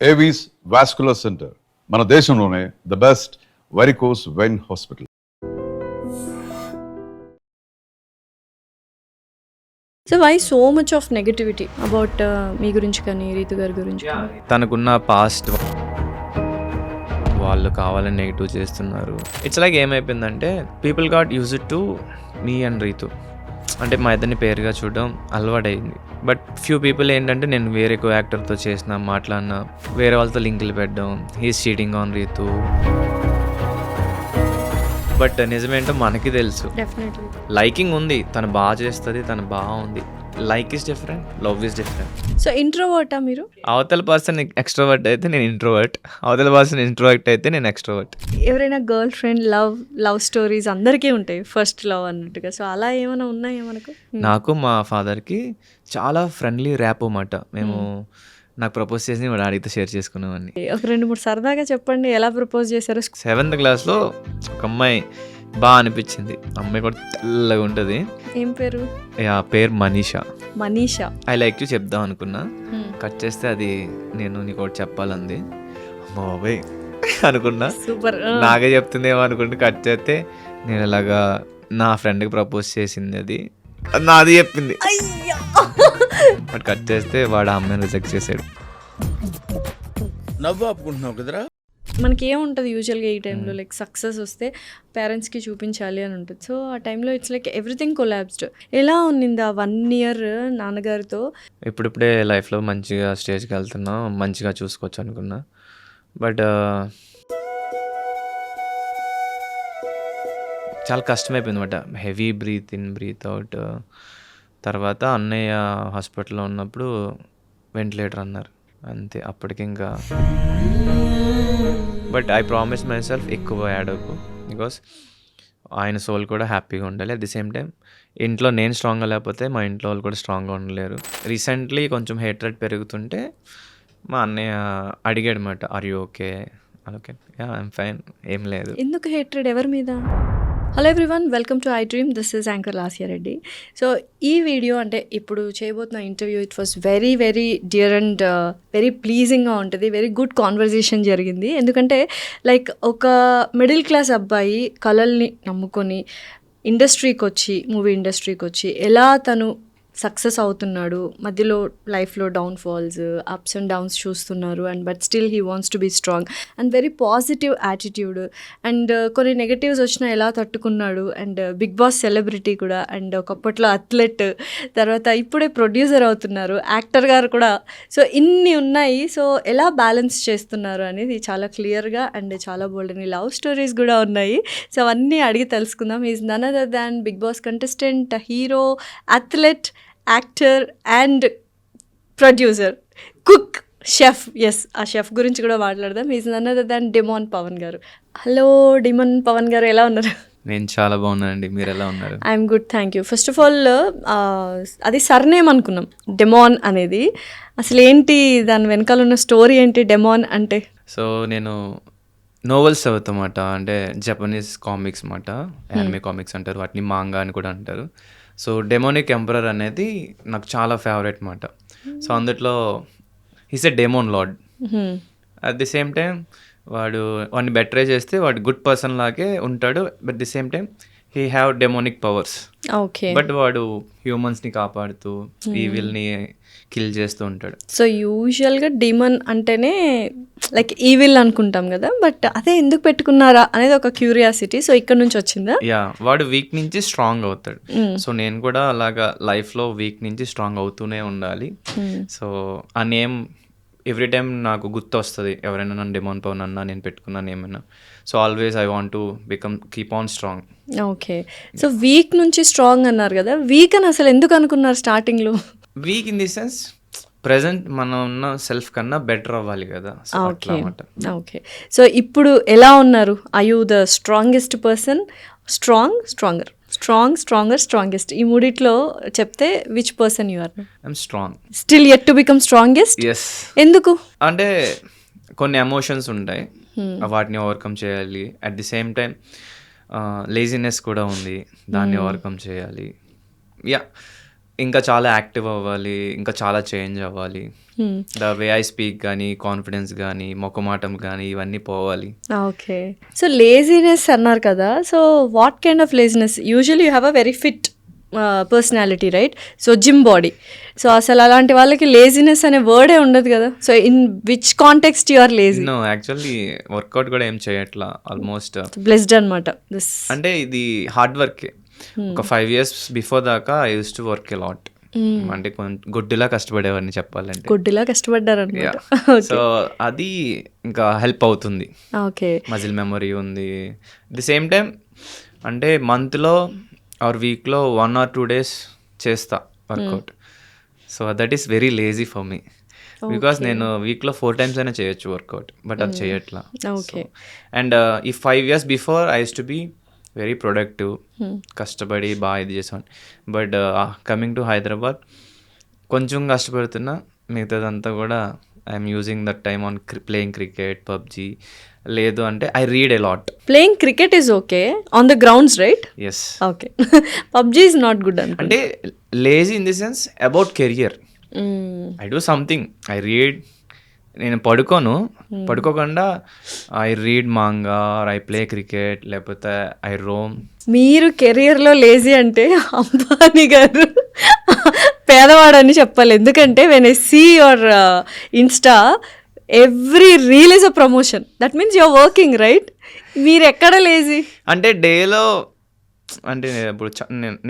Avis vascular centre మన దేశంలోనే the best varicose vein hospital. So why so much of negativity about మీ గురించి కానీ రీతు గారి గురించి కానీ? తనకున్న పాస్ట్ వాళ్ళు కావాలని నెగిటివ్ చేస్తున్నారు. ఇట్స్ లైక్ ఏమైపోయిందంటే people got use it to me and Ritu, అంటే మా ఇద్దరిని పేరుగా చూడడం అలవాటైంది. బట్ ఫ్యూ పీపుల్ ఏంటంటే నేను వేరే కో యాక్టర్తో చేసిన మాట్లాడినా వేరే వాళ్ళతో లింకులు పెట్టడం, he's cheating on Ritu. But నిజమేంటో మనకి తెలుసు, డెఫినెట్లీ లైకింగ్ ఉంది, తను బాగా చేస్తుంది, తను బాగుంది. Like is different, love is different. So ఇంట్రోవర్టా మీరు? అవతల పర్సన్ ఎక్స్ట్రోవర్ట్ అయితే నేను ఇంట్రోవర్ట్, అవతల పర్సన్ ఇంట్రోవర్ట్ అయితే నేను ఎక్స్ట్రోవర్ట్. ఎవరైనా గర్ల్ ఫ్రెండ్ లవ్ స్టోరీస్ అందరికీ ఉంటాయి, ఫస్ట్ లవ్ అన్నట్టుగా. సో అలా ఏమైనా ఉన్నాయా మనకు? నాకు మా ఫాదర్కి చాలా ఫ్రెండ్లీ ర్యాప్ అన్నమాట. మేము నాకు ప్రపోజ్ చేసి మా డాడీతో షేర్ చేసుకున్నామని. ఒక 2-3 సరదాగా చెప్పండి, ఎలా ప్రపోజ్ చేశారు? 7th క్లాస్లో ఒక అమ్మాయి బాగా అనిపించింది. అమ్మాయి కూడా తెల్లగా ఉంటుంది. ఏం పేరు? పేరు Manisha. Manisha. I like you చెప్దాం అనుకున్నా, కట్ చేస్తే అది నేను నీకు ఒకటి చెప్పాలంది. అమ్మ బాబాయ్ అనుకున్నా, సూపర్. నాకే చెప్తుందేమో అనుకుంటే కట్ చేస్తే నేను ఇలాగా నా ఫ్రెండ్కి ప్రపోజ్ చేసింది, అది నాది చెప్పింది. బట్ కట్ చేస్తే వాడు ఆ అమ్మాయిని రిజెక్ట్ చేసాడు. నవ్వు ఆపుకుంటున్నావు కదరా. మనకి ఏముంటుంది యూజువల్గా ఈ టైంలో, లైక్ సక్సెస్ వస్తే పేరెంట్స్కి చూపించాలి అని ఉంటుంది. సో ఆ టైంలో ఇట్స్ లైక్ ఎవ్రీథింగ్ కొలాబ్స్డ్. ఎలా ఉన్నింది ఆ 1 year నాన్నగారితో? ఇప్పుడిప్పుడే లైఫ్లో మంచిగా స్టేజ్కి వెళ్తున్నా, మంచిగా చూసుకోవచ్చు అనుకున్నా. బట్ చాలా కష్టమైపోయింది అనమాట. Heavy breathe in breathe out. తర్వాత అన్నయ్య హాస్పిటల్లో ఉన్నప్పుడు వెంటిలేటర్ అన్నారు, అంతే. అప్పటికి ఇంకా but I promise myself ఎక్కువ యాడ్ అవ్వకు, బికాస్ ఆయన సోల్ కూడా హ్యాపీగా ఉండాలి. అట్ ది సేమ్ టైం ఇంట్లో నేను స్ట్రాంగ్గా లేకపోతే మా ఇంట్లో వాళ్ళు కూడా స్ట్రాంగ్గా ఉండలేరు. రీసెంట్లీ కొంచెం హేట్రెడ్ పెరుగుతుంటే మా అన్నయ్య అడిగాడు అనమాట, are you okay? Okay, yeah I'm fine, ఏం లేదు. ఎందుకు హేట్రెడ్, ఎవరి మీద? Hello everyone, welcome to I dream. This is anchor Lasya Reddy. So ఈ వీడియో అంటే ఇప్పుడు చేయబోతున్న interview, it was very very dear and very ప్లీజింగ్గా ఉంటుంది. వెరీ గుడ్ కాన్వర్జేషన్ జరిగింది. ఎందుకంటే లైక్ ఒక మిడిల్ క్లాస్ అబ్బాయి కళల్ని నమ్ముకొని ఇండస్ట్రీకి వచ్చి, మూవీ ఇండస్ట్రీకి వచ్చి ఎలా తను సక్సెస్ అవుతున్నాడు, మధ్యలో లైఫ్లో డౌన్ఫాల్స్, అప్స్ అండ్ డౌన్స్ చూస్తున్నారు, and but still he wants to be strong and very positive attitude. And కొన్ని నెగటివ్స్ వచ్చినా ఎలా తట్టుకున్నాడు, అండ్ బిగ్ బాస్ సెలబ్రిటీ కూడా, అండ్ ఒకప్పట్లో అథ్లెట్, తర్వాత ఇప్పుడే ప్రొడ్యూసర్ అవుతున్నారు, యాక్టర్ గారు కూడా. సో ఇన్ని ఉన్నాయి. సో ఎలా బ్యాలెన్స్ చేస్తున్నారు అనేది చాలా క్లియర్గా అండ్ చాలా బోల్డ్ అని లవ్ స్టోరీస్ కూడా ఉన్నాయి. సో అవన్నీ అడిగి తెలుసుకుందాం. Is none other than Bigg Boss contestant, hero, athlete, actor and producer, cook, chef. Yes, ఆ షెఫ్ గురించి కూడా మాట్లాడదాం. Is none other than demon Pawan garu. Hello డిమాన్ Pawan గారు, ఎలా ఉన్నారు? నేను చాలా బాగున్నానండి, మీరు ఎలా ఉన్నారు? I'm good, thank you. First of all అది సర్నేమ్ అనుకున్నాం, డెమాన్ అనేది. అసలు ఏంటి దాని వెనకాల ఉన్న స్టోరీ ఏంటి, డెమాన్ అంటే? సో నేను నోవెల్స్ చదువుతామాట, అంటే జపనీస్ కామిక్స్ మాట, యానిమే కామిక్స్ అంటారు, వాటిని మాంగా అని కూడా అంటారు. సో డెమోనిక్ ఎంపరర్ అనేది నాకు చాలా ఫేవరెట్ మాట. సో అందులో he's a demon lord. At the same time వాడిని బెట్రే చేస్తే వాడు గుడ్ పర్సన్ లాగే ఉంటాడు, but the same time he have demonic powers. Okay. But వాడు హ్యూమన్స్ని కాపాడుతూ ఈవిల్ని కిల్ చేస్తూ ఉంటాడు. సో యూజువల్గా డిమన్ అంటేనే లైక్ ఈవిల్ అనుకుంటాం కదా, బట్ అదే ఎందుకు పెట్టుకున్నారా అనేది ఒక క్యూరియాసిటీ. సో ఇక్కడ నుంచి వచ్చిందా? యా, వాడు వీక్ నుంచి స్ట్రాంగ్ అవుతాడు. సో నేను కూడా అలాగా లైఫ్లో వీక్ నుంచి స్ట్రాంగ్ అవుతూనే ఉండాలి. సో ఆ నేమ్ ఎవ్రీ టైమ్ నాకు గుర్తు వస్తుంది, ఎవరైనా నన్ను డెమాన్ పవన్ అన్నా, నేను పెట్టుకున్నాను ఏమైనా. So always I want to keep on strong. Okay. So weak నుంచి స్ట్రాంగ్ అన్నారు కదా, వీక్ అని అసలు ఎందుకు అనుకున్నారు స్టార్టింగ్లో? Week in the sense present మనం ఉన్న సెల్ఫ్ కన్నా బెటర్ అవ్వాలి కదా. Okay okay. సో ఇప్పుడు ఎలా ఉన్నారు? I you the strongest person, stronger, strongest, ఈ మూడిట్లో చెప్తే which person you are? I'm strong. Still yet to become strongest? Yes. ఎందుకు అంటే కొన్ని ఎమోషన్స్ ఉంటాయి, వాటిని ఓవర్కమ్ చేయాలి. At the same time laziness కూడా ఉంది, దాన్ని ఓవర్కమ్ చేయాలి. యా, ఇంకా చాలా యాక్టివ్ అవ్వాలి, ఇంకా చాలా చేంజ్ అవ్వాలి. ద వే ఐ స్పీక్ కానీ, కాన్ఫిడెన్స్ కానీ, మొక్కమాటం కానీ ఇవన్నీ పోవాలి. ఓకే. సో లేజీనెస్ అన్నారు కదా, so what kind of laziness? Usually you have a very fit personality, right? So gym body. So అసలు అలాంటి వాళ్ళకి లేజినెస్ అనే వర్డే ఉండదు కదా. So in which context you are lazy? No, actually workout కూడా ఏం చేయట్లా ఆల్మోస్ట్. బ్లెస్డ్ అనమాట దిస్. అంటే ఇది హార్డ్ వర్కే. ఒక 5 years బిఫోర్ దాకా I use to work a lot. అంటే గుడ్డిలా కష్టపడేవాడిని చెప్పాలంటే. గుడ్డిలా కష్టపడ్డారు అనమాట. సో అది ఇంకా హెల్ప్ అవుతుంది. ఓకే. మజిల్ మెమరీ ఉంది. ది సేమ్ టైం అంటే మంత్లో ఆర్ వీక్లో 1 or 2 days చేస్తా workout. So that is very lazy for me. Because నేను వీక్లో 4 times అయినా చేయొచ్చు వర్కౌట్, బట్ అది చేయట్లా. ఓకే. అండ్ ఈ 5 years before I use to be very productive, కష్టపడి బాగా ఇది చేసాను. బట్ కమింగ్ టు హైదరాబాద్ కొంచెం కష్టపడుతున్నా, మిగతాదంతా కూడా I'm using that time on playing cricket, PUBG. లేదు అంటే I read a lot. Playing cricket is okay on the grounds, right? Yes. Okay. PUBG is not good అంటే lazy in the sense about career. I do something, I read. నేను పడుకోకుండా I read manga, I play cricket, లేకపోతే I roam. మీరు కెరియర్లో lazy అంటే అంబానీ గారు పేదవాడని చెప్పాలి. ఎందుకంటే when I see your Insta, every reel is a promotion. That means your working, right? మీరు ఎక్కడ లేజీ? అంటే డేలో అంటే ఇప్పుడు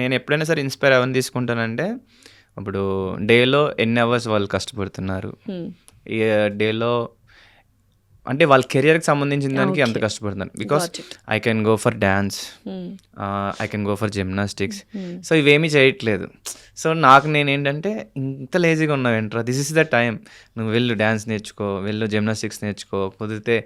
నేను ఎప్పుడైనా సరే ఇన్స్పైర్ అవ్వని తీసుకుంటానంటే, ఇప్పుడు డేలో ఎన్ని అవర్స్ వాళ్ళు కష్టపడుతున్నారు, ఈ డేలో అంటే వాళ్ళ కెరియర్కి సంబంధించిన దానికి ఎంత కష్టపడుతున్నారు. Because I can go for dance, I can go for gymnastics. So ఇవేమీ చేయట్లేదు. సో నాకు నేనేంటంటే, ఇంత లేజీగా ఉన్నావు ఏంట్రా, దిస్ ఇస్ ద టైం, నువ్వు వెళ్ళు డ్యాన్స్ నేర్చుకో, వెళ్ళు జిమ్నాస్టిక్స్ నేర్చుకో, కుదిరితే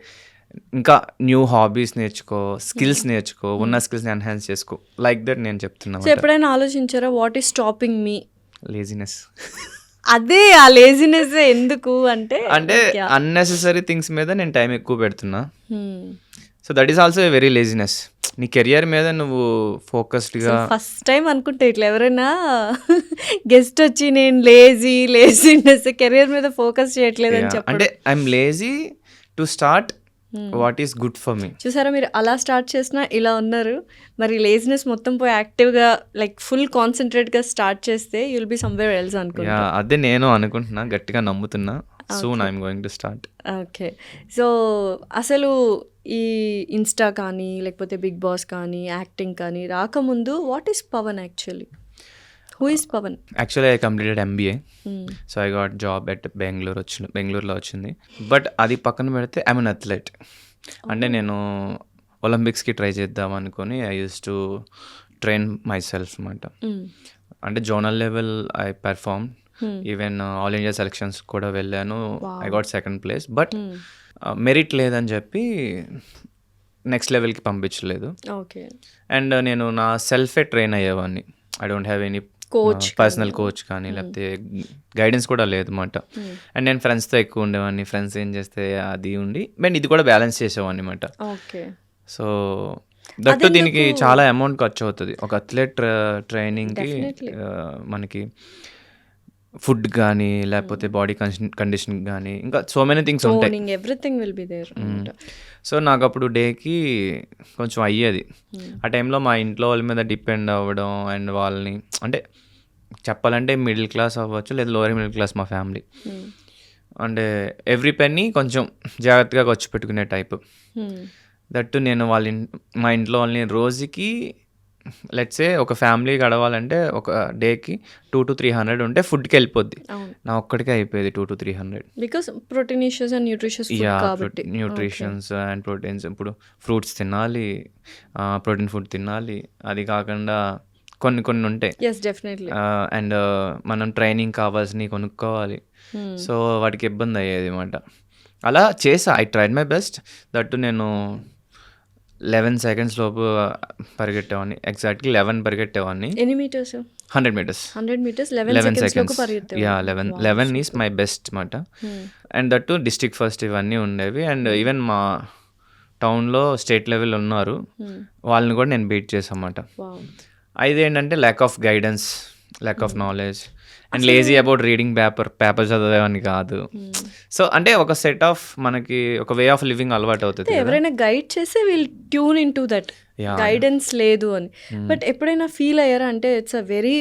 ఇంకా న్యూ హాబీస్ నేర్చుకో, స్కిల్స్ నేర్చుకో, ఉన్న స్కిల్స్ని ఎన్హాన్స్ చేసుకో. లైక్ దట్ నేను చెప్తున్నాను. సో ఎప్పుడైనా ఆలోచించారా what is stopping me? Laziness. అదే ఆ లేజినెస్ ఎందుకు అంటే అన్నెసెసరీ థింగ్స్ మీద నేను టైం ఎక్కువ పెడుతున్నా. So that is also a very laziness. నీ కెరియర్ మీద నువ్వు ఫోకస్డ్గా. ఫస్ట్ టైం అనుకుంటే ఇట్లా ఎవరైనా గెస్ట్ వచ్చి నేను లేజినెస్ కెరియర్ మీద ఫోకస్ చేయట్లేదు అని చెప్పి, అంటే I'm lazy to start what is good for me. చూసారా, మీరు అలా స్టార్ట్ చేసినా ఇలా ఉన్నారు. మరి లేజినెస్ మొత్తం పోయి యాక్టివ్గా లైక్ ఫుల్ కాన్సన్ట్రేట్గా స్టార్ట్ చేస్తే యుల్ బి సమ్వేర్ ఎల్స్ అనుకుంటా. అదే నేను అనుకుంటున్నా, గట్టిగా నమ్ముతున్నా. Soon I'm going to start. Okay. So అసలు ఈ ఇన్స్టా కానీ లేకపోతే బిగ్ బాస్ కానీ యాక్టింగ్ కానీ రాకముందు what is Pavan actually? Who is Pavan? Actually I completed MBA. So I got job at బెంగళూరులో వచ్చింది. బట్ అది పక్కన పెడితే ఐఎమ్ అన్ అథ్లెట్. అంటే నేను ఒలింపిక్స్కి ట్రై చేద్దాం అనుకొని I use to train myself అనమాట. అంటే zonal level I perform, even all India selections కూడా వెళ్ళాను. I got 2nd place. But merit లేదని చెప్పి నెక్స్ట్ లెవెల్కి పంపించలేదు. ఓకే. అండ్ నేను నా సెల్ఫే ట్రైన్ అయ్యేవాడిని. I don't have any personal coach కానీ లేకపోతే గైడెన్స్ కూడా లేదు అనమాట. అండ్ నేను ఫ్రెండ్స్తో ఎక్కువ ఉండేవాడిని. ఫ్రెండ్స్ ఏం చేస్తే అది ఉండి బట్ ఇది కూడా బ్యాలెన్స్ చేసేవాడిని అనమాట. సో దట్టు దీనికి చాలా అమౌంట్ ఖర్చు అవుతుంది. ఒక అథ్లెట్ ట్రైనింగ్కి మనకి ఫుడ్ కానీ లేకపోతే బాడీ కండిషన్ కానీ ఇంకా సో మెనీ థింగ్స్ ఉంటాయి. Everything will be there. So నాకు అప్పుడు డేకి కొంచెం అయ్యేది. ఆ టైంలో మా ఇంట్లో వాళ్ళ మీద డిపెండ్ అవ్వడం అండ్ వాళ్ళని అంటే చెప్పాలంటే మిడిల్ క్లాస్ అవ్వచ్చు లేదా లోవర్ మిడిల్ క్లాస్ మా ఫ్యామిలీ. అంటే ఎవ్రీ పెన్నీ కొంచెం జాగ్రత్తగా ఖర్చు పెట్టుకునే టైప్. దట్టు నేను మా ఇంట్లో వాళ్ళని రోజుకి లెట్సే ఒక ఫ్యామిలీ గడవాలంటే ఒక డేకి 200 to 300 ఉంటే ఫుడ్కి వెళ్ళిపోద్ది. నా ఒక్కడికే అయిపోయేది 200 to 300. Because proteinaceous and nutritions and proteins. ఇప్పుడు ఫ్రూట్స్ తినాలి, ప్రోటీన్ ఫుడ్ తినాలి, అది కాకుండా కొన్ని ఉంటాయి. అండ్ మనం ట్రైనింగ్ కావాల్సినవి కొనుక్కోవాలి. సో వాటికి ఇబ్బంది అయ్యేది అనమాట. అలా చేసా. I tried my best. That నేను 11 seconds లోపు పరిగెట్టేవాడిని. ఎగ్జాక్ట్లీ 11 పరిగెట్టేవాడిని. ఎన్ని metres? 100 meters. 11 seconds. Yeah 11 is my best మాట. అండ్ దట్టు డిస్ట్రిక్ట్ ఫస్ట్ ఇవన్నీ ఉండేవి. అండ్ ఈవెన్ మా టౌన్లో స్టేట్ లెవెల్ ఉన్నారు, వాళ్ళని కూడా నేను బీట్ చేసామాట. ఇదేంటంటే lack of guidance lack of knowledge and lazy about reading paper చదివేవాడిని కాదు. సో అంటే ఒక సెట్ ఆఫ్ మనకి ఒక వే ఆఫ్ లివింగ్ అలవాటు అవుతుంది కదా. ఎవరైనా గైడ్ చేస్తే will tune in to that, Yeah. Guidance లేదు అని. బట్ ఎప్పుడైనా ఫీల్ అయ్యారా అంటే it's a very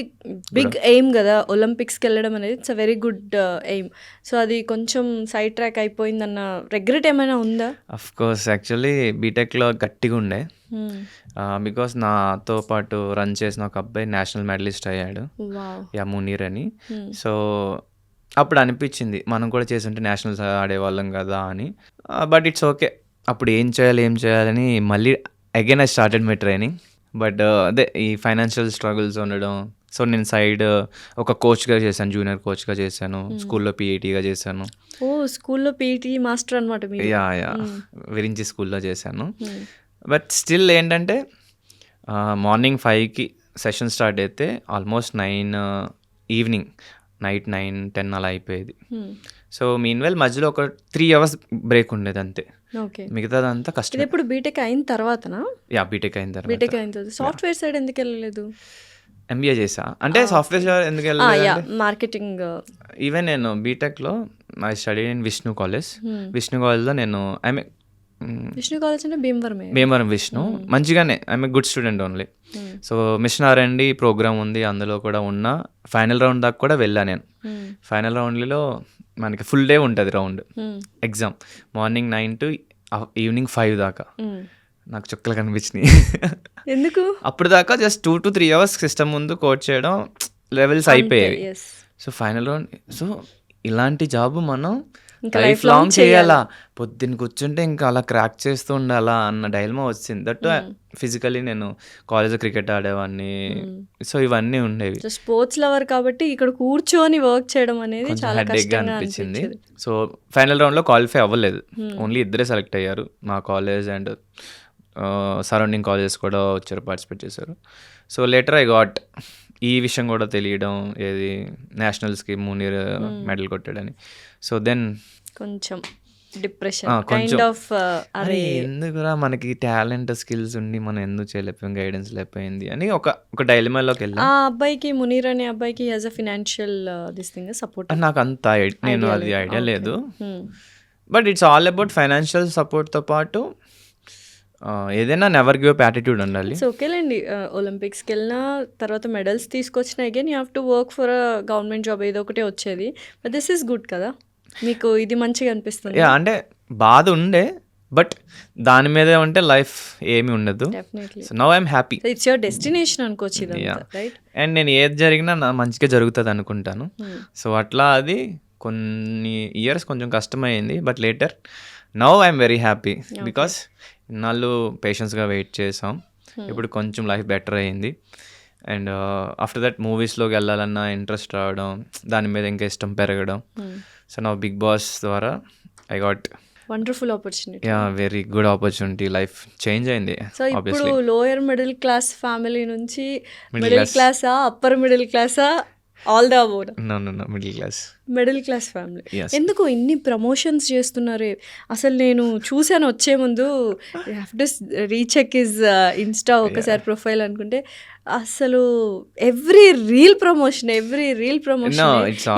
big aim కదా ఒలింపిక్స్కి వెళ్ళడం అనేది, it's a very good aim. So అది కొంచెం సైడ్ ట్రాక్ అయిపోయిందన్న రిగ్రెట్ ఏమైనా ఉందా? అఫ్ కోర్స్ యాక్చువల్లీ బీటెక్లో గట్టిగా ఉండే, బికాస్ నాతో పాటు రన్ చేసిన ఒక అబ్బాయి నేషనల్ మెడలిస్ట్ అయ్యాడు, వావ్. యా మునీర్ అని. సో అప్పుడు అనిపించింది మనం కూడా చేస్తుంటే నేషనల్స్ ఆడేవాళ్ళం కదా అని. బట్ ఇట్స్ ఓకే, అప్పుడు ఏం చేయాలని మళ్ళీ again I started my training. But అదే ఈ ఫైనాన్షియల్ స్ట్రగుల్స్ ఉండడం, సో నేను సైడ్ ఒక కోచ్గా చేశాను, జూనియర్ కోచ్గా చేశాను, స్కూల్లో పీఈటీగా చేశాను. ఓ స్కూల్లో పీటీ మాస్టర్ అనమాట మీరు. యా విరించి స్కూల్లో చేశాను. బట్ స్టిల్ ఏంటంటే మార్నింగ్ 5కి సెషన్ స్టార్ట్ అయితే ఆల్మోస్ట్ 9 ఈవినింగ్ నైట్ 9-10 అలా అయిపోయేది. సో మీన్వెల్ మధ్యలో ఒక 3 hours బ్రేక్ ఉండేది అంతే, ఓకే. మిగతాదంతా కష్టం. ఇది ఎప్పుడు బీటెక్ అయిన తర్వాతనా? యా బీటెక్ అయిన తర్వాత బీటెక్ అయిన తర్వాత సాఫ్ట్వేర్ సైడ్ ఎందుకు వెళ్ళలేదు? ఎంబీఏ చేసా. అంటే సాఫ్ట్వేర్ ఎందుకు వెళ్ళలేదు, మార్కెటింగ్. ఈవెన్ నేను బీటెక్లో ఐ స్టడీ ఇన్ విష్ణు కాలేజ్లో నేను ఐఎమ్ విష్ణు కాలేజ్ అంటే భీమవరం విష్ణు, మంచిగానే I'm a good student only. So mission R&D programme ఉంది, అందులో కూడా ఉన్నా. ఫైనల్ రౌండ్ దాకా కూడా వెళ్ళా నేను. ఫైనల్ రౌండ్లో మనకి ఫుల్ డే ఉంటుంది round, exam morning 9 to evening 5 దాకా. నాకు చుక్కలు కనిపించినాయి. ఎందుకు? అప్పుడు దాకా జస్ట్ 2 to 3 hours సిస్టమ్ ముందు కోడ్ చేయడం, లెవెల్స్ అయిపోయేవి. సో ఫైనల్ రౌండ్, సో ఇలాంటి జాబ్ మనం లైఫ్ లాంగ్ చేయాలా, పొద్దున్న కూర్చుంటే ఇంకా అలా క్రాక్ చేస్తూ ఉండాలా అన్న డైలమా వచ్చింది. దట్ ఫిజికలీ నేను కాలేజ్లో క్రికెట్ ఆడేవాడిని, సో ఇవన్నీ ఉండేవి. స్పోర్ట్స్ లవర్ కాబట్టి ఇక్కడ కూర్చొని వర్క్ చేయడం అనేది చాలా హెడ్ఏక్గా అనిపించింది. సో ఫైనల్ రౌండ్లో క్వాలిఫై అవ్వలేదు, ఓన్లీ 2 సెలెక్ట్ అయ్యారు. మా కాలేజ్ అండ్ సరౌండింగ్ కాలేజెస్ కూడా వచ్చారు, పార్టిసిపేట్ చేశారు. సో లేటర్ ఐ గాట్ ఈ విషయం కూడా తెలియడం, ఏది నేషనల్స్కి మునీర్ మెడల్ కొట్టాడని. సో దెన్ కొంచెం డిప్రెషన్ కొంచెం కైండ్ ఆఫ్, అరే ఎందుకురా మనకి టాలెంట్ స్కిల్స్ ఉండి మనం ఎందుకు చేయలేకపోయాం, గైడెన్స్ లేకపోయింది అని ఒక డైలమాలోకి వెళ్ళాను. ఆ అబ్బాయికి, మునీర్ అనే అబ్బాయికి as a financial this thing support నాకు అంత నేను అది ఐడియా లేదు. But it's all about financial సపోర్ట్తో పాటు ఏదైనా నెవర్ గివ్ అప్ యాటిట్యూడ్ ఉండాలి. సో ఓకేలేండి, ఒలింపిక్స్కి వెళ్ళినా తర్వాత మెడల్స్ తీసుకొచ్చిన again you have to work for a government job, ఏదో ఒకటే వచ్చేది. బట్ దిస్ ఈస్ గుడ్ కదా, మీకు ఇది మంచిగా అనిపిస్తుంది. అంటే బాధ ఉండే, బట్ దాని మీదే ఉంటే లైఫ్ ఏమి ఉండదు. Definitely. So now I'm happy. It's your destination అనుకోవచ్చు ఇదంతా, రైట్? అండ్ నేను ఏది జరిగినా నా మంచిగా జరుగుతుంది అనుకుంటాను. సో అట్లా అది కొన్ని ఇయర్స్ కొంచెం కష్టమైంది, but later now I'm very happy because ఇన్నాళ్ళు పేషెన్స్గా వెయిట్ చేసాం, ఇప్పుడు కొంచెం లైఫ్ బెటర్ అయ్యింది. అండ్ ఆఫ్టర్ దట్ మూవీస్లోకి వెళ్ళాలన్న ఇంట్రెస్ట్ రావడం, దాని మీద ఇంకా ఇష్టం పెరగడం. సో నా బిగ్ బాస్ ద్వారా I got wonderful opportunity. Very good opportunity, life change అయింది. సో ఇప్పుడు లోయర్ మిడిల్ క్లాస్ ఫ్యామిలీ నుంచి మిడిల్ క్లాసా, అప్పర్ మిడిల్ క్లాసా, all the about? Middle class family. ఎందుకు ఇన్ని ప్రమోషన్స్ చేస్తున్నారే? అసలు నేను చూశాను వచ్చే ముందు, you have to recheck his Insta ఒకసారి ప్రొఫైల్ అనుకుంటే, అసలు ఎవ్రీ రీల్ ప్రమోషన్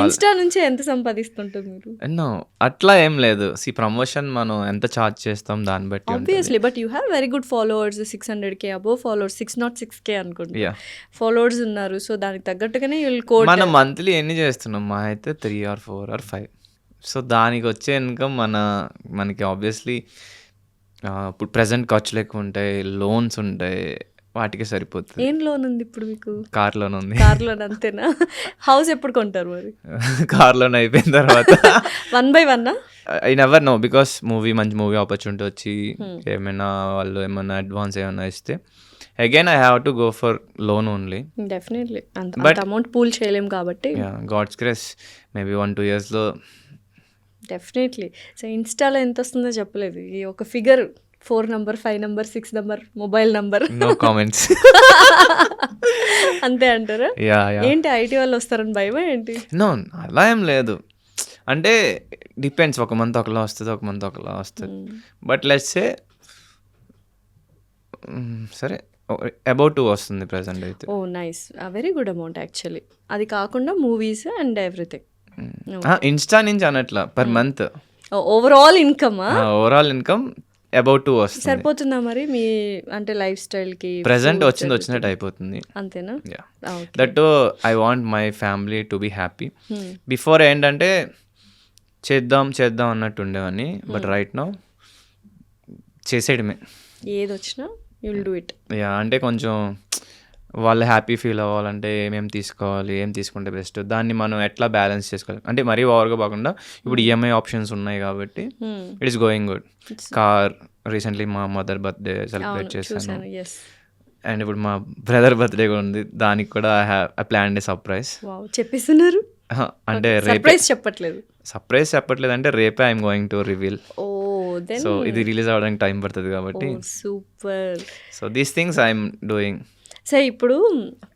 ఇన్స్టా నుంచి ఎంత సంపాదిస్తుంటారు మీరు? అట్లా ఏం లేదు, ప్రమోషన్ మనం ఎంత చార్జ్ చేస్తాం దాన్ని బట్టి obviously. But you have very good followers, 600K above followers, 606K అనుకుంటా ఫాలోవర్స్ ఉన్నారు. సో దానికి తగ్గట్టుగానే మనం మంత్లీ ఎన్ని చేస్తున్నాం, మా అయితే 3 or 4 or 5. సో దానికి వచ్చే ఇన్కమ్ మనకి ఆబ్వియస్లీ ఇప్పుడు ప్రజెంట్ ఖర్చులు ఎక్కువ ఉంటాయి, లోన్స్ ఉంటాయి, వాటికి సరిపోతుంది. ఏం లోన్ ఉంది ఇప్పుడు మీకు? కార్ లోన్ ఉంది. కార్ లోన్ అంతేనా? హౌస్ ఎప్పుడు కొంటారు మరి? కార్ లోన్ అయిపోయిన తర్వాత 1 by 1 I never know, because మంచి మూవీ ఆపర్చునిటీ వచ్చి ఏమైనా వాళ్ళు ఏమైనా అడ్వాన్స్ ఏమైనా ఇస్తే again I have to go for loan only. Definitely. అంత అమౌంట్ పూల్ చేయలేం కాబట్టి గాడ్స్ గ్రేస్ మేబీ 1-2 yearsలో డెఫినెట్లీ. సో ఇన్స్టాలో ఎంత వస్తుందో చెప్పలేదు, ఈ ఒక figure 4 number 5 number 6 number mobile number, no comments. అంతే అంటారా? ఏంటి ఐటీ వాళ్ళు వస్తారని భయమా ఏంటి? నో అలా ఏం లేదు, అంటే డిపెండ్స్, ఒక మంత్ ఒకలా వస్తుంది, ఒక మంత్ ఒకలా వస్తుంది. బట్ లెట్స్ సే సరే అబౌట్ 2 వస్తుంది ప్రెజెంట్ అయితే. Oh nice, very good amount actually. అది కాకుండా మూవీస్ అండ్ ఎవ్రీథింగ్. ఇన్స్టా నుంచి అనట్లా, per month overall income overall income about 2 వస్తుంది. సరిపోతుందా మరి మీ అంటే లైఫ్ స్టైల్కి? ప్రెజెంట్ వచ్చినట్టు అయిపోతుంది. అంతేనా? That I want my family to be happy. Before ఏంటంటే చేద్దాం అన్నట్టు ఉండేవాడిని, బట్ రైట్ నౌ చేసేయడమే. ఏది వచ్చినా you will do it. Yeah, అంటే కొంచెం వాళ్ళు హ్యాపీ ఫీల్ అవ్వాలంటే ఏమేమి తీసుకోవాలి, ఏం తీసుకుంటే బెస్ట్, దాన్ని మనం ఎట్లా బ్యాలెన్స్ చేసుకోవాలి. అంటే మరీ ఓవర్గా కాకుండా ఇప్పుడు ఈఎంఐ ఆప్షన్స్ ఉన్నాయి కాబట్టి it is going good. Car recently మా మదర్ బర్త్డే సెలబ్రేట్ చేశాను, అండ్ ఇప్పుడు మా బ్రదర్ బర్త్డే కూడా ఉంది, దానికి కూడా ఐ ప్లాన్ ఏ సర్ప్రైజ్. చెప్పేస్తున్నారు అంటే సర్ప్రైజ్ చెప్పట్లేదు అంటే రేపే I'm going to reveal. Then so ఇది రిలీజ్ అవ్వడానికి టైం పడుతుంది కాబట్టి super. So these things I'm doing. So ఇప్పుడు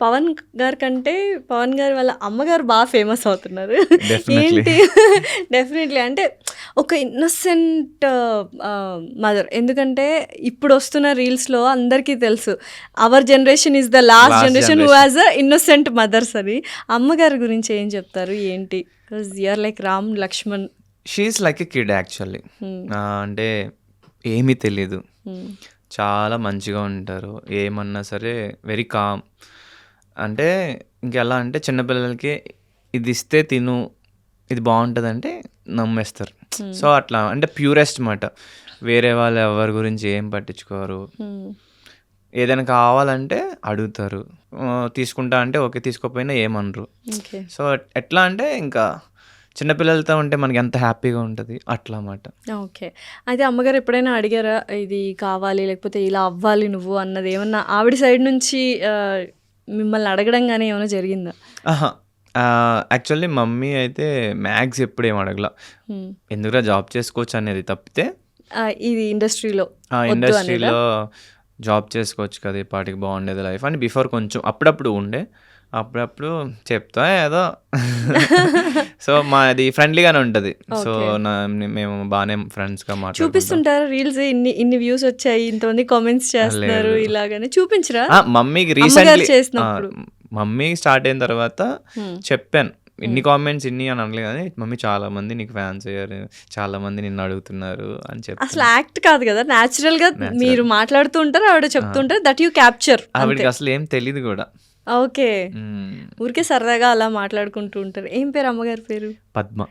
పవన్ గారి కంటే పవన్ గారి వాళ్ళ అమ్మగారు బాగా ఫేమస్ అవుతున్నారు. ఏంటి? డెఫినెట్లీ అంటే ఒక ఇన్నోసెంట్ మదర్. ఎందుకంటే ఇప్పుడు వస్తున్న రీల్స్లో అందరికీ తెలుసు our generation is the last generation who has a innocent mothers అని. అమ్మగారి గురించి ఏం చెప్తారు ఏంటి? Because you're like Ram Lakshman. She's like a kid actually. అంటే ఏమీ తెలీదు, చాలా మంచిగా ఉంటారు, ఏమన్నా సరే వెరీ కామ్. అంటే ఇంకెలా అంటే చిన్నపిల్లలకి ఇది ఇస్తే తిను, ఇది బాగుంటుంది అంటే నమ్మేస్తారు. సో అట్లా అంటే ప్యూరెస్ట్ మాట. వేరే వాళ్ళు ఎవరి గురించి ఏం పట్టించుకోరు, ఏదైనా కావాలంటే అడుగుతారు, తీసుకుంటా అంటే ఓకే, తీసుకోకపోయినా ఏమనరు. సో ఎట్లా అంటే ఇంకా చిన్నపిల్లలతో ఉంటే మనకి ఎంత హ్యాపీగా ఉంటుంది అట్లా అన్నమాట. ఓకే. అయితే అమ్మగారు ఎప్పుడైనా అడిగారా ఇది కావాలి లేకపోతే ఇలా అవ్వాలి నువ్వు అన్నది? ఏమన్నా ఆవిడ సైడ్ నుంచి మిమ్మల్ని అడగడం కానీ ఏమైనా జరిగిందా? యాక్చువల్లీ మమ్మీ అయితే మ్యాథ్స్ ఎప్పుడు ఏం అడగల, ఎందుకురా జాబ్ చేసుకోవచ్చు అనేది తప్పితే ఇది ఇండస్ట్రీలో జాబ్ చేసుకోవచ్చు కదా, ఈ పాటికి బాగుండేది లైఫ్ అని బిఫోర్ కొంచెం అప్పుడప్పుడు ఉండే, అప్పుడప్పుడు చెప్తా ఏదో. సో మాది ఫ్రెండ్లీగానే ఉంటుంది. సో మేము బాగానే ఫ్రెండ్స్గా చూపిస్తుంటారు రీల్స్, ఇన్ని వ్యూస్ వచ్చాయి, ఇంతమంది కామెంట్స్ చేస్తున్నారు ఇలాగని చూపించరా? మమ్మీకి రీసెంట్లీ చేసినప్పుడు మమ్మీ స్టార్ట్ అయిన తర్వాత చెప్పాను, ఇన్ని కామెంట్స్ ఇన్ని అని అనలేదు కానీ మమ్మీ చాలా మంది నీకు ఫ్యాన్స్ అయ్యారు, చాలా మంది నిన్ను అడుగుతున్నారు అని చెప్పి. అసలు యాక్ట్ కాదు కదా, న్యాచురల్ గా మీరు మాట్లాడుతూ ఉంటారు, ఆవిడ చెప్తుంటారు, దట్ యూ క్యాప్చర్. ఆవిడకి అసలు ఏం తెలియదు కూడా. ఓకే, ఊరికే సరదాగా అలా మాట్లాడుకుంటూ ఉంటారు. ఏం పేరు అమ్మగారి పేరు? పద్మ.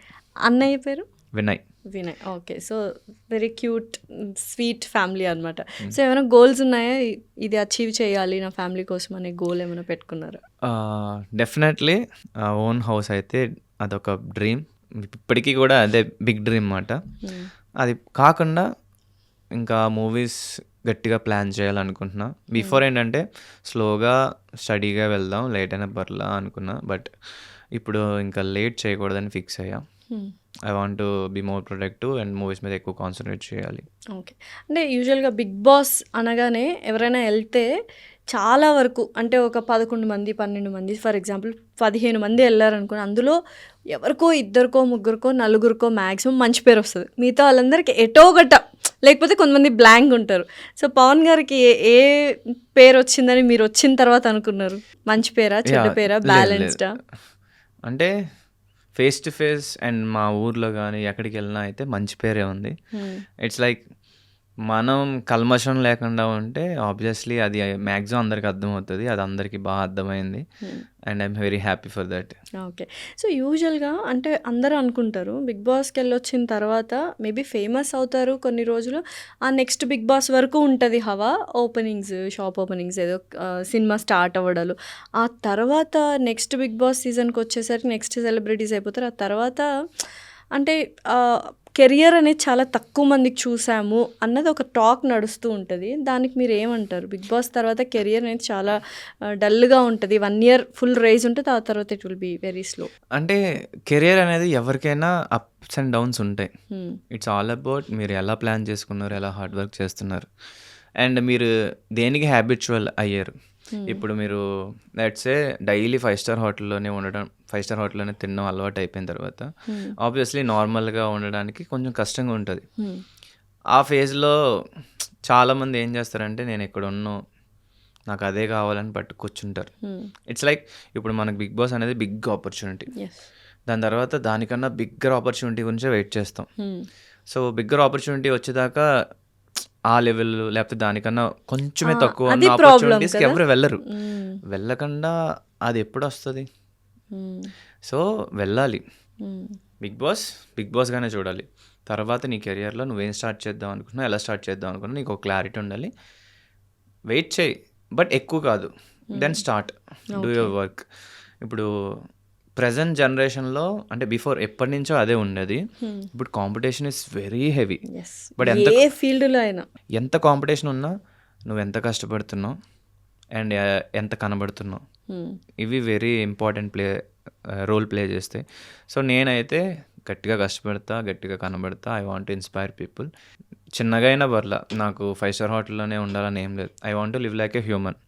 అన్నయ్య పేరు? Vinay. Okay. So very cute sweet family అనమాట. సో ఏమైనా గోల్స్ ఉన్నాయా, ఇది అచీవ్ చేయాలి నా ఫ్యామిలీ కోసం అనే గోల్ ఏమైనా పెట్టుకున్నారా? డెఫినెట్లీ ఓన్ హౌస్ అయితే అదొక డ్రీమ్, ఇప్పటికీ కూడా అదే బిగ్ డ్రీమ్ అన్నమాట. అది కాకుండా ఇంకా మూవీస్ గట్టిగా ప్లాన్ చేయాలనుకుంటున్నా. బిఫోర్ ఏంటంటే స్లోగా స్టడీగా వెళ్దాం, లేట్ అయినా పర్లా అనుకున్నా, బట్ ఇప్పుడు ఇంకా లేట్ చేయకూడదని ఫిక్స్ అయ్యా. I want to be more productive and movies మీద ఎక్కువ కాన్సన్ట్రేట్ చేయాలి. ఓకే. అంటే యూజువల్గా బిగ్ బాస్ అనగానే ఎవరైనా వెళ్తే చాలా వరకు అంటే ఒక 11 మంది 12 మంది ఫర్ ఎగ్జాంపుల్ 15 మంది వెళ్ళారనుకుని, అందులో ఎవరికో ఇద్దరికో ముగ్గురికో నలుగురికో మ్యాక్సిమం మంచి పేరు వస్తుంది, మిగతా వాళ్ళందరికీ ఎటో గట్ట లేకపోతే కొంతమంది బ్లాంక్ ఉంటారు. సో పవన్ గారికి ఏ పేరు వచ్చిందని మీరు వచ్చిన తర్వాత అనుకున్నారు? మంచి పేరా, చెడ్డ పేరా, బ్యాలెన్స్డా? అంటే ఫేస్ టు ఫేస్ అండ్ మా ఊర్లో కానీ ఎక్కడికి వెళ్ళినా అయితే మంచి పేరే ఉంది. ఇట్స్ లైక్ మనం కల్మషం లేకుండా ఉంటే ఆబ్వియస్లీ అది మ్యాక్సిమం అందరికి అర్థమవుతుంది, అది అందరికీ బాగా అర్థమైంది and I'm very happy for that. Okay. So యూజువల్గా అంటే అందరూ అనుకుంటారు బిగ్ బాస్కి వెళ్ళొచ్చిన తర్వాత మేబీ ఫేమస్ అవుతారు కొన్ని రోజులు, ఆ నెక్స్ట్ బిగ్ బాస్ వరకు ఉంటుంది హవా, ఓపెనింగ్స్, షాప్ ఓపెనింగ్స్, ఏదో సినిమా స్టార్ట్ అవ్వడాలు, ఆ తర్వాత నెక్స్ట్ బిగ్ బాస్ సీజన్కి వచ్చేసరికి నెక్స్ట్ సెలబ్రిటీస్ అయిపోతారు. ఆ తర్వాత అంటే కెరియర్ అనేది చాలా తక్కువ మందికి చూసాము అన్నది ఒక టాక్ నడుస్తూ ఉంటుంది. దానికి మీరు ఏమంటారు? బిగ్ బాస్ తర్వాత కెరియర్ అనేది చాలా డల్గా ఉంటుంది, 1 year ఫుల్ రైజ్ ఉంటుంది, ఆ తర్వాత it will be very slow. అంటే కెరియర్ అనేది ఎవరికైనా అప్స్ అండ్ డౌన్స్ ఉంటాయి. ఇట్స్ ఆల్ అబౌట్ మీరు ఎలా ప్లాన్ చేసుకున్నారు, ఎలా హార్డ్ వర్క్ చేస్తున్నారు అండ్ మీరు దేనికి హ్యాబిచువల్ అయ్యారు. ఇప్పుడు మీరు లెట్స్ సే డైలీ 5-star హోటల్లోనే ఉండడం, 5-star హోటల్లోనే తినడం అలవాటు అయిపోయిన తర్వాత ఆబ్వియస్లీ నార్మల్గా ఉండడానికి కొంచెం కష్టంగా ఉంటుంది. ఆ ఫేజ్లో చాలామంది ఏం చేస్తారంటే నేను ఇక్కడ ఉన్నాను, నాకు అదే కావాలని పట్టు కూర్చుంటారు. ఇట్స్ లైక్ ఇప్పుడు మనకు బిగ్ బాస్ అనేది బిగ్ ఆపర్చునిటీ. ఎస్. దాని తర్వాత దానికన్నా బిగ్గర్ ఆపర్చునిటీ గురించే వెయిట్ చేస్తాం. సో బిగ్గర్ ఆపర్చునిటీ వచ్చేదాకా ఆ లెవెల్ లేకపోతే దానికన్నా కొంచెమే తక్కువ అది ఉన్న problem ఆపర్చునిటీస్కి కదా. ఎవరు వెళ్ళరు. వెళ్ళకుండా అది ఎప్పుడు వస్తుంది? సో వెళ్ళాలి. బిగ్ బాస్గానే చూడాలి. తర్వాత నీ కెరియర్లో నువ్వేం స్టార్ట్ చేద్దాం అనుకున్నా, ఎలా స్టార్ట్ చేద్దాం అనుకున్నా నీకు ఒక క్లారిటీ ఉండాలి. వెయిట్ చేయి, బట్ ఎక్కువ కాదు. Then start do your work. ఇప్పుడు ప్రజెంట్ జనరేషన్లో అంటే బిఫోర్ ఎప్పటి నుంచో అదే ఉండేది. ఇప్పుడు competition is very heavy. Yes. But ఎంత ఏ ఫీల్డ్లో అయినా. ఎంత కాంపిటీషన్ ఉన్నా నువ్వు ఎంత కష్టపడుతున్నావు అండ్ ఎంత కనబడుతున్నావు, ఇవి వెరీ ఇంపార్టెంట్ రోల్ ప్లే చేస్తాయి. సో నేనైతే గట్టిగా కష్టపడతా, గట్టిగా కనబడతా. I want to inspire people. చిన్నగా అయినా పర్లా, నాకు 5 స్టార్ హోటల్లోనే ఉండాలని ఏం లేదు. I want to live like a human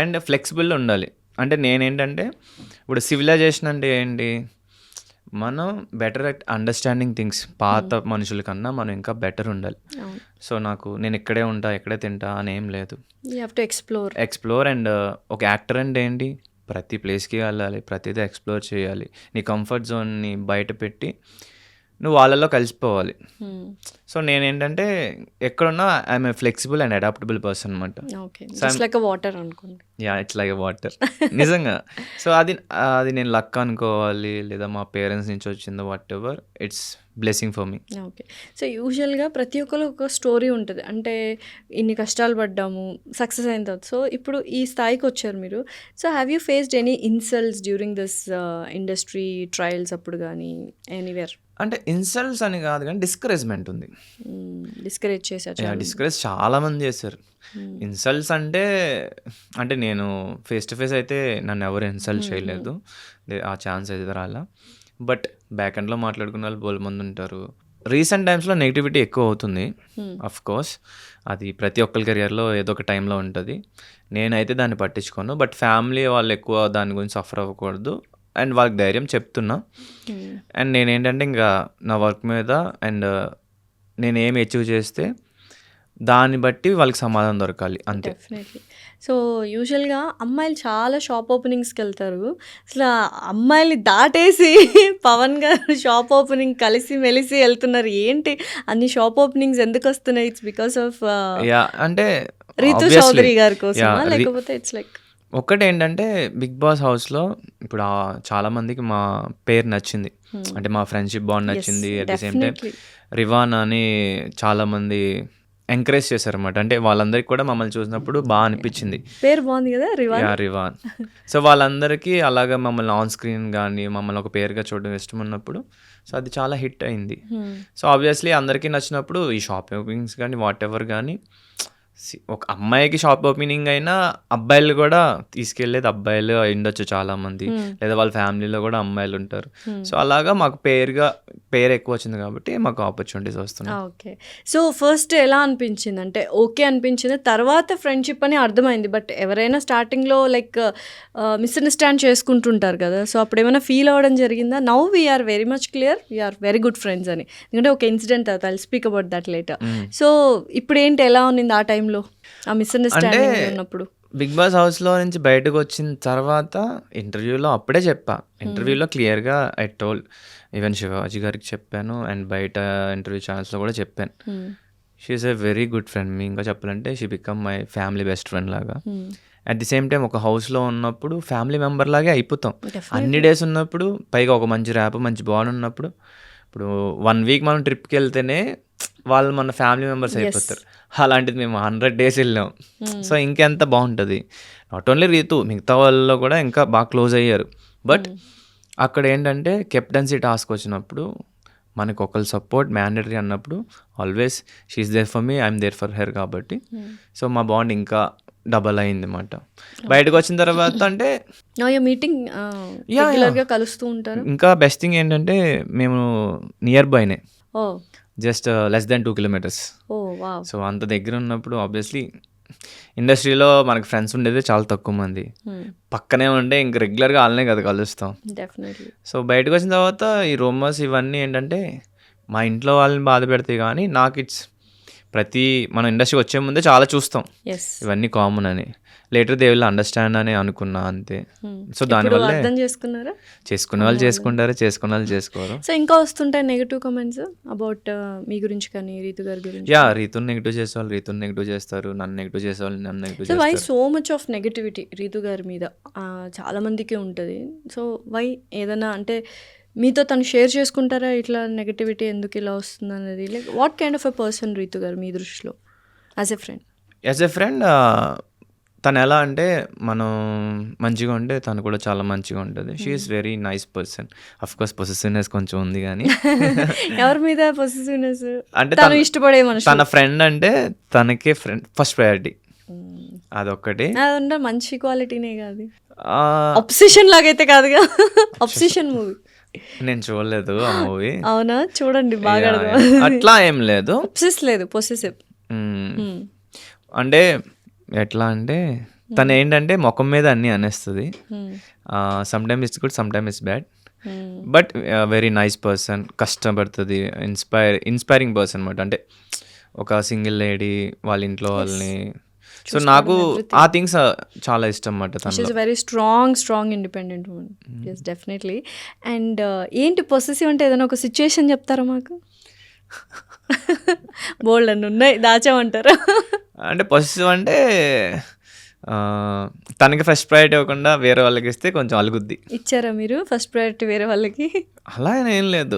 and flexible ఉండాలి. అంటే నేనేంటంటే ఇప్పుడు సివిలైజేషన్ అంటే ఏంటి, మనం బెటర్ అట్ అండర్స్టాండింగ్ థింగ్స్. పాత మనుషుల కన్నా మనం ఇంకా బెటర్ ఉండాలి. సో నేను ఇక్కడే ఉంటా, ఇక్కడే తింటా అని ఏం లేదు. You have to explore and ఒక యాక్టర్ అంటే ఏంటి, ప్రతి ప్లేస్కి వెళ్ళాలి, ప్రతిదీ ఎక్స్ప్లోర్ చేయాలి. నీ కంఫర్ట్ జోన్ని బయట పెట్టి నువ్వు వాళ్ళలో కలిసిపోవాలి. సో నేనేంటంటే ఎక్కడున్నా I'm a flexible and adaptable person అనమాట. ఓకే, జస్ట్ లైక్ వాటర్ అనుకోండి. Yeah, it's like water. నిజంగా. సో అది నేను లక్ అనుకోవాలి, లేదా మా పేరెంట్స్ నుంచి వచ్చిందో what ever, it's blessing for me. Okay. So యూజువల్గా ప్రతి ఒక్కరు ఒక స్టోరీ ఉంటుంది. అంటే ఇన్ని కష్టాలు పడ్డాము, సక్సెస్ అయిన తర్వాత. సో ఇప్పుడు ఈ స్థాయికి వచ్చారు మీరు. So have you faced any insults during this industry trials అప్పుడు కానీ ఎనీవేర్? అంటే ఇన్సల్ట్స్ అని కాదు కానీ డిస్కరేజ్మెంట్ ఉంది. డిస్కరేజ్ చేశారు. డిస్కరేజ్ చాలా మంది చేశారు. ఇన్సల్ట్స్ అంటే నేను ఫేస్ టు ఫేస్ అయితే నన్ను ఎవరు ఇన్సల్ట్ చేయలేదు, ఆ ఛాన్స్ అయితే రాలా. బట్ బ్యాక్ ఎండ్లో మాట్లాడుకున్న వాళ్ళు బోల్ మంది ఉంటారు. రీసెంట్ టైమ్స్లో నెగిటివిటీ ఎక్కువ అవుతుంది. అఫ్ కోర్స్ అది ప్రతి ఒక్కరి కెరియర్లో ఏదో ఒక టైంలో ఉంటుంది. నేనైతే దాన్ని పట్టించుకోను. బట్ ఫ్యామిలీ వాళ్ళు ఎక్కువ దాని గురించి సఫర్ అవ్వకూడదు అండ్ వాళ్ళకి ధైర్యం చెప్తున్నా. అండ్ నేనేంటంటే ఇంకా నా వర్క్ మీద అండ్ నేను ఏమి అచీవ్ చేస్తే దాన్ని బట్టి వాళ్ళకి సమాధానం దొరకాలి, అంతే. డెఫినెట్లీ. సో యూజువల్గా అమ్మాయిలు చాలా షాప్ ఓపెనింగ్స్కి వెళ్తారు. అసలు అమ్మాయిలు దాటేసి పవన్ గారు షాప్ ఓపెనింగ్ కలిసి మెలిసి వెళ్తున్నారు. ఏంటి అన్ని షాప్ ఓపెనింగ్స్ ఎందుకు వస్తున్నాయి? ఇట్స్ బికాస్ ఆఫ్ అంటే రితు చౌదరి గారి కోసం, లేకపోతే ఇట్స్ లైక్ ఒక్కటి ఏంటంటే బిగ్ బాస్ హౌస్లో ఇప్పుడు చాలామందికి మా పేరు నచ్చింది, అంటే మా ఫ్రెండ్షిప్ బాండ్ నచ్చింది. అట్ ది సేమ్ టైం రివాన్ అని చాలామంది ఎంకరేజ్ చేశారు అనమాట. అంటే వాళ్ళందరికీ కూడా మమ్మల్ని చూసినప్పుడు బాగా అనిపించింది. పేరు బాగుంది కదా, రివాన్. సో వాళ్ళందరికీ అలాగా మమ్మల్ని ఆన్ స్క్రీన్ కానీ మమ్మల్ని ఒక పేరుగా చూడడం ఇష్టం ఉన్నప్పుడు సో అది చాలా హిట్ అయింది. సో ఆబ్వియస్లీ అందరికీ నచ్చినప్పుడు ఈ షాప్ ఓపెనింగ్స్ కానీ వాట్ ఎవర్ కానీ, ఒక అమ్మాయికి షాప్ ఓపెనింగ్ అయినా అబ్బాయిలు కూడా తీసుకెళ్ళేది అబ్బాయిలు ఉండొచ్చు చాలామంది, లేదా వాళ్ళ ఫ్యామిలీలో కూడా అమ్మాయిలు ఉంటారు. సో అలాగా మాకు పేరు ఎక్కువ వచ్చింది కాబట్టి మాకు ఆపర్చునిటీస్ వస్తున్నాయి. ఓకే. సో ఫస్ట్ ఎలా అనిపించింది? అంటే ఓకే అనిపించింది, తర్వాత ఫ్రెండ్షిప్ అని అర్థమైంది. బట్ ఎవరైనా స్టార్టింగ్లో లైక్ మిస్అండర్స్టాండ్ చేసుకుంటుంటారు కదా, సో అప్పుడు ఏమైనా ఫీల్ అవ్వడం జరిగిందా? Now we are very much clear, we are very good friends అని. ఎందుకంటే ఒక ఇన్సిడెంట్ అవుతుంది, I will speak about that later. So ఇప్పుడు ఏంటి, ఎలా ఉన్నింది ఆ టైంలో ఆ మిస్అండర్స్టాండింగ్ ఉన్నప్పుడు? బిగ్ బాస్ హౌస్లో నుంచి బయటకు వచ్చిన తర్వాత ఇంటర్వ్యూలో అప్పుడే చెప్పా. ఇంటర్వ్యూలో క్లియర్గా ఐ టోల్డ్, ఈవెన్ శివాజీ గారికి చెప్పాను అండ్ బయట ఇంటర్వ్యూ ఛానల్స్లో కూడా చెప్పాను. She is a very good friend. మీ ఇంకా చెప్పాలంటే she become my family best friend లాగా. అట్ ది సేమ్ టైం ఒక హౌస్లో ఉన్నప్పుడు ఫ్యామిలీ మెంబర్ లాగే అయిపోతాం. అన్ని డేస్ ఉన్నప్పుడు, పైగా ఒక మంచి ర్యాప్ మంచి బాండ్ ఉన్నప్పుడు, ఇప్పుడు 1 వీక్ మనం ట్రిప్కి వెళ్తేనే వాళ్ళు మన ఫ్యామిలీ మెంబర్స్ అయిపోతారు. అలాంటిది మేము 100 డేస్ వెళ్ళాం. సో ఇంకెంత బాగుంటుంది. నాట్ ఓన్లీ రీతు, మిగతా వాళ్ళలో కూడా ఇంకా బాగా క్లోజ్ అయ్యారు. బట్ అక్కడ ఏంటంటే కెప్టెన్సీ టాస్క్ వచ్చినప్పుడు మనకు ఒకరి సపోర్ట్ మ్యాండేటరీ అన్నప్పుడు always she is there for me, I'm there for her. కాబట్టి సో మా బాండ్ ఇంకా డబల్ అయింది అన్నమాట. బయటకు వచ్చిన తర్వాత అంటే మీటింగ్ రెగ్యులర్గా కలుస్తూ ఉంటారు. ఇంకా బెస్ట్ థింగ్ ఏంటంటే మేము నియర్ బైనే, just less than 2 kilometers. So అంత దగ్గర ఉన్నప్పుడు ఆబ్వియస్లీ ఇండస్ట్రీలో మనకు ఫ్రెండ్స్ ఉండేది చాలా తక్కువ మంది. పక్కనే ఉంటే ఇంక రెగ్యులర్గా వాళ్ళనే కదా కలుస్తాం. సో బయటకు వచ్చిన తర్వాత ఈ రూమర్స్ ఇవన్నీ ఏంటంటే మా ఇంట్లో వాళ్ళని బాధ పెడతాయి, కానీ నాకు ఇట్స్ మనం ఇండస్ట్రీకి వచ్చే ముందే చాలా చూస్తాం ఎస్ ఇవన్నీ కామన్ అని. లేటర్ దే విల్ అండర్స్టాండ్ అని అనుకున్నా అంతే. సో దానివల్ల అర్థం చేసుకున్నారా? చేసుకునే వాళ్ళు చేసుకుంటారు, చేసుకునే వాళ్ళు చేసుకోరు. సో ఇంకా వస్తుంటాయి నెగటివ్ కామెంట్స్ అబౌట్ మీ గురించి కానీ రీతు గారి గురించి? యా, రీతుని నెగిటివ్ చేసేవాళ్ళు రీతుని నెగిటివ్ చేస్తారు, నన్ను నెగిటివ్ చేసేవాళ్ళు నన్ను నెగిటివ్ సో వై చేస్తారు. So much of negativity Ritu గారి మీద? చాలా మందికి ఉంటుంది. So why? ఏదైనా అంటే మీతో తను షేర్ చేసుకుంటారా ఇట్లా నెగటివిటీ ఎందుకు ఇలా వస్తుంది అనేది? Like what kind of a person Ritu గారు మీ దృష్టిలో as a friend? As a friend తను ఎలా అంటే మనం మంచిగా ఉంటే తను కూడా చాలా మంచిగా ఉంటుంది. She is very nice person. Of course possessiveness కొంచెం ఉంది కానీ ఎవరి మీద పొసెసివ్నెస్? అంటే తను ఇష్టపడే మనిషి, తన ఫ్రెండ్ అంటే తనకే ఫ్రెండ్ ఫస్ట్ ప్రయారిటీ, అదొక్కటి. అదంటే మంచి క్వాలిటీనే కాదు, అబ్సెషన్ లాగైతే కాదుగా. అబ్సెషన్ మూవీ నేను చూడలేదు ఆ మూవీ. అవునా? చూడండి, బాగా అట్లా ఏం లేదు, అబ్సెస్ లేదు, పొసెసివ్. అంటే ఎట్లా అంటే తను ఏంటంటే ముఖం మీద అన్నీ అనేస్తుంది. Some time it's good, some time it's bad, but very nice person. కష్టపడుతుంది, ఇన్స్పైరింగ్ పర్సన్ అనమాట. అంటే ఒక సింగిల్ లేడీ వాళ్ళ ఇంట్లో వాళ్ళని, సో నాకు ఆ థింగ్స్ చాలా ఇష్టం అన్నమాట తనలో. She is very strong independent woman. Yes, definitely. And ఏంటి పొసెసివ్ అంటే? ఏదైనా ఒక సిచ్యుయేషన్ చెప్తారా మాకు? బోల్డ్ అని ఉన్నాయి, దాచామంటారా? అంటే పొసెసివ్ అంటే తనకి ఫస్ట్ ప్రయారిటీ ఇవ్వకుండా వేరే వాళ్ళకి ఇస్తే కొంచెం అలుగుద్ది. ఇచ్చారా మీరు ఫస్ట్ ప్రయారిటీ వేరే వాళ్ళకి? అలా ఏం లేదు.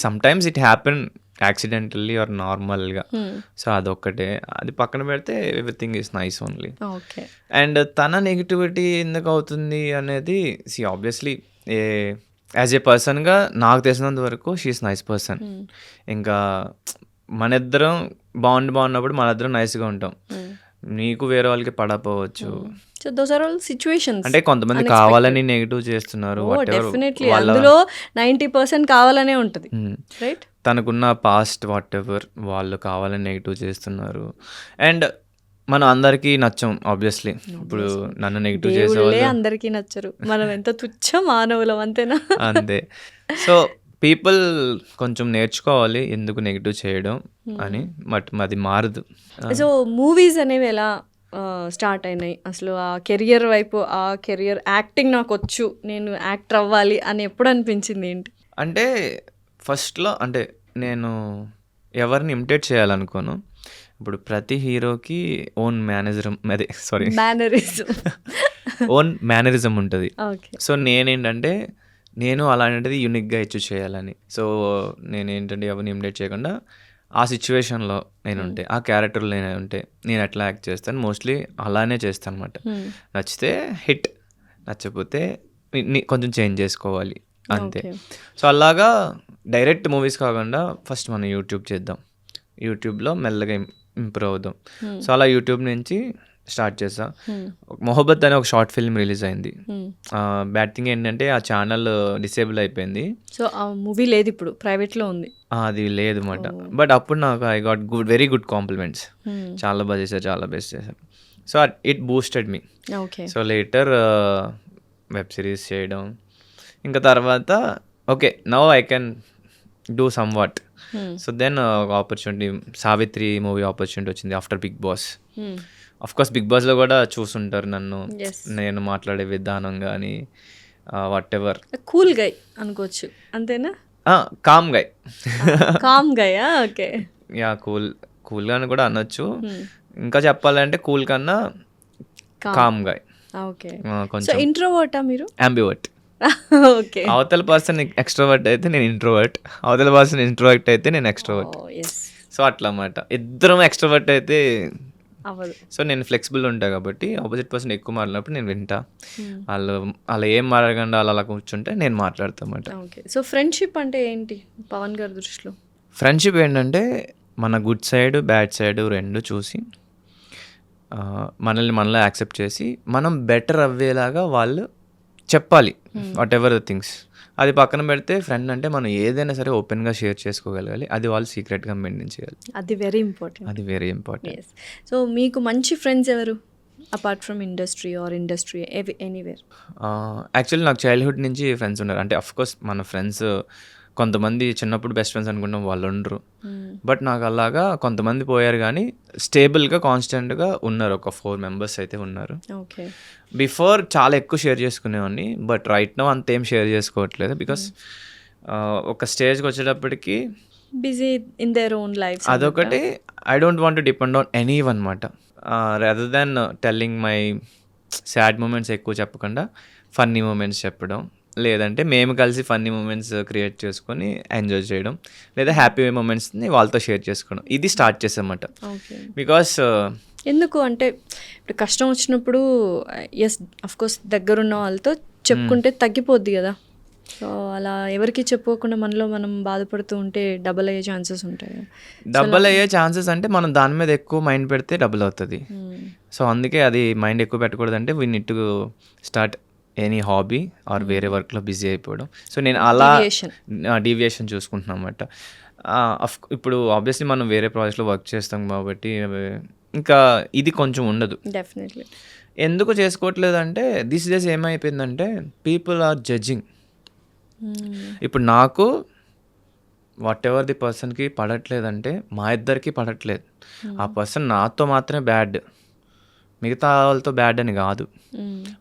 Sometimes it happen accidentally or నార్మల్గా. సో అదొక్కటే, అది పక్కన పెడితే everything is nice only. Okay. And తన నెగిటివిటీ ఎందుకు అవుతుంది అనేది, ఆబ్వియస్లీ యాజ్ ఏ పర్సన్గా నాకు తెలిసినంత వరకు షీఈస్ నైస్ పర్సన్. ఇంకా మన ఇద్దరం బాగున్నప్పుడు మన ఇద్దరం నైస్గా ఉంటాం. నీకు వేరే వాళ్ళకి పడపోవచ్చు. So those are all situations. అంటే కొంతమంది కావాలని నెగిటివ్ చేస్తున్నారు. డెఫినెట్లీ అందులో 90% కావాలనే ఉంటుంది, రైట్? తనకున్న పాస్ట్ వాట్ ఎవర్ వాళ్ళు కావాలని నెగిటివ్ చేస్తున్నారు. అండ్ మనం అందరికీ నచ్చం ఆబ్వియస్లీ. ఇప్పుడు నన్ను నెగిటివ్ చేసేవాళ్ళు అందరికీ నచ్చరు, మనం ఎంత తుచ్చ మానవులం, అంతేనా? అంతే. సో పీపుల్ కొంచెం నేర్చుకోవాలి ఎందుకు నెగిటివ్ చేయడం అని, బట్ అది మారదు. సో మూవీస్ అనేవి ఎలా స్టార్ట్ అయినాయి అసలు? ఆ కెరియర్ వైపు, ఆ కెరియర్ యాక్టింగ్ నాకు వచ్చు, నేను యాక్టర్ అవ్వాలి అని ఎప్పుడు అనిపించింది? ఏంటి అంటే ఫస్ట్లో అంటే నేను ఎవరిని ఇమిటేట్ చేయాలనుకోను. ఇప్పుడు ప్రతి హీరోకి ఓన్ ఓన్ మేనరిజం ఉంటుంది. సో నేనేంటంటే నేను అలాంటిది యూనిక్గా ఇచ్చి చేయాలని. సో నేనేంటంటే ఎవరిని ఇమిటేట్ చేయకుండా ఆ సిచ్యువేషన్లో నేను ఉంటే, ఆ క్యారెక్టర్లో నేను ఉంటే నేను ఎట్లా యాక్ట్ చేస్తాను, మోస్ట్లీ అలానే చేస్తాను అనమాట. నచ్చితే హిట్, నచ్చకపోతే కొంచెం చేంజ్ చేసుకోవాలి అంతే. సో అలాగా డైరెక్ట్ మూవీస్ కాకుండా ఫస్ట్ మనం యూట్యూబ్ చేద్దాం, యూట్యూబ్లో మెల్లగా ఇంప్రూవ్ అవుదాం. సో అలా యూట్యూబ్ నుంచి స్టార్ట్ చేసా. మొహబ్బత్ అనే ఒక షార్ట్ ఫిల్మ్ రిలీజ్ అయింది. బ్యాడ్ థింగ్ ఏంటంటే ఆ ఛానల్ డిసేబుల్ అయిపోయింది. సో ఆ మూవీ లేదు ఇప్పుడు, ప్రైవేట్లో ఉంది. అది లేదు అన్నమాట. బట్ అప్పుడు నాకు I got very good compliments. చాలా బాగా చేశారు, చాలా బెస్ట్ చేశారు. So it boosted me. So later web series చేయడం, ఇంకా తర్వాత okay now I can do somewhat. So then ఒక ఆపర్చునిటీ, సావిత్రి మూవీ ఆపర్చునిటీ వచ్చింది after big boss. Of course big బాస్లో కూడా చూసుంటారు నన్ను, నేను మాట్లాడే విధానం కానీ వాట్ ఎవర్. కూల్ గై అనుకోవచ్చు, అంతేనా? కామ్ గై. కామ్ గై, ఓకే. యా, కూల్గా అని కూడా అనొచ్చు. ఇంకా చెప్పాలంటే కూల్ కన్నా కామ్ గై. ఓకే. కొంచెం ఇంట్రోవర్టా మీరు? అంబివర్ట్. ఓకే. అవతల పర్సన్ ఎక్స్ట్రోవర్ట్ అయితే నేను ఇంట్రోవర్ట్, అవతల పర్సన్ ఇంట్రోవర్ట్ అయితే నేను ఎక్స్ట్రోవర్ట్. సో అట్లా అన్నమాట, ఇద్దరం ఎక్స్ట్రోవర్ట్ అయితే అవ్వదు. సో నేను ఫ్లెక్సిబుల్ ఉంటా కాబట్టి ఆపోజిట్ పర్సన్ ఎక్కువ మాట్లాడినప్పుడు నేను వింటా. వాళ్ళు అలా ఏం మాట్లాడకుండా అలా కూర్చుంటే నేను మాట్లాడతా అన్నమాట. ఓకే. సో ఫ్రెండ్షిప్ అంటే ఏంటి పవన్ గారి దృష్టిలో? ఫ్రెండ్షిప్ ఏంటంటే మన గుడ్ సైడ్ బ్యాడ్ సైడ్ రెండు చూసి మనలో యాక్సెప్ట్ చేసి మనం బెటర్ అవ్వేలాగా వాళ్ళు చెప్పాలి వాట్ ఎవర్ ద థింగ్స్. అది పక్కన పెడితే ఫ్రెండ్ అంటే మనం ఏదైనా సరే ఓపెన్గా షేర్ చేసుకోగలగాలి, అది వాళ్ళు సీక్రెట్గా మెయింటైన్ చేయాలి. అది వెరీ ఇంపార్టెంట్. అది వెరీ ఇంపార్టెంట్. సో మీకు మంచి ఫ్రెండ్స్ ఎవరు apart from industry or industry anywhere? Actually నాకు చైల్డ్హుడ్ నుంచి ఫ్రెండ్స్ ఉన్నారు. అంటే అఫ్కోర్స్ మన ఫ్రెండ్స్ కొంతమంది చిన్నప్పుడు బెస్ట్ ఫ్రెండ్స్ అనుకుంటాం, వాళ్ళు ఉండరు. బట్ నాకు అలాగా కొంతమంది పోయారు కానీ స్టేబుల్గా కాన్స్టెంట్గా ఉన్నారు. ఒక 4 మెంబర్స్ అయితే ఉన్నారు. ఓకే. బిఫోర్ చాలా ఎక్కువ షేర్ చేసుకునేవాడిని, బట్ రైట్ నో అంతేం షేర్ చేసుకోవట్లేదు. బికాస్ ఒక స్టేజ్కి వచ్చేటప్పటికి busy in their own life. అదొకటి, I don't want to depend on any one అనమాట. Rather than telling my sad moments ఎక్కువ చెప్పకుండా ఫన్నీ మూమెంట్స్ చెప్పడం, లేదంటే మేము కలిసి ఫన్నీ మూమెంట్స్ క్రియేట్ చేసుకొని ఎంజాయ్ చేయడం, లేదా హ్యాపీ మూమెంట్స్ని వాళ్ళతో షేర్ చేసుకోవడం, ఇది స్టార్ట్ చేసామన్నమాట. ఓకే. బికాస్ ఎందుకు అంటే ఇప్పుడు కష్టం వచ్చినప్పుడు ఎస్ అఫ్కోర్స్ దగ్గరున్న వాళ్ళతో చెప్పుకుంటే తగ్గిపోద్ది కదా. సో అలా ఎవరికి చెప్పుకోకుండా మనలో మనం బాధపడుతూ ఉంటే డబల్ అయ్యే ఛాన్సెస్ ఉంటాయి. డబల్ అయ్యే ఛాన్సెస్ అంటే మనం దాని మీద ఎక్కువ మైండ్ పెడితే డబుల్ అవుతుంది. సో అందుకే అది మైండ్ ఎక్కువ పెట్టకూడదంటే we need to start any hobby or వేరే వర్క్లో బిజీ అయిపోవడం. సో నేను అలా డీవియేషన్ చూసుకుంటున్నాను అన్నమాట. ఇప్పుడు ఆబ్వియస్లీ మనం వేరే ప్రాజెక్ట్లో వర్క్ చేస్తాం కాబట్టి ఇంకా ఇది కొంచెం ఉండదు. డెఫినెట్లీ. ఎందుకు చేసుకోవట్లేదు అంటే దిస్ డేస్ ఏమైపోయిందంటే పీపుల్ ఆర్ జడ్జింగ్. ఇప్పుడు నాకు వాట్ ఎవర్ ది పర్సన్కి పడట్లేదంటే మా ఇద్దరికి పడట్లేదు. ఆ పర్సన్ నాతో మాత్రమే బ్యాడ్, మిగతా వాళ్ళతో బ్యాడ్ అని కాదు.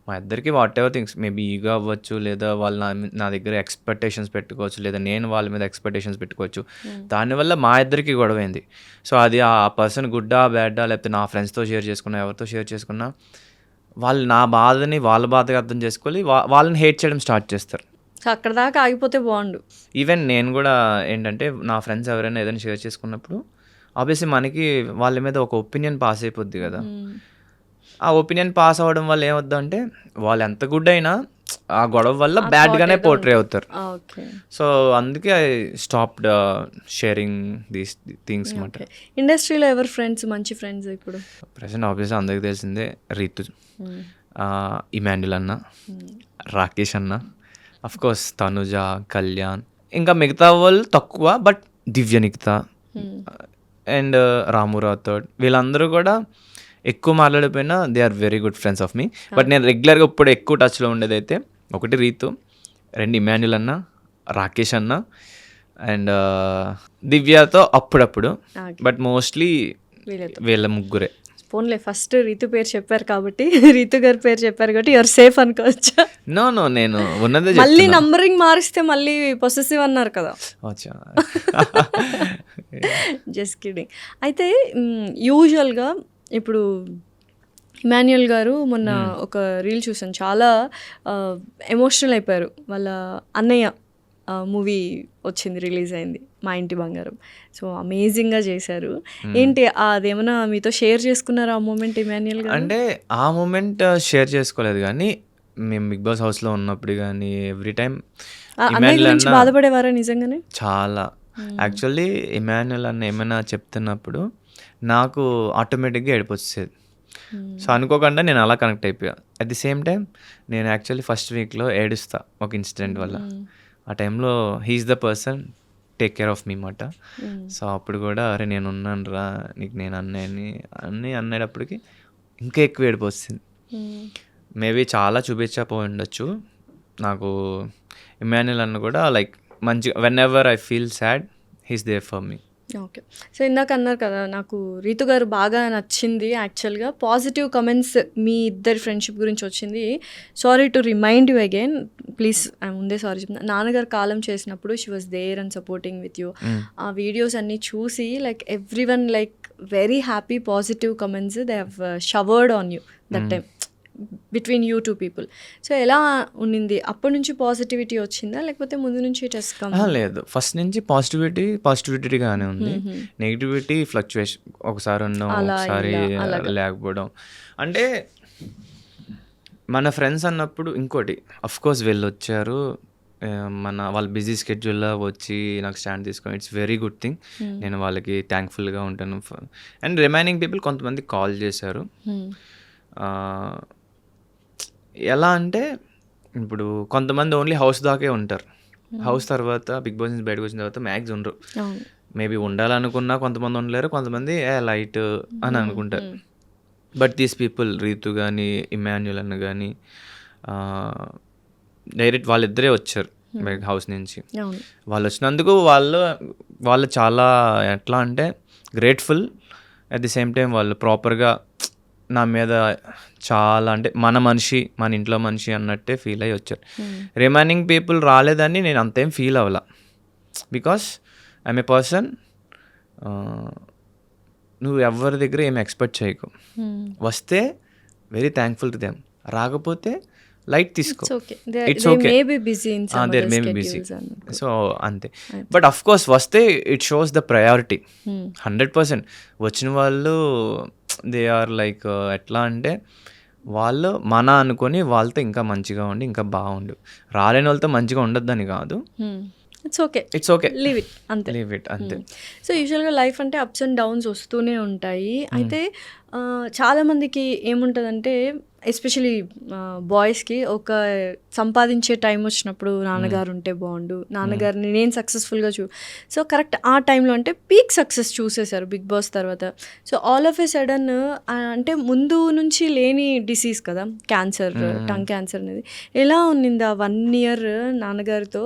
మా ఇద్దరికి what ever things maybe ego అవ్వచ్చు, లేదా వాళ్ళు నా దగ్గర ఎక్స్పెక్టేషన్స్ పెట్టుకోవచ్చు, లేదా నేను వాళ్ళ మీద ఎక్స్పెక్టేషన్స్ పెట్టుకోవచ్చు. దానివల్ల మా ఇద్దరికి గొడవైంది. సో అది ఆ పర్సన్ గుడ్డా బ్యాడా, లేకపోతే నా ఫ్రెండ్స్తో షేర్ చేసుకున్నా, ఎవరితో షేర్ చేసుకున్నా వాళ్ళు నా బాధని వాళ్ళ బాధగా అర్థం చేసుకొని వాళ్ళని హేట్ చేయడం స్టార్ట్ చేస్తారు. సో అక్కడ దాకా ఆగిపోతే బాగుండు. ఈవెన్ నేను కూడా ఏంటంటే నా ఫ్రెండ్స్ ఎవరైనా ఏదైనా షేర్ చేసుకున్నప్పుడు ఆబ్వియస్లీ మనకి వాళ్ళ మీద ఒక ఒపీనియన్ పాస్ అయిపోద్ది కదా. ఆ ఒపీనియన్ పాస్ అవ్వడం వల్ల ఏమవుద్దంటే వాళ్ళు ఎంత గుడ్ అయినా ఆ గొడవ వల్ల బ్యాడ్గానే పోర్ట్రే అవుతారు. సో అందుకే I stopped sharing these things అన్నమాట. ఇండస్ట్రీలో ఎవరు ఫ్రెండ్స్, మంచి ఫ్రెండ్స్ ఇప్పుడు ప్రెసెంట్ ఆబ్వియస్లీ అందరికీ తెలిసిందే రీతు, ఇమాన్యుల్ అన్న, రాకేష్ అన్న, అఫ్ కోర్స్ తనుజ, కళ్యాణ్, ఇంకా మిగతా వాళ్ళు తక్కువ, బట్ దివ్యనిక్త అండ్ రాము రాథోడ్, వీళ్ళందరూ కూడా ఎక్కువ మాట్లాడిపోయినా they are very good friends of me. But నేను రెగ్యులర్గా ఇప్పుడు ఎక్కువ టచ్లో ఉండేది అయితే 1 రీతు, 2 ఇమాన్యుల్ అన్న, రాకేష్ అన్న అండ్ దివ్యతో అప్పుడప్పుడు, బట్ మోస్ట్లీ వీళ్ళ ముగ్గురే. ఫోన్లే ఫస్ట్ రీతు పేరు చెప్పారు కాబట్టి, రీతు గారి పేరు చెప్పారు కాబట్టి యువర్ సేఫ్ అనుకోవచ్చు. నో నేను ఉన్నదే మళ్ళీ నంబరింగ్ మారిస్తే మళ్ళీ పొసెసివ్ అన్నారు కదా. Just kidding. అయితే యూజువల్గా ఇప్పుడు ఇమాన్యుల్ గారు మొన్న ఒక రీల్ చూసాను, చాలా ఎమోషనల్ అయిపోయారు. వాళ్ళ అన్నయ్య మూవీ వచ్చింది, రిలీజ్ అయింది, మా ఇంటి బంగారం. సో అమేజింగ్గా చేశారు. ఏంటి అదేమన్నా మీతో షేర్ చేసుకున్నారా ఆ మూమెంట్ ఇమాన్యుల్ గారు? అంటే ఆ మూమెంట్ షేర్ చేసుకోలేదు, కానీ మేము బిగ్ బాస్ హౌస్లో ఉన్నప్పుడు కానీ ఎవ్రీ టైం బాధపడేవారా నిజంగానే? చాలా. యాక్చువల్లీ ఇమాన్యుల్ అన్న ఏమైనా చెప్తున్నప్పుడు నాకు ఆటోమేటిక్గా ఏడుపు వచ్చేది. సో అనుకోకుండా నేను అలా కనెక్ట్ అయిపోయా. అట్ ది సేమ్ టైం నేను యాక్చువల్లీ ఫస్ట్ వీక్లో ఏడుస్తా ఒక ఇన్సిడెంట్ వల్ల. ఆ టైంలో he is the person take care of me మాట. సో అప్పుడు కూడా అరే నేను ఉన్నాను రా నీకు, నేను అన్నీ అనేటప్పటికి ఇంకా ఎక్కువ ఏడుపు వస్తుంది. మేబీ చాలా చూపించకపోయి ఉండొచ్చు నాకు. ఇమాన్యుల్ అన్న కూడా లైక్ మంచిగా whenever I feel sad he's there for me. Okay. So ఇందాక అన్నారు కదా నాకు రీతు గారు బాగా నచ్చింది. యాక్చువల్గా పాజిటివ్ కమెంట్స్ మీ ఇద్దరి ఫ్రెండ్షిప్ గురించి వచ్చింది. Sorry to remind you again, please ముందే సారీ చెప్తున్నా. నాన్నగారు కాలం చేసినప్పుడు she was there and supporting with you. ఆ వీడియోస్ అన్నీ చూసి like every one like very happy positive comments they have showered on you that time between you 2 people. So ఎలా ఉన్నింది? అప్పటి నుంచి పాజిటివిటీ వచ్చిందా లేకపోతే ముందు నుంచి టెస్ట్? లేదు, ఫస్ట్ నుంచి పాజిటివిటీగానే ఉంది. నెగిటివిటీ ఫ్లక్చువేషన్, ఒకసారి ఉన్నాం ఒకసారి లేకపోవడం. అంటే మన ఫ్రెండ్స్ అన్నప్పుడు ఇంకోటి అఫ్కోర్స్ వీళ్ళు వచ్చారు, వాళ్ళ బిజీ స్కెడ్యూల్లో వచ్చి నాకు స్టాండ్ తీసుకొని ఇట్స్ వెరీ గుడ్ థింగ్. నేను వాళ్ళకి థ్యాంక్ఫుల్గా ఉంటాను. అండ్ రిమైనింగ్ పీపుల్ కొంతమంది కాల్ చేశారు. ఎలా అంటే ఇప్పుడు కొంతమంది ఓన్లీ హౌస్ దాకే ఉంటారు. హౌస్ తర్వాత బిగ్ బాస్ నుంచి బయటకు వచ్చిన తర్వాత మ్యాక్స్ ఉండరు. మేబీ ఉండాలనుకున్నా కొంతమంది ఉండలేరు, కొంతమంది లైట్ అని అనుకుంటారు. బట్ దీస్ పీపుల్ రీతు కానీ ఇమాన్యుల్ అన్న కానీ డైరెక్ట్ వాళ్ళిద్దరే వచ్చారు. బయట హౌస్ నుంచి. అవును. వాళ్ళు వచ్చినందుకు వాళ్ళు చాలా ఎట్లా అంటే grateful. At the same time వాళ్ళు ప్రాపర్గా నా మీద చాలా అంటే మన ఇంట్లో మనిషి అన్నట్టే ఫీల్ అయ్యి వచ్చారు. రిమైనింగ్ పీపుల్ రాలేదని నేను అంతేం ఫీల్ అవ్వాల, బికాస్ ఐఎమ్ ఏ పర్సన్. నువ్వు ఎవరి దగ్గర ఏం ఎక్స్పెక్ట్ చేయకు. వస్తే వెరీ థ్యాంక్ఫుల్ టు దెమ్, రాకపోతే లైట్ తీసుకో. It's okay, they're may be busy. So అంతే. బట్ అఫ్ కోర్స్ వస్తే ఇట్ షోస్ ద ప్రయారిటీ 100%. వచ్చిన వాళ్ళు దే ఆర్ లైక్ ఎట్లా అంటే వాళ్ళు మన అనుకొని వాళ్ళతో ఇంకా మంచిగా ఉండి ఇంకా బాగుండు. రాలేని వాళ్ళతో మంచిగా ఉండొద్దని కాదు, it's okay, it's okay, leave it అంతే. లీవ్ ఇట్ అంతే. సో యూజువల్గా లైఫ్ అంటే అప్స్ అండ్ డౌన్స్ వస్తూనే ఉంటాయి. అయితే చాలామందికి ఏముంటుందంటే ఎస్పెషలీ బాయ్స్కి ఒక సంపాదించే టైం వచ్చినప్పుడు నాన్నగారు ఉంటే బాగుండు, నాన్నగారిని నేను సక్సెస్ఫుల్గా సో కరెక్ట్ ఆ టైంలో అంటే పీక్ సక్సెస్ చూసేశారు బిగ్ బాస్ తర్వాత. So all of A sudden అంటే ముందు నుంచి లేని డిసీజ్ కదా క్యాన్సర్, టంగ్ క్యాన్సర్ అనేది. ఎలా ఉన్నింది ఆ 1 year నాన్నగారితో?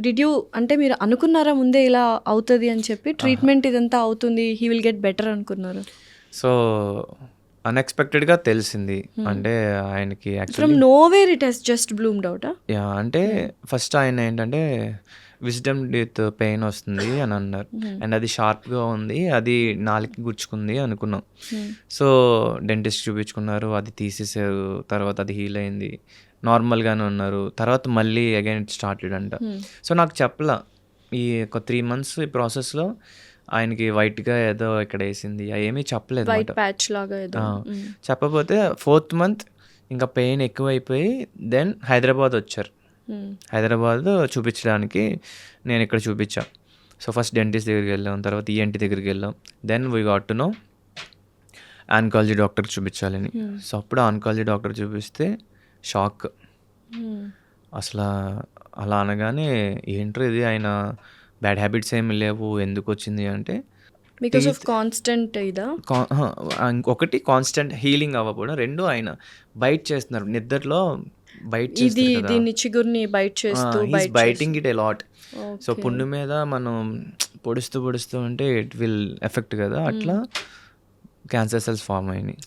డిడ్ యూ అంటే మీరు అనుకున్నారా ముందే ఇలా అవుతుంది అని చెప్పి, ట్రీట్మెంట్ ఇదంతా అవుతుంది, హీ విల్ గెట్ బెటర్ అనుకున్నారు? సో అన్ఎక్స్పెక్టెడ్గా తెలిసింది. అంటే ఆయనకి from actually nowhere it has just bloomed out. Yeah, అంటే ఫస్ట్ ఆయన ఏంటంటే విజ్డమ్ డెత్ పెయిన్ వస్తుంది అని అన్నారు. అండ్ అది షార్ప్గా ఉంది, అది నాలుగుకి గుచ్చుకుంది అనుకున్నాం. సో డెంటిస్ట్ చూపించుకున్నారు, అది తీసేసారు. తర్వాత అది హీల్ అయింది, నార్మల్గానే ఉన్నారు. తర్వాత మళ్ళీ అగైన్ ఇట్ స్టార్టెడ్ అంట. సో నాకు చెప్పలా ఈ ఒక 3 months ఈ ప్రాసెస్లో ఆయనకి వైట్గా ఏదో ఇక్కడ వేసింది, ఏమీ చెప్పలేదు వైట్ అనమాట. ప్యాచ్ లాగా ఏదో. చెప్పకపోతే 4th month ఇంకా పెయిన్ ఎక్కువైపోయి దెన్ హైదరాబాద్ వచ్చారు. హైదరాబాద్ చూపించడానికి నేను ఇక్కడ చూపించా. సో ఫస్ట్ డెంటిస్ట్ దగ్గరికి వెళ్ళాం, తర్వాత ఈఎన్టీ దగ్గరికి వెళ్ళాం. Then we got to know oncology డాక్టర్కి చూపించాలని. సో అప్పుడు ఆన్కాలజీ డాక్టర్ చూపిస్తే షాక్. అసలు అలా అనగానే ఏంట్రా ఇది, ఆయన బ్యాడ్ హ్యాబిట్స్ ఏమి లేవు, ఎందుకు వచ్చింది అంటే బికాస్ ఆఫ్ కాన్స్టెంట్ ఇదా? ఒకటి కాన్స్టెంట్ హీలింగ్ అవ్వకపోవడం, 2 ఆయన బైట్ చేస్తున్నారు నిద్రలో. బైట్ ఇది దీన్ని చిగుర్ని బైట్ చేస్తూ biting it a lot. So పుండు మీద మనం పొడుస్తూ ఉంటే ఇట్ విల్ ఎఫెక్ట్ కదా, అట్లా క్యాన్సర్ సెల్స్ ఫామ్ అయినాయి.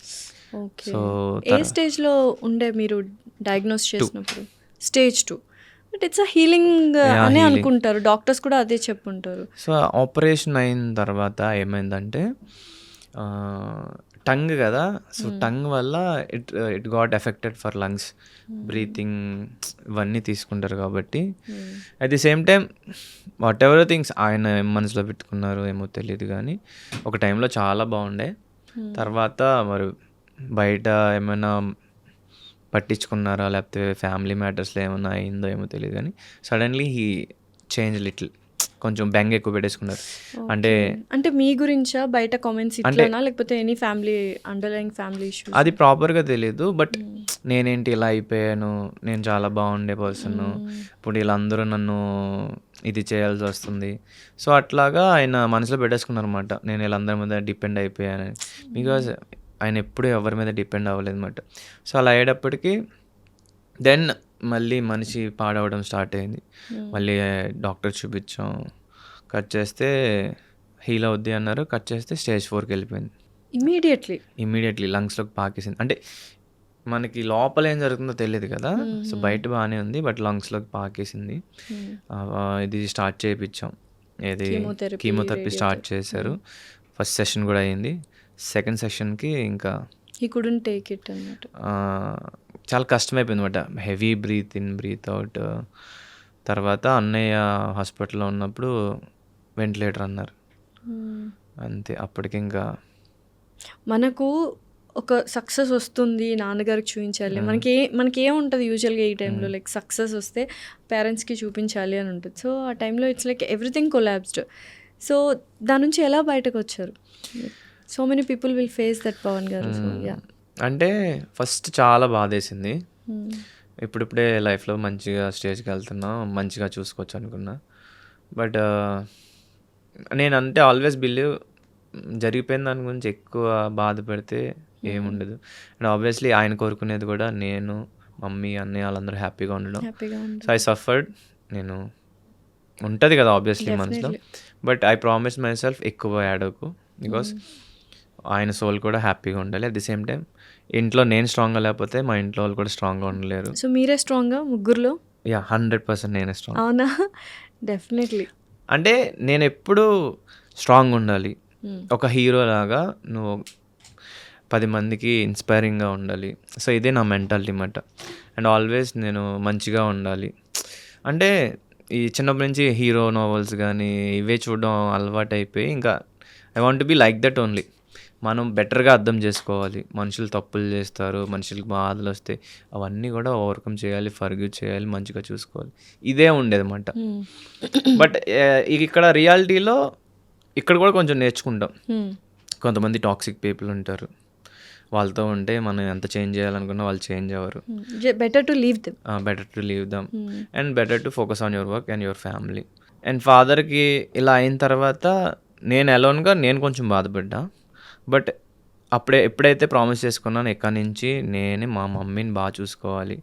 సో ఏ స్టేజ్లో ఉండే మీరు డయాగ్నోస్ చేసినప్పుడు? Stage 2. But it's a healing అనే అనుకుంటారు డాక్టర్స్ కూడా, అదే చెప్పుంటారు. సో ఆపరేషన్ అయిన తర్వాత ఏమైందంటే టంగ్ కదా, సో టంగ్ వల్ల it got affected for lungs, breathing ఇవన్నీ తీసుకుంటారు కాబట్టి. At the same time what ever things ఆయన మనసులో పెట్టుకున్నారో ఏమో తెలియదు, కానీ ఒక టైంలో చాలా బాగుండే. తర్వాత మరి బయట ఏమైనా పట్టించుకున్నారా, లేకపోతే ఫ్యామిలీ మ్యాటర్స్లో ఏమైనా అయిందో ఏమో తెలియదు, కానీ సడన్లీ హీ చేంజ్ లిటిల్, కొంచెం బెంగ ఎక్కువ పెట్టేసుకున్నారు. అంటే మీ గురించా బయట కామెంట్స్ ఇట్లానా, లేకపోతే any family underlying family issues? అది ప్రాపర్గా తెలియదు, బట్ నేనేంటి ఇలా అయిపోయాను, నేను చాలా బాగుండే పర్సన్, ఇప్పుడు వీళ్ళందరూ నన్ను ఇది చేయాల్సి వస్తుంది. సో అట్లాగా ఆయన మనసులో పెట్టేసుకున్నారు అనమాట, నేను వీళ్ళందరి మీద డిపెండ్ అయిపోయాను. బికాజ్ ఆయన ఎప్పుడూ ఎవరి మీద డిపెండ్ అవ్వలేదు అనమాట. సో అలా అయ్యేటప్పటికి దెన్ మళ్ళీ మనిషి పాడవడం స్టార్ట్ అయింది. మళ్ళీ డాక్టర్ చూపించాం, కట్ చేస్తే హీల్ అవుద్ది అన్నారు. కట్ చేస్తే Stage 4కి వెళ్ళిపోయింది ఇమీడియట్లీ లంగ్స్లోకి పాకేసింది. అంటే మనకి లోపల ఏం జరుగుతుందో తెలియదు కదా, సో బయట బాగానే ఉంది, బట్ లంగ్స్లోకి పాకేసింది. ఇది స్టార్ట్ చేయించాం, ఏది కీమోథెరపీ స్టార్ట్ చేశారు. ఫస్ట్ సెషన్ కూడా అయింది. సెకండ్ సెషన్కి ఇంకా he couldn't take it అన్నట్టు చాలా కష్టమైపోయింది అనమాట. Heavy breathe in breathe out. తర్వాత అన్నయ్య హాస్పిటల్లో ఉన్నప్పుడు వెంటిలేటర్ అన్నారు, అంతే. అప్పటికి ఇంకా మనకు ఒక సక్సెస్ వస్తుంది, నాన్నగారికి చూపించాలి, మనకి ఏముంటుంది యూజువల్గా ఈ టైంలో, లైక్ సక్సెస్ వస్తే పేరెంట్స్కి చూపించాలి అని ఉంటుంది. సో ఆ టైంలో it's like everything collapsed. So దాని నుంచి ఎలా బయటకు వచ్చారు? So many people will face that, Pawan garu. So yeah, అంటే ఫస్ట్ చాలా బాధేసింది. ఇప్పుడిప్పుడే లైఫ్లో మంచిగా స్టేజ్కి వెళ్తున్నా, మంచిగా చూసుకోవచ్చు అనుకున్నా. బట్ నేనంటే ఆల్వేస్ బిలీవ్ జరిగిపోయిన దాని గురించి ఎక్కువ బాధ పెడితే ఏముండదు. అండ్ ఆబ్వియస్లీ ఆయన కోరుకునేది కూడా నేను, మమ్మీ, అన్నయ్య వాళ్ళందరూ హ్యాపీగా ఉండడం. So I suffered. నేను ఉంటుంది కదా ఆబ్వియస్లీ మనసులో, but I promise myself ఎక్కువ యాడకు, బికాస్ ఆయన సోల్ కూడా హ్యాపీగా ఉండాలి. అట్ ది సేమ్ టైం ఇంట్లో నేను స్ట్రాంగ్గా లేకపోతే మా ఇంట్లో వాళ్ళు కూడా స్ట్రాంగ్గా ఉండలేరు. సో మీరే స్ట్రాంగ్గా ముగ్గురులో? యా 100% నేనే స్ట్రాంగ్. అవునా? డెఫినెట్లీ. అంటే నేను ఎప్పుడు స్ట్రాంగ్ ఉండాలి, ఒక హీరో లాగా నువ్వు 10 మందికి ఇన్స్పైరింగ్గా ఉండాలి. సో ఇదే నా మెంటాలిటీ మాట. అండ్ ఆల్వేస్ నేను మంచిగా ఉండాలి. అంటే ఈ చిన్నప్పటి నుంచి హీరో నావెల్స్ కానీ ఇవే చూడడం అలవాటు అయిపోయి ఇంకా I want to be like that only. మనం బెటర్గా అర్థం చేసుకోవాలి. మనుషులు తప్పులు చేస్తారు, మనుషులకు బాధలు వస్తాయి, అవన్నీ కూడా ఓవర్కమ్ చేయాలి, ఫర్గివ్ చేయాలి, మంచిగా చూసుకోవాలి. ఇదే ఉండేది అన్నమాట. బట్ ఇక్కడ రియాలిటీలో ఇక్కడ కూడా కొంచెం నేర్చుకుంటాం. కొంతమంది టాక్సిక్ పీపుల్ ఉంటారు, వాళ్ళతో ఉంటే మనం ఎంత చేంజ్ చేయాలనుకున్నా వాళ్ళు చేంజ్ అవ్వరు. Better to leave them. Better to leave them and better to focus on your work and your family. And ఫాదర్కి ఇలా అయిన తర్వాత నేను అలోన్గా నేను కొంచెం బాధపడ్డా. బట్ ఎప్పుడైతే ప్రామిస్ చేసుకున్నాను ఎక్కడి నుంచి నేనే మా మమ్మీని బాగా చూసుకోవాలి,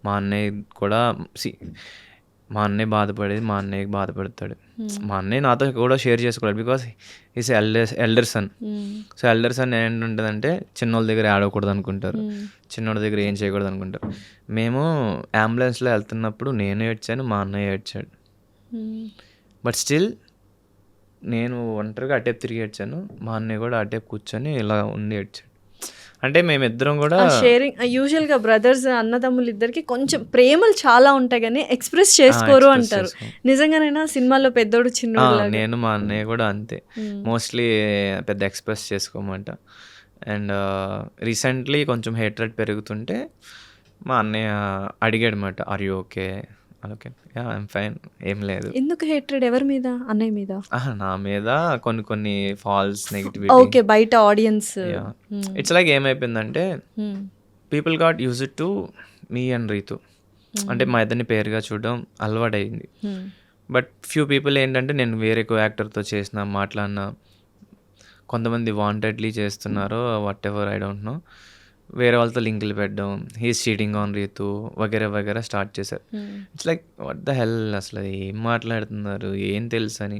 మా అన్నయ్య కూడా మా అన్నయ్య బాధపడేది మా అన్నయ్యకి బాధపడతాడు, మా అన్నయ్య నాతో కూడా షేర్ చేసుకోవాలి, because is elder son. So elder son ఏంటంటుందంటే చిన్నోళ్ళ దగ్గర ఆడకూడదు అనుకుంటారు, చిన్నోడి దగ్గర ఏం చేయకూడదు అనుకుంటారు. మేము అంబులెన్స్లో వెళ్తున్నప్పుడు నేను ఏడ్చాను, మా అన్నయ్య ఏడ్చాడు. బట్ స్టిల్ నేను ఒంటరిగా అటేపు తిరిగి ఏడ్చాను, మా అన్నయ్య కూడా అటేపు కూర్చొని ఇలా ఉండి ఏడ్చాడు. అంటే మేమిద్దరం కూడా షేరింగ్. యూజువల్గా బ్రదర్స్ అన్నదమ్ములు ఇద్దరికి కొంచెం ప్రేమలు చాలా ఉంటాయి కానీ ఎక్స్ప్రెస్ చేసుకోరు అంటారు. నిజంగానైనా సినిమాలో పెద్దోడు చిన్నోడు? నేను మా అన్నయ్య కూడా అంతే, మోస్ట్లీ పెద్ద ఎక్స్ప్రెస్ చేసుకోమంట. అండ్ రీసెంట్లీ కొంచెం హేట్రెడ్ పెరుగుతుంటే మా అన్నయ్య అడిగాడు అనమాట, are you okay? Okay, yeah I'm fine, ఏం లేదు. ఎందుకు హేట్రెడ్? ఎవరి మీద? అన్నయ్య మీద? నా మీద కొన్ని ఫాల్స్ నెగిటివిటీ. ఓకే, బయట ఆడియన్స్. ఇట్స్ లైక్ ఏమైపోయిందంటే people got use it to me and Ritu, అంటే మా ఇద్దరిని పేరుగా చూడడం అలవాటైంది. బట్ ఫ్యూ పీపుల్ ఏంటంటే నేను వేరే కో యాక్టర్తో చేసిన మాట్లాడినా, కొంతమంది వాంటెడ్లీ చేస్తున్నారో whatever I don't know, వేరే వాళ్ళతో లింకులు పెట్టడం, హీస్ చీటింగ్ ఆన్ రీతు వగేరా వగేరా స్టార్ట్ చేశారు. It's like what the hell, అసలు ఏం మాట్లాడుతున్నారు, ఏం తెలుసు అని.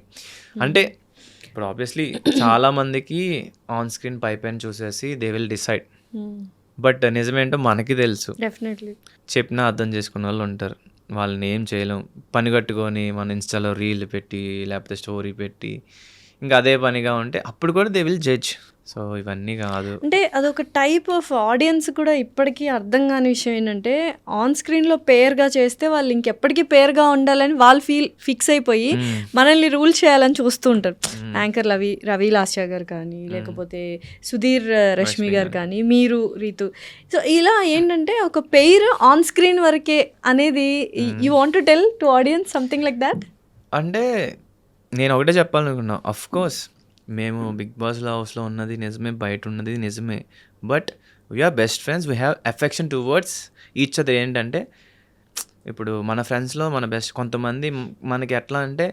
అంటే ఇప్పుడు ఆబ్వియస్లీ చాలామందికి ఆన్ స్క్రీన్ పైన చూసేసి దే విల్ డిసైడ్, బట్ నిజమేంటో మనకి తెలుసు. డెఫినెట్లీ చెప్పినా అర్థం చేసుకున్న వాళ్ళు ఉంటారు, వాళ్ళని ఏం చేయలేం. పని కట్టుకొని మన ఇన్స్టాలో రీల్ పెట్టి లేకపోతే స్టోరీ పెట్టి ఇంకా అదే పనిగా ఉంటే అప్పుడు కూడా దే విల్ జడ్జ్. సో ఇవన్నీ కాదు. అంటే అదొక టైప్ ఆఫ్ ఆడియన్స్ కూడా ఇప్పటికీ అర్థం కాని విషయం ఏంటంటే ఆన్ స్క్రీన్లో పేర్గా చేస్తే వాళ్ళు ఇంకెప్పటికీ పేర్గా ఉండాలని వాళ్ళు ఫిక్స్ అయిపోయి మనల్ని రూల్ చేయాలని చూస్తూ ఉంటారు. యాంకర్ రవి లాస్యా గారు కానీ, లేకపోతే సుధీర్ రష్మి గారు కానీ, మీరు రీతు. సో ఇలా ఏంటంటే ఒక పేరు ఆన్ స్క్రీన్ వరకే అనేది you want to tell to audience something like that? అంటే నేను ఒకటే చెప్పాలనుకున్నా, అఫ్ కోర్స్ మేము బిగ్ బాస్ హౌస్లో ఉన్నది నిజమే, బయట ఉన్నది నిజమే, but we are best friends, we have affection towards each other. ఏంటంటే ఇప్పుడు మన ఫ్రెండ్స్లో మన బెస్ట్ కొంతమంది మనకి ఎట్లా అంటే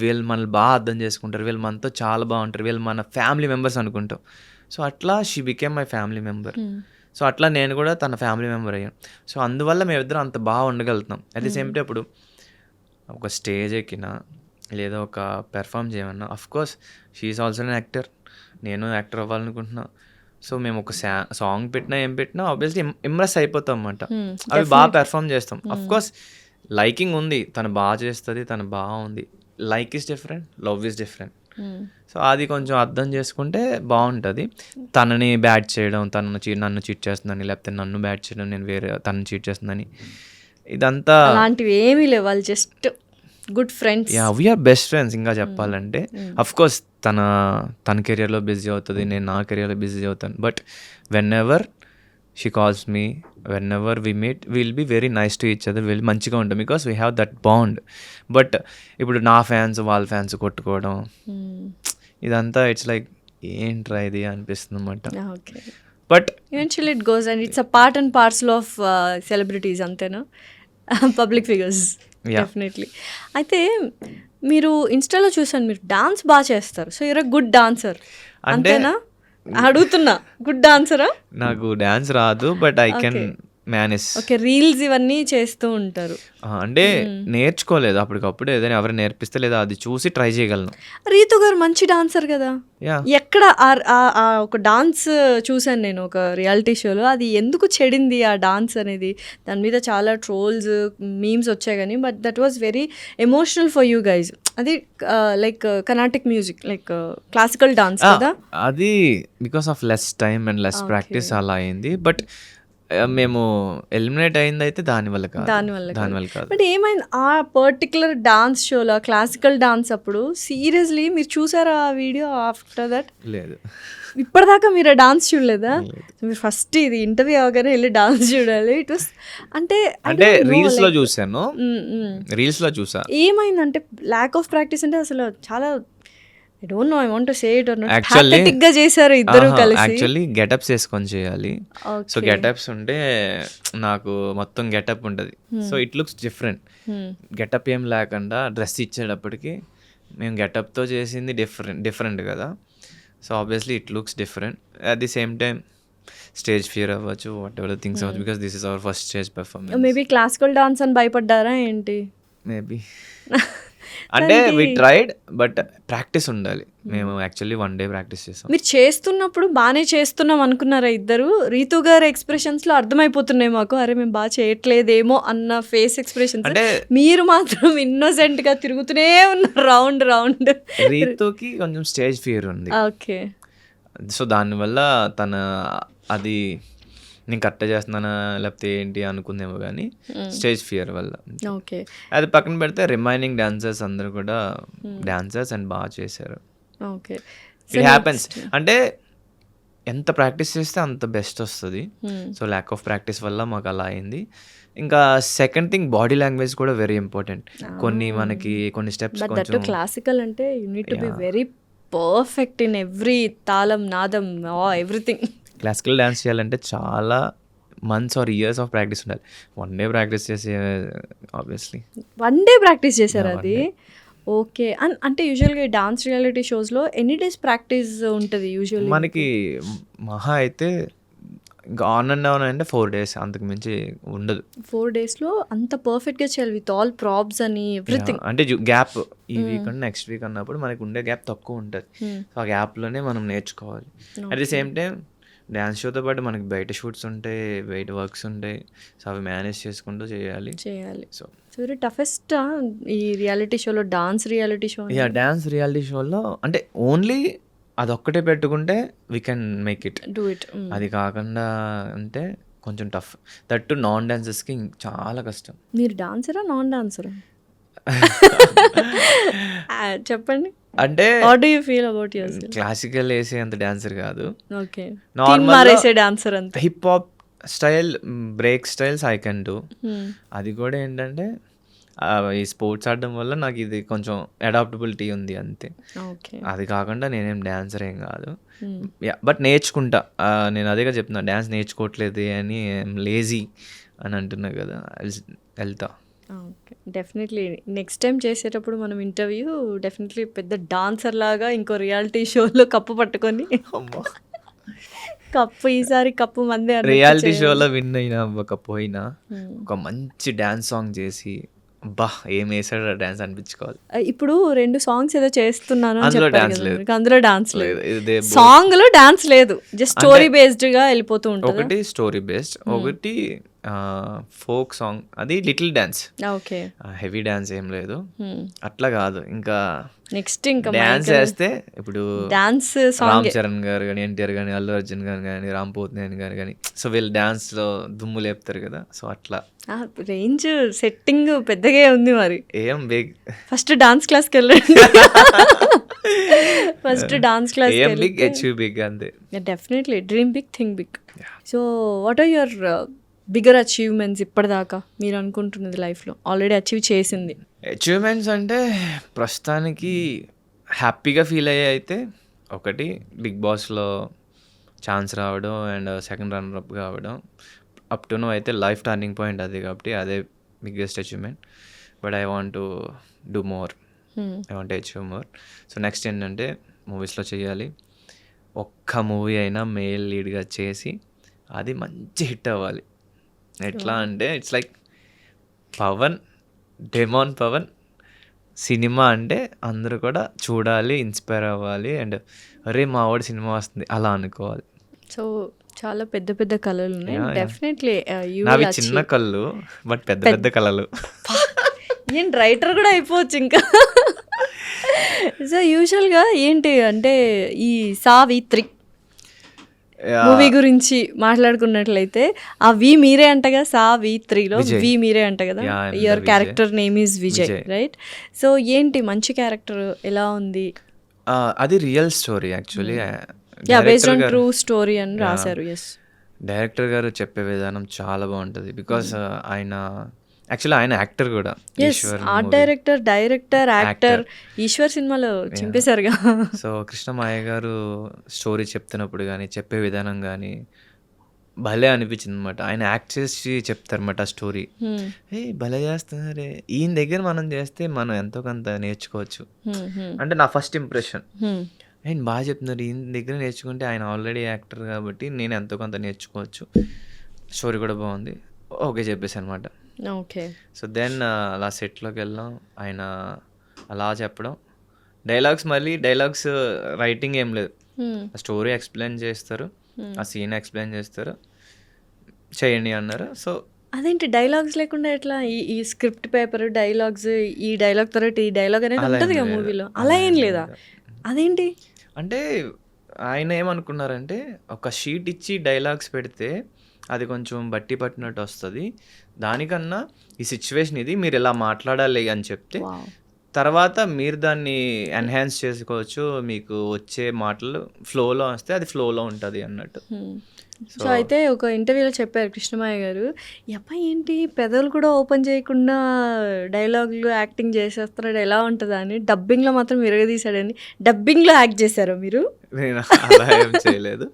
వీళ్ళు మనల్ని బాగా అర్థం చేసుకుంటారు, వీళ్ళు మనతో చాలా బాగుంటారు, వీళ్ళు మన ఫ్యామిలీ మెంబర్స్ అనుకుంటాం. సో అట్లా she became my family member. So అట్లా నేను కూడా తన ఫ్యామిలీ మెంబర్ అయ్యాను. సో అందువల్ల మేమిద్దరం అంత బాగా ఉండగలుగుతాం. అట్ ది సేమ్ టైం ఇప్పుడు ఒక స్టేజ్ ఎక్కినా లేదా ఒక పెర్ఫామ్ చేయమన్నా, of course she is also an actor, నేను యాక్టర్ అవ్వాలనుకుంటున్నా. సో మేము ఒక సాంగ్ పెట్టినా ఏం పెట్టినా ఆబ్వియస్లీ ఇంప్రెస్ అయిపోతాం అన్నమాట. అవి బాగా పెర్ఫామ్ చేస్తాం. అఫ్ కోర్స్ లైకింగ్ ఉంది, తను బాగా చేస్తుంది, తను బాగుంది. Like is different, love is different. So అది కొంచెం అర్థం చేసుకుంటే బాగుంటుంది. తనని బ్యాట్ చేయడం, నన్ను చీట్ చేస్తుందని, లేకపోతే నన్ను బ్యాట్ చేయడం, నేను వేరే తనని చీట్ చేస్తుందని, ఇదంతా అలాంటివి ఏమీ లేవు. వాళ్ళు just good friends. Yeah we are best friends. ఇంకా చెప్పాలంటే అఫ్ కోర్స్ తన కెరియర్లో బిజీ అవుతుంది, నేను నా కెరియర్లో బిజీ అవుతాను. But whenever she calls me, whenever we meet, will be very nice to each other, very మంచిగా ఉంటాం because we have that bond. But ఇప్పుడు నా ఫ్యాన్స్ వాళ్ళ ఫ్యాన్స్ కొట్టుకోవడం ఇదంతా ఇట్స్ లైక్ ఏంట్రా ఇది అనిపిస్తుంది అన్నమాట. But eventually it goes and it's a part and parcel of celebrities, అంతేనా? Public figures definitely. అయితే మీరు ఇన్స్టాలో చూసాను, మీరు డాన్స్ బాగా చేస్తారు. So you're a good dancer, అంతేనా? అడుగుతున్నా, గుడ్ డాన్సరా? నాకు డాన్స్ రాదు, but I can manage. Okay. Reels ఇవన్నీ చేస్తూ ఉంటారు. అంటే నేర్చుకోలేదు అప్పటికప్పుడు, ఏదైనా ఎవరైనా నేర్పిస్తే లేదా అది చూసి ట్రై చేయగలను. రీతు గారు మంచి డాన్సర్ కదా! యా ఎక్కడ ఒక డాన్స్ చూసాను నేను ఒక రియాలిటీ షోలో. అది ఎందుకు చెడింది ఆ డాన్స్ అనేది? దాని మీద చాలా ట్రోల్స్, మీమ్స్ వచ్చాయి కానీ but that was very emotional for you guys. అది like Carnatic music, like classical dance కదా? అది because of less time and less practice అలా అయింది. బట్ మేము ఎలిమినేట్ అయింది అయితే దానివల్ల కాదు. దానివల్ల కాదు. బట్ ఏమైంది ఆ పర్టికులర్ డాన్స్ షోలో, క్లాసికల్ డాన్స్ అప్పుడు సీరియస్లీ మీరు చూసారా ఆ వీడియో ఆఫ్టర్ దట్? లేదు, ఇప్పటిదాకా మీరు ఆ డాన్స్ చూడలేదా? మీరు ఫస్ట్ ఇది ఇంటర్వ్యూ అవగానే వెళ్ళి డాన్స్ చూడాలి. ఇట్ వాస్ అంటే రీల్స్ లో చూసాను, రీల్స్ లో చూసా. ఏమైందంటే ల్యాక్ ఆఫ్ ప్రాక్టీస్ అంటే అసలు చాలా I don't no, I want to say it or not, Actually- pathetic గా చేశారు ఇద్దరు కలిసి. యాక్చువల్లీ గెటప్స్ వేసుకొని చేయాలి. So Okay. గెటప్స్ ఉంటే నాకు మొత్తం గెటప్ ఉంటుంది. So it looks different. Getup ఏం లేకుండా డ్రెస్ ఇచ్చేటప్పటికి మేము గెటప్తో చేసింది డిఫరెంట్ కదా. So obviously it looks different. At the same time stage fear అవ్వచ్చు, వాట్ ఎవర్ థింగ్స్ అవ్వచ్చు, because this is our first stage performance. Maybe classical dance అని భయపడ్డారా ఏంటి? Maybe అంటే వి ట్రైడ్, బట్ ప్రాక్టీస్ ఉండాలి. మేము యాక్చువల్లీ 1 day ప్రాక్టీస్ చేసాం. మీరు చేస్తున్నప్పుడు బాగానే చేస్తున్నాం అనుకున్నారా ఇద్దరు? రీతు గారి ఎక్స్ప్రెషన్స్ లో అర్థమైపోతున్నాయి మాకు, అరే మేము బాగా చేయట్లేదేమో అన్న ఫేస్ ఎక్స్ప్రెషన్స్. అంటే మీరు మాత్రం ఇన్నోసెంట్ గా తిరుగుతూనే ఉన్నారు రౌండ్ రౌండ్. రీతుకి కొంచెం స్టేజ్ ఫియర్ ఉంది. ఓకే. సో దానివల్ల తన అది నేను కరెక్ట్ చేస్తున్నానా లేకపోతే ఏంటి అనుకుందేమో కానీ స్టేజ్ ఫియర్ వల్ల. ఓకే. అది పక్కన పెడితే రిమైనింగ్ డాన్సర్స్ అందరూ కూడా డాన్సర్స్ అండ్ బాగా చేశారు. ఓకే. It happens. అంటే ఎంత ప్రాక్టీస్ చేస్తే అంత బెస్ట్ వస్తుంది. సో ల్యాక్ ఆఫ్ ప్రాక్టీస్ వల్ల మాకు అలా అయింది. ఇంకా సెకండ్ థింగ్ బాడీ లాంగ్వేజ్ కూడా వెరీ ఇంపార్టెంట్. కొన్ని స్టెప్స్ బట్ దట్ కొంచెం క్లాసికల్ అంటే you need to be very perfect in every తాళం, నాదం, ఎవ్రీథింగ్. క్లాసికల్ డాన్స్ చేయాలంటే చాలా months or years of practice ఉండాలి. 1 day ప్రాక్టీస్ చేసి ఆబ్వియస్లీ 1 day ప్రాక్టీస్ చేశారు Yeah, 1 అది? ఓకే. అంటే యూజువల్గా డాన్స్ రియాలిటీ షోస్లో ఎన్ని డేస్ ప్రాక్టీస్ ఉంటుంది యూజువల్లీ? మనకి మహా అయితే ఇంకా ఆన్ అండ్ ఆన్ అంటే 4 days, అంతకు మించి ఉండదు. 4 daysలో అంత పర్ఫెక్ట్గా చేయాలి విత్ ఆల్ ప్రాప్స్ అని ఎవ్రీథింగ్. అంటే గ్యాప్ ఈ వీక్ అండ్ నెక్స్ట్ వీక్ అన్నప్పుడు మనకు ఉండే గ్యాప్ తక్కువ ఉంటుంది. సో ఆ గ్యాప్లోనే మనం నేర్చుకోవాలి. At the same time dance షోతో పాటు మనకి బయట షూట్స్ ఉంటాయి, బయట వర్క్స్ ఉంటాయి. సో అవి మేనేజ్ చేసుకుంటూ చేయాలి. సో వెరీ టఫెస్ట్ ఈ రియాలిటీ షోలో, dance reality show. Yeah, dance reality షోలో అంటే ఓన్లీ అదొక్కటే పెట్టుకుంటే we can make it. Do it. అది కాకుండా అంటే కొంచెం టఫ్. దట్టు నాన్ డాన్సర్స్కి చాలా కష్టం. మీరు డాన్సరా నాన్ డాన్సరా? చెప్పండి. అంటే what do you feel about your self? Classical వేసే అంత డాన్సర్ కాదు. ఓకే. Normal మారేసే డాన్సర్ అంతే. Hip hop style, break styles I can do. అది కూడా ఏంటంటే ఈ స్పోర్ట్స్ ఆడడం వల్ల నాకు ఇది కొంచెం అడాప్టబిలిటీ ఉంది అంతే. ఓకే. అది కాకుండా నేనేం డాన్సర్ ఏం కాదు. బట్ నేర్చుకుంటా. నేను అదేగా చెప్తున్నా, డాన్స్ నేర్చుకోవట్లేదు అని లేజీ అని అంటున్నా కదా, వెళ్తా. ఓకే. డెఫినెట్లీ నెక్స్ట్ టైం చేసేటప్పుడు మనం ఇంటర్వ్యూ డెఫినెట్లీ పెద్ద డాన్సర్ లాగా ఇంకో రియాలిటీ షోలో కప్పు పట్టుకొని కప్పు ఈసారి కప్పు మందే రియాలిటీ షోలో విన్ అయినా అవ్వకపోయినా ఒక మంచి డాన్స్ సాంగ్ చేసి బా ఏం వేసాడు డాన్స్ అనిపించుకోవాలి. ఇప్పుడు 2 సాంగ్స్ ఏదో చేస్తున్నాను అని అందులో చెప్పారు డాన్స్ కదా లేదు. మీకు. అందులో డాన్స్ లేదు. ఇదే సాంగ్ లో డాన్స్ లేదు, జస్ట్ స్టోరీ బేస్డ్ గా వెళ్ళిపోతూ ఉంటుంది. ఒకటి స్టోరీ బేస్డ్, ఒకటి ఫోక్ సాంగ్, అది little dance. Okay. Heavy dance ఏం లేదు. అట్లా కాదు, ఇంకా నెక్స్ట్ ఇంకా డాన్స్ వేస్తే ఇప్పుడు డాన్స్ రామ్ సాంగ్. చరణ్ గారు కానీ, ఎన్టీఆర్ కానీ, అల్లు అర్జున్ గారు కానీ, రామ్ పోతినేని గారు కానీ, సో వీళ్ళు డాన్స్ లో దుమ్ము లేపుతారు కదా. సో అట్లా రేంజ్ సెట్టింగ్ పెద్దగా ఉంది మరి. ఏం బిగ్ ఫస్ట్ డాన్స్ క్లాస్కి వెళ్ళండి. First dance class. ఏం బిగ్ అచీవ్ బిగ్ అంతే. Definitely dream big, think big. So what are your bigger achievements ఇప్పటిదాకా మీరు అనుకుంటున్నది లైఫ్లో ఆల్రెడీ అచీవ్ చేసింది? అచీవ్మెంట్స్ అంటే ప్రస్తుతానికి హ్యాపీగా ఫీల్ అయ్యే అయితే ఒకటి బిగ్ బాస్లో ఛాన్స్ రావడం అండ్ సెకండ్ రన్నర్ అప్ కావడం. అప్ టు నో అయితే లైఫ్ టర్నింగ్ పాయింట్ అది, కాబట్టి అదే biggest achievement. But I want to do more, I want achieve more. So next ఏంటంటే మూవీస్లో చేయాలి. ఒక్క మూవీ అయినా మేల్ లీడ్గా చేసి అది మంచి హిట్ అవ్వాలి. ఎట్లా అంటే it's like Pavan, demon Pavan cinema అంటే అందరూ కూడా చూడాలి, ఇన్స్పైర్ అవ్వాలి అండ్ అరే మా వాడి సినిమా వస్తుంది అలా అనుకోవాలి. సో చాలా పెద్ద పెద్ద కళలు ఉన్నాయి. Yeah, yeah. డెఫినెట్లీ నావి చిన్న కళ్ళు బట్ పెద్ద పెద్ద కళలు. నేను రైటర్ కూడా అయిపోవచ్చు ఇంకా. సో యూజువల్గా ఏంటి అంటే ఈ సావిత్రి మూవీ గురించి మాట్లాడుకున్నట్లయితే ఆ వి మీరే అంట కదా, సావిత్రిలో విజయ్. వి మీరే అంట కదా, Yeah, I'm the your Vijay. Character name is Vijay, Vijay. Right? So ఏంటి మంచి క్యారెక్టర్ ఎలా ఉంది? అది real story actually. Yeah, based on true story అని రాశారు. ఎస్, డైరెక్టర్ గారు చెప్పే విధానం చాలా బాగుంటుంది బికాస్ ఆయన యాక్చువల్లీ ఆయన యాక్టర్ కూడా. Yes, art director, actor. Eeshwar సినిమాలో చింపేశారుగా. సో కృష్ణమాయ గారు స్టోరీ చెప్తున్నప్పుడు కానీ చెప్పే విధానం కానీ భలే అనిపించింది అనమాట. ఆయన యాక్ట్ చేసి చెప్తారన్నమాట ఆ స్టోరీ. భలే చేస్తున్నారే, ఈయన దగ్గర మనం చేస్తే మనం ఎంతో కొంత నేర్చుకోవచ్చు అంటే నా ఫస్ట్ ఇంప్రెషన్. ఆయన బాగా చెప్తున్నారు, ఈయన దగ్గర నేర్చుకుంటే ఆయన ఆల్రెడీ యాక్టర్ కాబట్టి నేను ఎంతో కొంత నేర్చుకోవచ్చు. స్టోరీ కూడా బాగుంది, ఓకే చెప్పేసి అనమాట. ఓకే. సో దెన్ అలా సెట్లోకి వెళ్ళాం, ఆయన అలా చెప్పడం, డైలాగ్స్ రైటింగ్ ఏం లేదు, స్టోరీ ఎక్స్ప్లెయిన్ చేస్తారు, ఆ సీన్ ఎక్స్ప్లెయిన్ చేస్తారు, చేయండి అన్నారు. సో అదేంటి డైలాగ్స్ లేకుండా ఎట్లా? ఈ స్క్రిప్ట్ పేపర్ డైలాగ్స్, ఈ డైలాగ్ తర్వాత ఈ డైలాగ్ అనేది అలా ఏం ఉంటుంది కదా లేదు. మూవీలో, అలా ఏం లేదా? అదేంటి? అంటే ఆయన ఏమనుకున్నారంటే ఒక షీట్ ఇచ్చి డైలాగ్స్ పెడితే అది కొంచెం బట్టి పట్టినట్టు వస్తుంది, దానికన్నా ఈ సిచ్యువేషన్ ఇది, మీరు ఇలా మాట్లాడాలి అని చెప్తే వావ్. తర్వాత మీరు దాన్ని ఎన్హాన్స్ చేసుకోవచ్చు, మీకు వచ్చే మాటలు ఫ్లోలో వస్తే అది ఫ్లోలో ఉంటుంది అన్నట్టు. సో అయితే ఒక ఇంటర్వ్యూలో చెప్పారు కృష్ణమాయ గారు, ఈ అబ్బాయి ఏంటి పెదవులు కూడా ఓపెన్ చేయకుండా డైలాగులు యాక్టింగ్ చేసేస్తున్నాడు, ఎలా ఉంటుందా అని. డబ్బింగ్లో మాత్రం విరగదీశాడని. డబ్బింగ్లో యాక్ట్ చేశారు మీరు? నేను అలా ఏం చేయలేదు,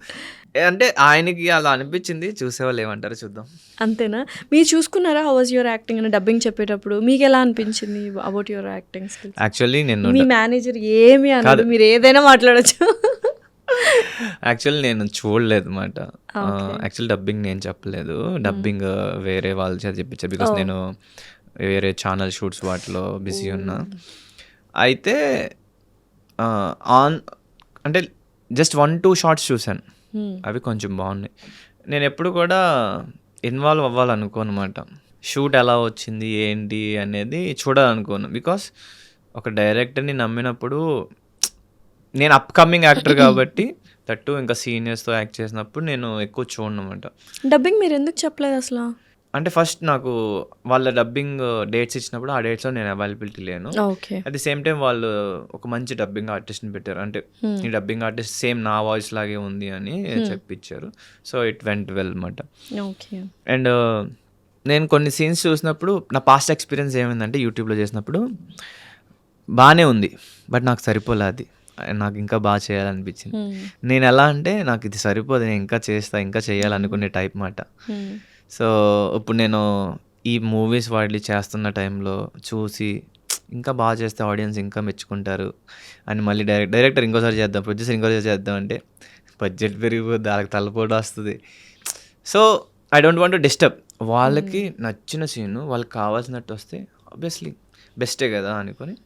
అంటే ఆయనకి అలా అనిపించింది, చూసేవాళ్ళు ఏమంటారో చూద్దాం. అంతేనా? మీరు చూసుకున్నారా హౌ వాజ్ యువర్ యాక్టింగ్ అని? డబ్బింగ్ చెప్పేటప్పుడు మీకు ఎలా అనిపించింది about your acting skills? Actually నేను మీ మేనేజర్ ఏమి అన్నాడు? మీరు ఏదైనా మాట్లాడచ్చు. యాక్చువల్లీ నేను చూడలేదు అనమాట. యాక్చువల్లీ డబ్బింగ్ నేను చెప్పలేదు, డబ్బింగ్ వేరే వాళ్ళ చేత చెప్పించారు బికాస్ నేను వేరే ఛానల్ షూట్స్ వాటిలో బిజీ ఉన్నా. అయితే అంటే జస్ట్ 1-2 షార్ట్స్ చూశాను, అవి కొంచెం బాగున్నాయి. నేను ఎప్పుడు కూడా ఇన్వాల్వ్ అవ్వాలనుకోనమాట, షూట్ ఎలా వచ్చింది ఏంటి అనేది చూడాలనుకోను. బికాస్ ఒక డైరెక్టర్ని నమ్మినప్పుడు, నేను అప్కమింగ్ యాక్టర్ కాబట్టి తట్టు ఇంకా సీనియర్స్తో యాక్ట్ చేసినప్పుడు నేను ఎక్కువ చూడను అనమాట. డబ్బింగ్ మీరు ఎందుకు చెప్పలేదు అసలు? అంటే ఫస్ట్ నాకు వాళ్ళ డబ్బింగ్ డేట్స్ ఇచ్చినప్పుడు ఆ డేట్స్లో నేను అవైలబిలిటీ లేను. Okay. At the same time వాళ్ళు ఒక మంచి డబ్బింగ్ ఆర్టిస్ట్ని పెట్టారు, అంటే ఈ డబ్బింగ్ ఆర్టిస్ట్ సేమ్ నా వాయిస్ లాగే ఉంది అని చెప్పించారు. సో ఇట్ వెంట్ వెల్ అనమాట. ఓకే. అండ్ నేను కొన్ని సీన్స్ చూసినప్పుడు నా పాస్ట్ ఎక్స్పీరియన్స్ ఏమైందంటే యూట్యూబ్లో చేసినప్పుడు బాగానే ఉంది, బట్ నాకు సరిపోలే, అది నాకు ఇంకా బాగా చేయాలనిపించింది. నేను ఎలా అంటే నాకు ఇది సరిపోదు, నేను ఇంకా ఇంకా చేయాలనుకునే టైప్ మాట. సో ఇప్పుడు నేను ఈ మూవీస్ వాటిని చేస్తున్న టైంలో చూసి ఇంకా బాగా చేస్తే ఆడియన్స్ ఇంకా మెచ్చుకుంటారు అని మళ్ళీ డైరెక్టర్ ఇంకోసారి చేద్దాం, ప్రొడ్యూసర్ ఇంకోసారి చేద్దాం అంటే బడ్జెట్ పెరిగిపోద్ది, వాళ్ళకి తలపోటు వస్తుంది. So I don't want to disturb. వాళ్ళకి నచ్చిన సీను వాళ్ళకి కావాల్సినట్టు వస్తే ఆబ్వియస్లీ బెస్టే కదా అనుకొని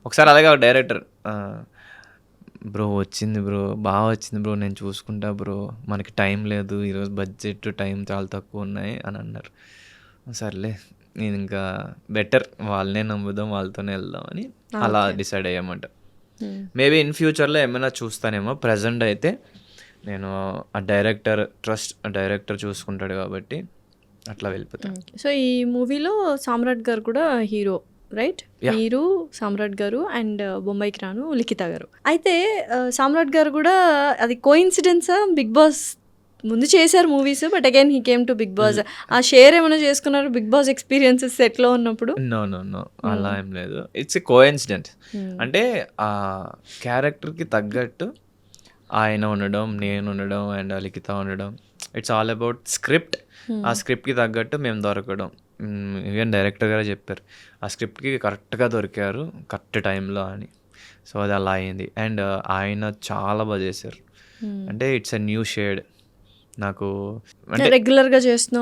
ఒకసారి అలాగే ఒక డైరెక్టర్, బ్రో వచ్చింది బ్రో, బాగా వచ్చింది బ్రో, నేను చూసుకుంటా బ్రో, మనకి టైం లేదు ఈరోజు, బడ్జెట్ టైం చాలా తక్కువ ఉన్నాయి అని అన్నారు. సర్లే నేను ఇంకా బెటర్ వాళ్ళనే నమ్ముదాం, వాళ్ళతోనే వెళ్దాం అని అలా డిసైడ్ అయ్యామంట. మేబీ ఇన్ ఫ్యూచర్లో ఏమైనా చూస్తానేమో, ప్రజెంట్ అయితే నేను ఆ డైరెక్టర్ చూసుకుంటాడు కాబట్టి అట్లా వెళ్ళిపోతాను. సో ఈ మూవీలో సామ్రాట్ గారు కూడా హీరో, రైట్? మీరు, సామ్రాట్ గారు అండ్ బొంబాయికి రాను లిఖిత గారు. అయితే సామ్రాట్ గారు కూడా అది కోఇన్సిడెన్సా? బిగ్ బాస్ ముందు చేశారు movies, but again he came to big boss. ఆ షేర్ ఏమైనా చేసుకున్నారు బిగ్ బాస్ ఎక్స్పీరియన్సెస్ సెట్లో ఉన్నప్పుడు? నో అలా ఏం లేదు, ఇట్స్ ఎ కోఇన్సిడెంట్. అంటే ఆ క్యారెక్టర్కి తగ్గట్టు ఆయన ఉండడం, నేను ఉండడం అండ్ లిఖిత ఉండడం, ఇట్స్ ఆల్ అబౌట్ స్క్రిప్ట్. ఆ స్క్రిప్ట్కి తగ్గట్టు మేము దొరకడం. ఈవెన్ డైరెక్టర్ గారే చెప్పారు ఆ స్క్రిప్ట్కి కరెక్ట్గా దొరికారు కరెక్ట్ టైంలో అని. సో అది అలా అయింది. అండ్ ఆయన చాలా బాగా చేశారు, అంటే ఇట్స్ ఎ న్యూ షేడ్. నాకు అంటే రెగ్యులర్గా చేస్తున్న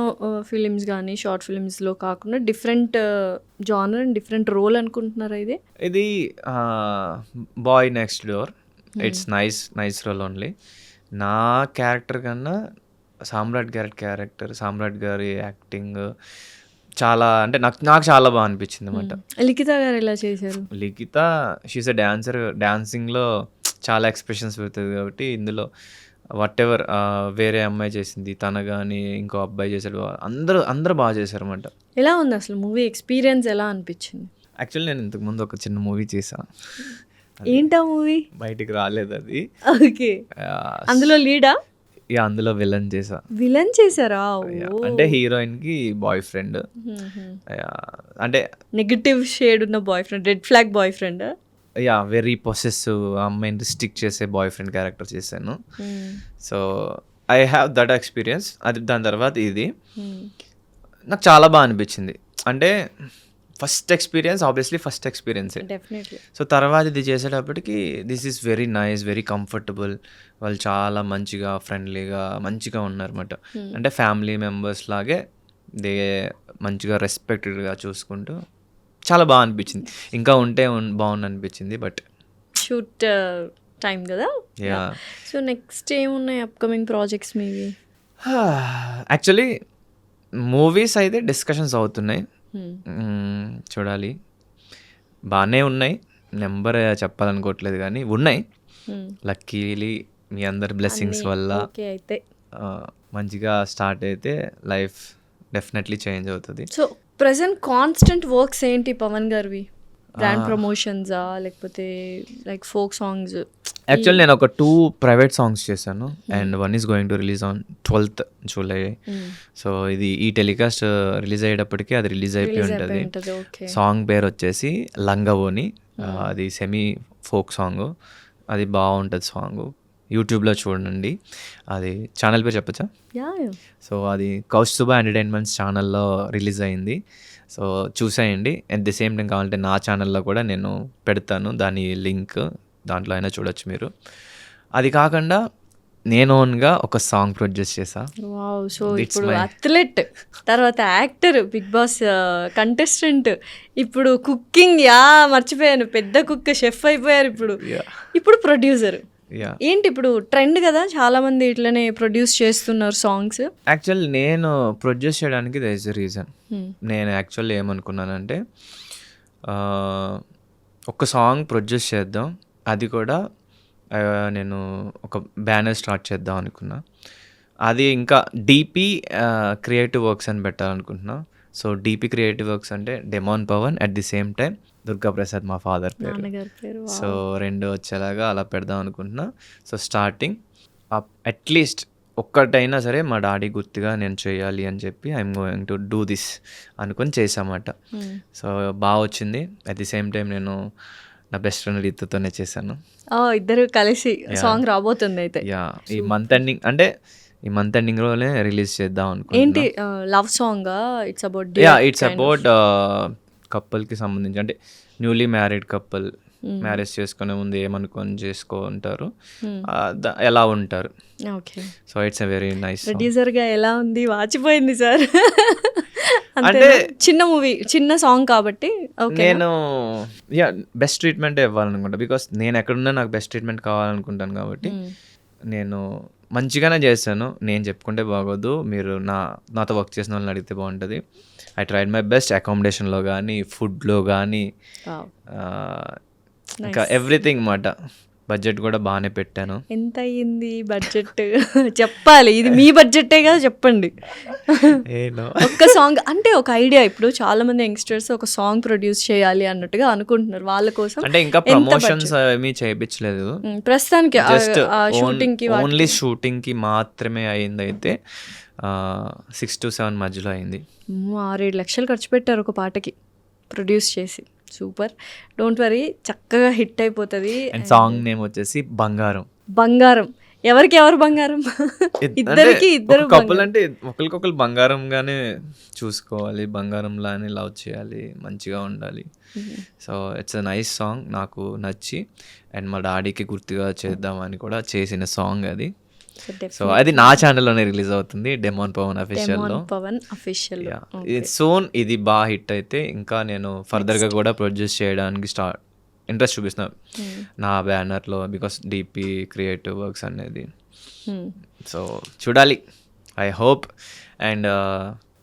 ఫిలిమ్స్ కానీ షార్ట్ ఫిలిమ్స్లో కాకుండా different genre and different role అనుకుంటున్నారా ఇది? ఇది boy next door. It's nice role only. నా క్యారెక్టర్ కన్నా సామ్రాట్ గారి యాక్టింగ్ చాలా అంటే నాకు చాలా బాగా అనిపించింది అనమాట. లిఖిత గారు ఎలా చేశారు? లిఖిత షీస్ ఎ డాన్సర్. డాన్సింగ్లో చాలా ఎక్స్ప్రెషన్స్ పెడుతుంది కాబట్టి ఇందులో వాట్ ఎవర్ వేరే అమ్మాయి చేసింది, తన కానీ ఇంకో అబ్బాయి చేశాడు, అందరూ బాగా చేశారు అనమాట. ఎలా ఉంది అసలు మూవీ ఎక్స్పీరియన్స్ ఎలా అనిపించింది? యాక్చువల్లీ నేను ఇంతకుముందు ఒక చిన్న మూవీ చేశాను. ఏంటా మూవీ? బయటికి రాలేదు అది. ఓకే, అందులో లీడా? అందులో విలన్ చేసా. విలన్ చేశారా? అంటే హీరోయిన్ కి బాయ్ ఫ్రెండ్, అంటే నెగటివ్ షేడ్ ఉన్న boy friend, red flag boy friend. Very possessive, అమ్మాయిని రిస్ట్రిక్ట్ చేసే బాయ్ ఫ్రెండ్ క్యారెక్టర్ చేశాను. So I have that experience. అది దాని తర్వాత ఇది నాకు చాలా బాగా అనిపించింది. అంటే ఫస్ట్ ఎక్స్పీరియన్స్. డెఫినెట్లీ. సో తర్వాత ఇది చేసేటప్పటికి this is very nice, very comfortable. వాళ్ళు చాలా మంచిగా ఫ్రెండ్లీగా మంచిగా ఉన్నారన్నమాట. అంటే ఫ్యామిలీ మెంబర్స్ లాగే దే మంచిగా రెస్పెక్టెడ్గా చూసుకుంటూ చాలా బాగా అనిపించింది. ఇంకా ఉంటే బాగుంది అనిపించింది. బట్ షూట్ టైం కదా. సో నెక్స్ట్ ఏమున్నాయి అప్కమింగ్ ప్రాజెక్ట్స్ మీవి? యాక్చువల్లీ మూవీస్ అయితే డిస్కషన్స్ అవుతున్నాయి. చూడాలి, బాగానే ఉన్నాయి. నెంబర్ చెప్పాలనుకోవట్లేదు కానీ ఉన్నాయి. లక్కీలీ మీ అందరి బ్లెస్సింగ్స్ వల్ల అయితే మంచిగా స్టార్ట్ అయితే లైఫ్ డెఫినెట్లీ చేంజ్ అవుతుంది. సో ప్రెసెంట్ కాన్స్టెంట్ వర్క్స్ ఏంటి పవన్ గారివి? బ్రాండ్ ప్రమోషన్సా లేకపోతే లైక్ ఫోక్ సాంగ్స్? యాక్చువల్లీ నేను ఒక 2 ప్రైవేట్ సాంగ్స్ చేశాను and one is going to release on 12th July. So ఇది ఈ టెలికాస్ట్ రిలీజ్ అయ్యేటప్పటికి అది రిలీజ్ అయిపోయి ఉంటుంది. సాంగ్ పేరు వచ్చేసి లంగవోని. అది సెమీ ఫోక్ సాంగ్. అది బాగుంటుంది సాంగ్. యూట్యూబ్లో చూడండి. అది ఛానల్ పేరు చెప్పచ్చా? సో అది కౌస్తుభ ఎంటర్టైన్మెంట్స్ ఛానల్లో రిలీజ్ అయింది. సో చూసేయండి. అట్ ది సేమ్ టైం కావాలంటే నా ఛానల్లో కూడా నేను పెడతాను దాని లింక్, దాంట్లో అయినా చూడొచ్చు మీరు. అది కాకుండా నేను ఓన్గా ఒక సాంగ్ ప్రొడ్యూస్ చేశా. వావ్. సో ఇప్పుడు అథ్లెట్, తర్వాత యాక్టర్, బిగ్ బాస్ కంటెస్టెంట్, ఇప్పుడు కుకింగ్, మర్చిపోయాను, పెద్ద కుక్, షెఫ్ అయిపోయారు. ఇప్పుడు ప్రొడ్యూసర్. ఏంటి ఇప్పుడు ట్రెండ్ కదా, చాలా మంది ఇట్లనే ప్రొడ్యూస్ చేస్తున్నారు సాంగ్స్. యాక్చువల్ నేను ప్రొడ్యూస్ చేయడానికి దర్ ఇస్ ఎ రీజన్. నేను యాక్చువల్లీ ఏమనుకున్నానంటే ఒక సాంగ్ ప్రొడ్యూస్ చేద్దాం, అది కూడా నేను ఒక బ్యానర్ స్టార్ట్ చేద్దాం అనుకున్నా. అది ఇంకా డీపీ క్రియేటివ్ వర్క్స్ అని పెట్టాలనుకుంటున్నా. సో డీపీ క్రియేటివ్ వర్క్స్ అంటే demon Pavan, at the same time Durga Prasad మా ఫాదర్ పేరు. సో 2 వచ్చేలాగా అలా పెడదాం అనుకుంటున్నా. సో స్టార్టింగ్ అట్లీస్ట్ ఒక్కటైనా సరే మా డాడీ గుర్తుగా నేను చేయాలి అని చెప్పి I'm going to do this అనుకొని చేసామాట. సో బాగా వచ్చింది. అట్ ది సేమ్ టైం నేను నా బెస్ట్ ఫ్రెండ్ రీతుతోనే చేశాను. ఇద్దరు కలిసి సాంగ్ రాబోతుంది అయితే. ఈ మంత్ ఎండింగ్, అంటే ఈ మంత్ ఎండింగ్లోనే రిలీజ్ చేద్దాం అనుకుంటున్నా. ఏంటి లవ్ సాంగ్? ఇట్స్ అబౌట్ కపుల్కి సంబంధించి, అంటే న్యూలీ మ్యారీడ్ కపుల్ మ్యారేజ్ చేసుకునే ముందు ఏమనుకొని చేసుకుంటారు, ఎలా ఉంటారు. So it's a very nice. ప్రొడ్యూసర్గా ఎలా ఉంది? వాచిపోయింది సార్. అంటే చిన్న మూవీ, చిన్న సాంగ్ కాబట్టి నేను బెస్ట్ ట్రీట్మెంట్ ఇవ్వాలనుకుంటా. బికాస్ నేను ఎక్కడున్నా నాకు బెస్ట్ ట్రీట్మెంట్ కావాలనుకుంటాను కాబట్టి నేను మంచిగానే చేశాను. నేను చెప్పుకుంటే బాగోదు, మీరు నాతో వర్క్ చేసిన వాళ్ళని అడిగితే బాగుంటుంది. I tried my best. అకామిడేషన్లో కానీ, ఫుడ్లో కానీ, ఇంకా ఎవ్రీథింగ్ మాట. బడ్జెట్ కూడా బాగానే పెట్టాను. ఎంత అయ్యింది బడ్జెట్? చెప్పాలి, ఇది మీ బడ్జెటే కదా, చెప్పండి. ఒక్క సాంగ్ అంటే ఒక ఐడియా. ఇప్పుడు చాలా మంది యంగ్స్టర్స్ ఒక సాంగ్ ప్రొడ్యూస్ చేయాలి అన్నట్టుగా అనుకుంటున్నారు. వాళ్ళ కోసం అంటే ఇంకా ప్రమోషన్స్ ఏమీ చేయించలేదు ప్రస్తుతానికి. జస్ట్ షూటింగ్ ఓన్లీ షూటింగ్ కి మాత్రమే అయింది. అయితే 6 to 7 మధ్యలో అయింది. 6-7 లక్షలు ఖర్చు పెట్టారు ఒక పాటకి ప్రొడ్యూస్ చేసి. సూపర్, డోంట్ వరీ, చక్కగా హిట్ అయిపోతుంది. అండ్ సాంగ్ నేమ్ వచ్చేసి బంగారం. బంగారం ఎవరికి ఎవరు బంగారం? ఇద్దరికి ఇద్దరు కపుల్ అంటే ఒకరికొకరు బంగారంగానే చూసుకోవాలి, బంగారంలానే లవ్ చేయాలి, మంచిగా ఉండాలి. So it's a nice song, నాకు నచ్చి. అండ్ మా డాడీకి గుర్తుగా చేద్దామని కూడా చేసిన సాంగ్ అది. సో అది నా ఛానల్లోనే రిలీజ్ అవుతుంది, డెమోన్ పవన్ అఫీషియల్లో. పవన్ అఫీషియల్. సోన్ ఇది బాగా హిట్ అయితే ఇంకా నేను ఫర్దర్గా కూడా ప్రొడ్యూస్ చేయడానికి ఇంట్రెస్ట్ చూపిస్తున్నాను నా బ్యానర్లో, బికాస్ డిపి క్రియేటివ్ వర్క్స్ అనేది. సో చూడాలి, ఐ హోప్. అండ్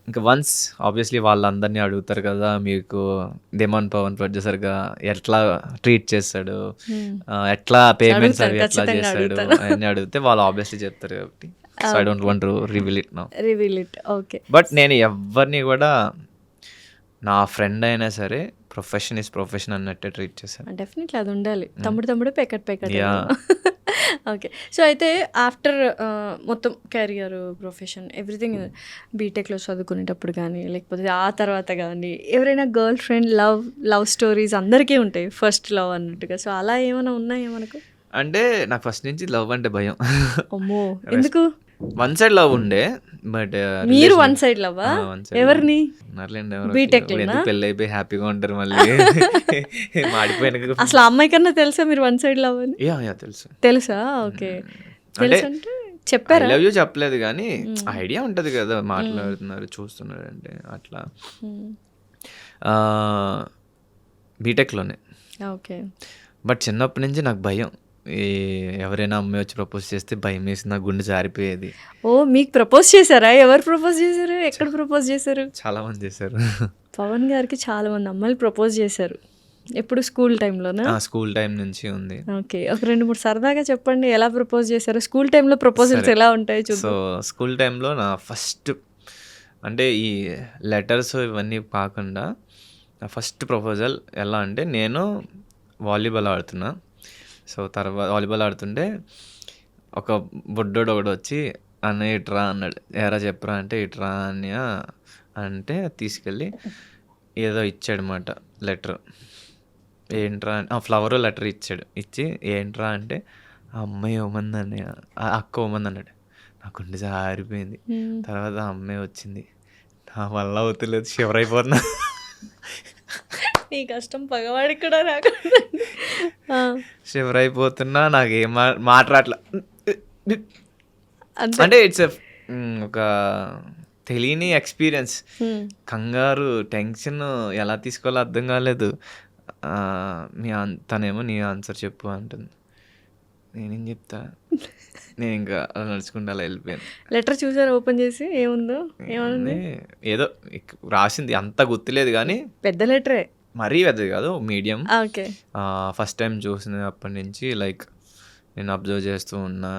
ఇంకా వన్స్ ఆబ్వియస్లీ వాళ్ళందరినీ అడుగుతారు కదా, మీకు డెమోన్ పవన్ ప్రొడ్యూసర్గా ఎట్లా ట్రీట్ చేస్తాడు, ఎట్లా పేమెంట్స్ అవి ఎట్లా చేస్తాడు అని అడిగితే వాళ్ళు ఆబ్వియస్లీ చెప్తారు కాబట్టి so I don't want to reveal it now. Okay. But నేను ఎవరిని కూడా నా ఫ్రెండ్ అయినా సరే ప్రొఫెషన్ ఇస్ ప్రొఫెషన్ అన్నట్టే ట్రీట్ చేశాను. డెఫినెట్లీ అది ఉండాలి. తమ్ముడు పెకట్. ఓకే. సో అయితే ఆఫ్టర్ మొత్తం కెరియర్, ప్రొఫెషన్, ఎవ్రీథింగ్ బీటెక్లో చదువుకునేటప్పుడు కానీ లేకపోతే ఆ తర్వాత కానీ ఎవరైనా గర్ల్ ఫ్రెండ్ లవ్ స్టోరీస్ అందరికీ ఉంటాయి, ఫస్ట్ లవ్ అన్నట్టుగా. సో అలా ఏమైనా ఉన్నాయా మనకు? అంటే నాకు ఫస్ట్ నుంచి లవ్ అంటే భయం. అమ్మో, ఎందుకు? వన్ సైడ్ లవ్ ఉండే, బట్ మీరు వన్ సైడ్ లవ్ ఎవరిని? బీటెక్ పెళ్ళి అయిపోయి హ్యాపీగా ఉంటారు మళ్ళీ మాడిపోయిన. అసలు అమ్మాయి కన్నా తెలుసా మీరు వన్ సైడ్ లవ్ అని? తెలుసా? ఓకే. అంటే చెప్పారా? లవ్ యూ చెప్పలేదు కానీ ఐడియా ఉంటది కదా, మాట్లాడుతున్నారు చూస్తున్నారు అంటే అట్లా. బీటెక్లోనే. ఓకే. బట్ చిన్నప్పటి నుంచి నాకు భయం, ఎవరైనా అమ్మాయి వచ్చి ప్రపోజ్ చేస్తే భయం వేసి నా గుండె జారిపోయేది. ఓ, మీకు ప్రపోజ్ చేశారా? ఎవరు ప్రపోజ్ చేశారు? ఎక్కడ ప్రపోజ్ చేశారు? చాలా మంది చేశారు. పవన్ గారికి చాలా మంది అమ్మాయిలు ప్రపోజ్ చేశారు. ఎప్పుడు స్కూల్ టైంలోనా? స్కూల్ టైం నుంచి ఉంది. ఓకే. ఒక 2-3 సరదాగా చెప్పండి, ఎలా ప్రపోజ్ చేశారు? స్కూల్ టైంలో ప్రపోజల్స్ ఎలా ఉంటాయి చూద్దాం. సో స్కూల్ టైంలో నా ఫస్ట్, అంటే ఈ లెటర్స్ ఇవన్నీ కాకుండా నా ఫస్ట్ ప్రపోజల్ ఎలా అంటే, నేను వాలీబాల్ ఆడుతున్నా. సో తర్వాత వాలీబాల్ ఆడుతుంటే ఒక బొడ్డోడు ఒకడు వచ్చి అన్నయ్య ఇట్రా అన్నాడు. ఎరా చెప్పరా అంటే ఇట్రా అన్నయ్య అంటే తీసుకెళ్ళి ఏదో ఇచ్చాడు అన్నమాట లెటర్. ఏంట్రా ఫ్లవర్ లెటర్ ఇచ్చాడు. ఇచ్చి ఏంట్రా అంటే ఆ అమ్మాయి ఇవ్వమంది అన్నయ్య, ఆ అక్క ఇవ్వమంది అన్నాడు. నాకు గుండె జారిపోయింది. తర్వాత ఆ అమ్మాయి వచ్చింది, నా వల్ల అవుతలేదు, షివర్ అయిపోతున్నా. నీ కష్టం పగవాడికి కూడా రాకుండా షివర్ అయిపోతున్నా, నాకు ఏం మాట్లాడలా. అంటే ఇట్స్ ఒక తెలియని ఎక్స్పీరియన్స్. కంగారు, టెన్షన్ ఎలా తీసుకోవాలో అర్థం కాలేదు. తనేమో నీ ఆన్సర్ చెప్పు అంటుంది. నేనేం చెప్తా, నేను ఇంకా అలా నడుచుకుంటూ అలా వెళ్ళిపోయాను. లెటర్ చూసారు ఓపెన్ చేసి? ఏముందో? ఏమన్నా ఏదో రాసింది, అంత గుర్తులేదు కానీ పెద్ద లెటరే, మరీ పెద్దది కాదు, మీడియం. ఓకే. ఫస్ట్ టైం చూసినప్పటి నుంచి లైక్ నేను అబ్జర్వ్ చేస్తూ ఉన్నా,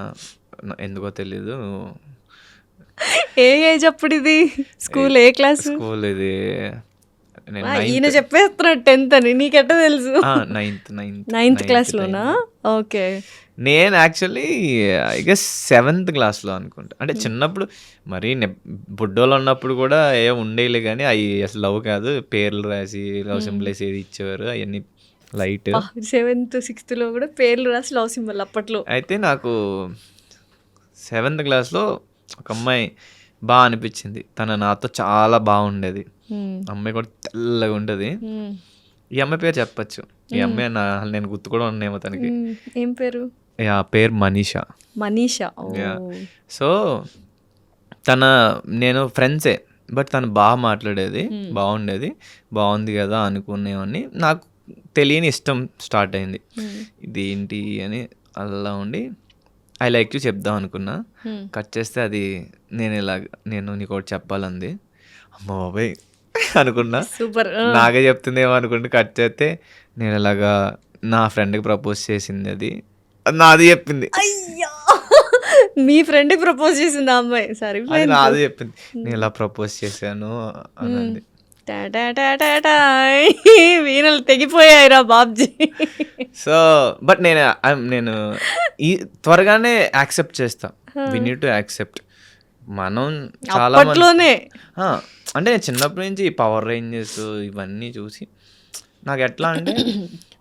ఎందుకో తెలీదు. ఏ ఏజ్ అప్పుడు ఇది? స్కూల్ ఏ క్లాస్? స్కూల్ ఇది ఈయన చెప్పేస్తున్నాడు 10th అని, నీకెట్టా తెలుసు? నైన్త్ క్లాస్లోనా? ఓకే. నేను యాక్చువల్లీ ఐ గెస్ 7th క్లాస్లో అనుకుంటా. అంటే చిన్నప్పుడు మరీ బుడ్డోళ్ళు ఉన్నప్పుడు కూడా ఉండేలే కానీ అవి అసలు లవ్ కాదు, పేర్లు రాసి లవ్ సింబల్ వేసి ఏది ఇచ్చేవారు, అవన్నీ లైట్. 7th 6th కూడా పేర్లు రాసి లవ్ సింబల్ అప్పట్లో. అయితే నాకు 7th క్లాస్లో ఒక అమ్మాయి బాగా అనిపించింది. తన నాతో చాలా బాగుండేది. అమ్మాయి కూడా తెల్లగా ఉండేది. ఈ అమ్మాయి పేరు చెప్పచ్చు. ఈ అమ్మాయి నేను గుర్తు కూడా ఉన్నాయేమో తనకి. ఏం పేరు? పేరు మనీషా. సో నేను ఫ్రెండ్సే, బట్ తను బాగా మాట్లాడేది, బాగుండేది, బాగుంది కదా అనుకునేవాడిని. నాకు తెలియని ఇష్టం స్టార్ట్ అయింది. ఇది ఏంటి అని అలా ఉండి ఐ లైక్ యూ చెప్దాం అనుకున్నా. కట్ చేస్తే అది నేను నీకు ఒకటి చెప్పాలంది. అమ్మ బాబాయ్ అనుకున్నా, సూపర్, నాకే చెప్తుందేమో అనుకుంటే కట్ చేస్తే నేను ఇలాగా నా ఫ్రెండ్కి ప్రపోజ్ చేసింది, అది నాది చెప్పింది. అయ్యా, మీ ఫ్రెండ్ ప్రపోజ్ చేసింది ఆ అమ్మాయి? సరే, నాది చెప్పింది, నేను ఇలా ప్రపోజ్ చేశాను అనంది. వీణలు తెగిపోయాయిరా బాబ్జీ. సో బట్ నేను ఈ త్వరగానే యాక్సెప్ట్ చేస్తా. We need to accept. మనం చాలా అంటే నేను చిన్నప్పటి నుంచి పవర్ రేంజెస్ ఇవన్నీ చూసి నాకు ఎట్లా అంటే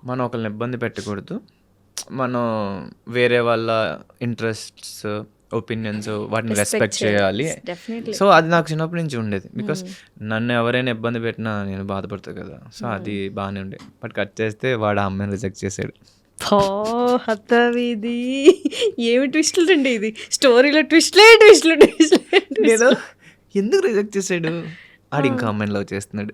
మనం ఒకరిని ఇబ్బంది పెట్టకూడదు, మనం వేరే వాళ్ళ ఇంట్రెస్ట్స్, ఒపీనియన్స్ వాటిని రెస్పెక్ట్ చేయాలి. సో అది నాకు చిన్నప్పటి నుంచి ఉండేది. బికాస్ నన్ను ఎవరైనా ఇబ్బంది పెట్టినా నేను బాధపడతాను కదా. సో అది బాగానే ఉండేది. బట్ కట్ చేస్తే వాడు ఆ అమ్మాయిని రిజెక్ట్ చేసాడు. హతవిధి ఏమి ట్విస్టులు అండి ఇది, స్టోరీలో ట్విస్ట్లే నేను ఎందుకు రిజెక్ట్ చేసాడు, ఆడు ఇంకా అమ్మాయిని లవ్ చేస్తున్నాడు.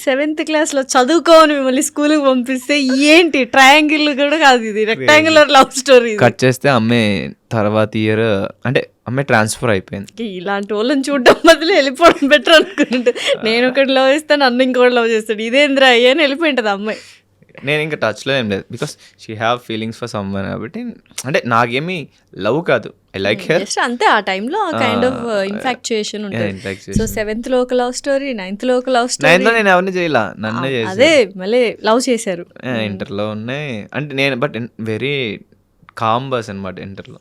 7th క్లాస్లో చదువుకోని మిమ్మల్ని స్కూల్కి పంపిస్తే ఏంటి ట్రయాంగిల్ కూడా కాదు, ఇది రెక్టాంగులర్ లవ్ స్టోరీ. కట్ చేస్తే అమ్మాయి తర్వాత ఇయర్ అంటే అమ్మాయి ట్రాన్స్ఫర్ అయిపోయింది. ఇలాంటి వాళ్ళని చూడడం బదులు వెళ్ళిపోవడం బెటర్ అనుకుంటే, నేను ఒకటి లవ్ చేస్తాను నన్ను ఇంకోటి లవ్ చేస్తాడు ఇదేంద్రా అయ్యని వెళ్ళిపోయింటుంది అమ్మాయి. నేను ఇంకా టచ్లో ఏం లేదు, because she have feelings for someone కాబట్టి. అంటే నాకేమీ లవ్ కాదు, ఐ లైక్ హెర్ జస్ట్ అంతే, ఆ టైంలో కైండ్ ఆఫ్ ఇన్ఫాక్చుయేషన్ ఉంటుంది. సో 7th లో ఒక లవ్ స్టోరీ, 9th లో ఒక లవ్ స్టోరీ. 9th లో నేను ఎవరిని చేయాల, నన్నే చేసి అదే మళ్ళీ లవ్ చేశారు. ఇంటర్లో ఉన్నాయి అంటే నేను బట్ వెరీ కామ్ బస్ అనమాట ఇంటర్లో.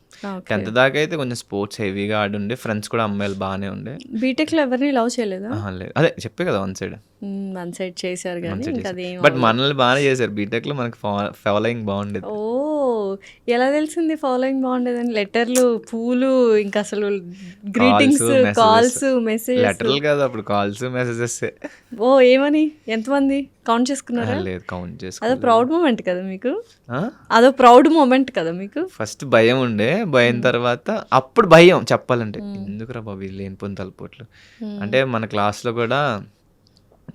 10th దాకా అయితే కొంచెం స్పోర్ట్స్ హెవీగా ఆడుండే, ఫ్రెండ్స్ కూడా అమ్మాయిలు బాగానే ఉండే. బీటెక్ లో ఎవరిని లవ్ చేయలేదా? లేదు, అదే చెప్పే కదా వన్ సైడ్ చేశారు కానీ ఇంకా అదేం. బట్ మనల్ని బాగానే చేశారు బీటెక్ లో, మనకి ఫాలోయింగ్ బాగుండేది. ఓ ఎలా తెలిసింది ఫాలోయింగ్ బాగుండేదని? లెటర్లు, పూలు, ఇంకా అసలు గ్రీటింగ్స్, కాల్స్, మెసేజ్. లెటర్లు కాదు అప్పుడు, కాల్స్ మెసేజెస్. ఓ ఏమని, ఎంతమంది కౌంట్ చేసుకున్నారా? లేదు కౌంట్ చేసుకో. అదో ప్రౌడ్ మూమెంట్ కదా మీకు, అదో ప్రౌడ్ మూమెంట్ కదా మీకు. ఫస్ట్ భయం ఉండే, భయం తర్వాత అప్పుడు భయం చెప్పాలంటే, ఎందుకురా బాబు లేని పొంది తలపోట్లు అంటే. మన క్లాస్లో కూడా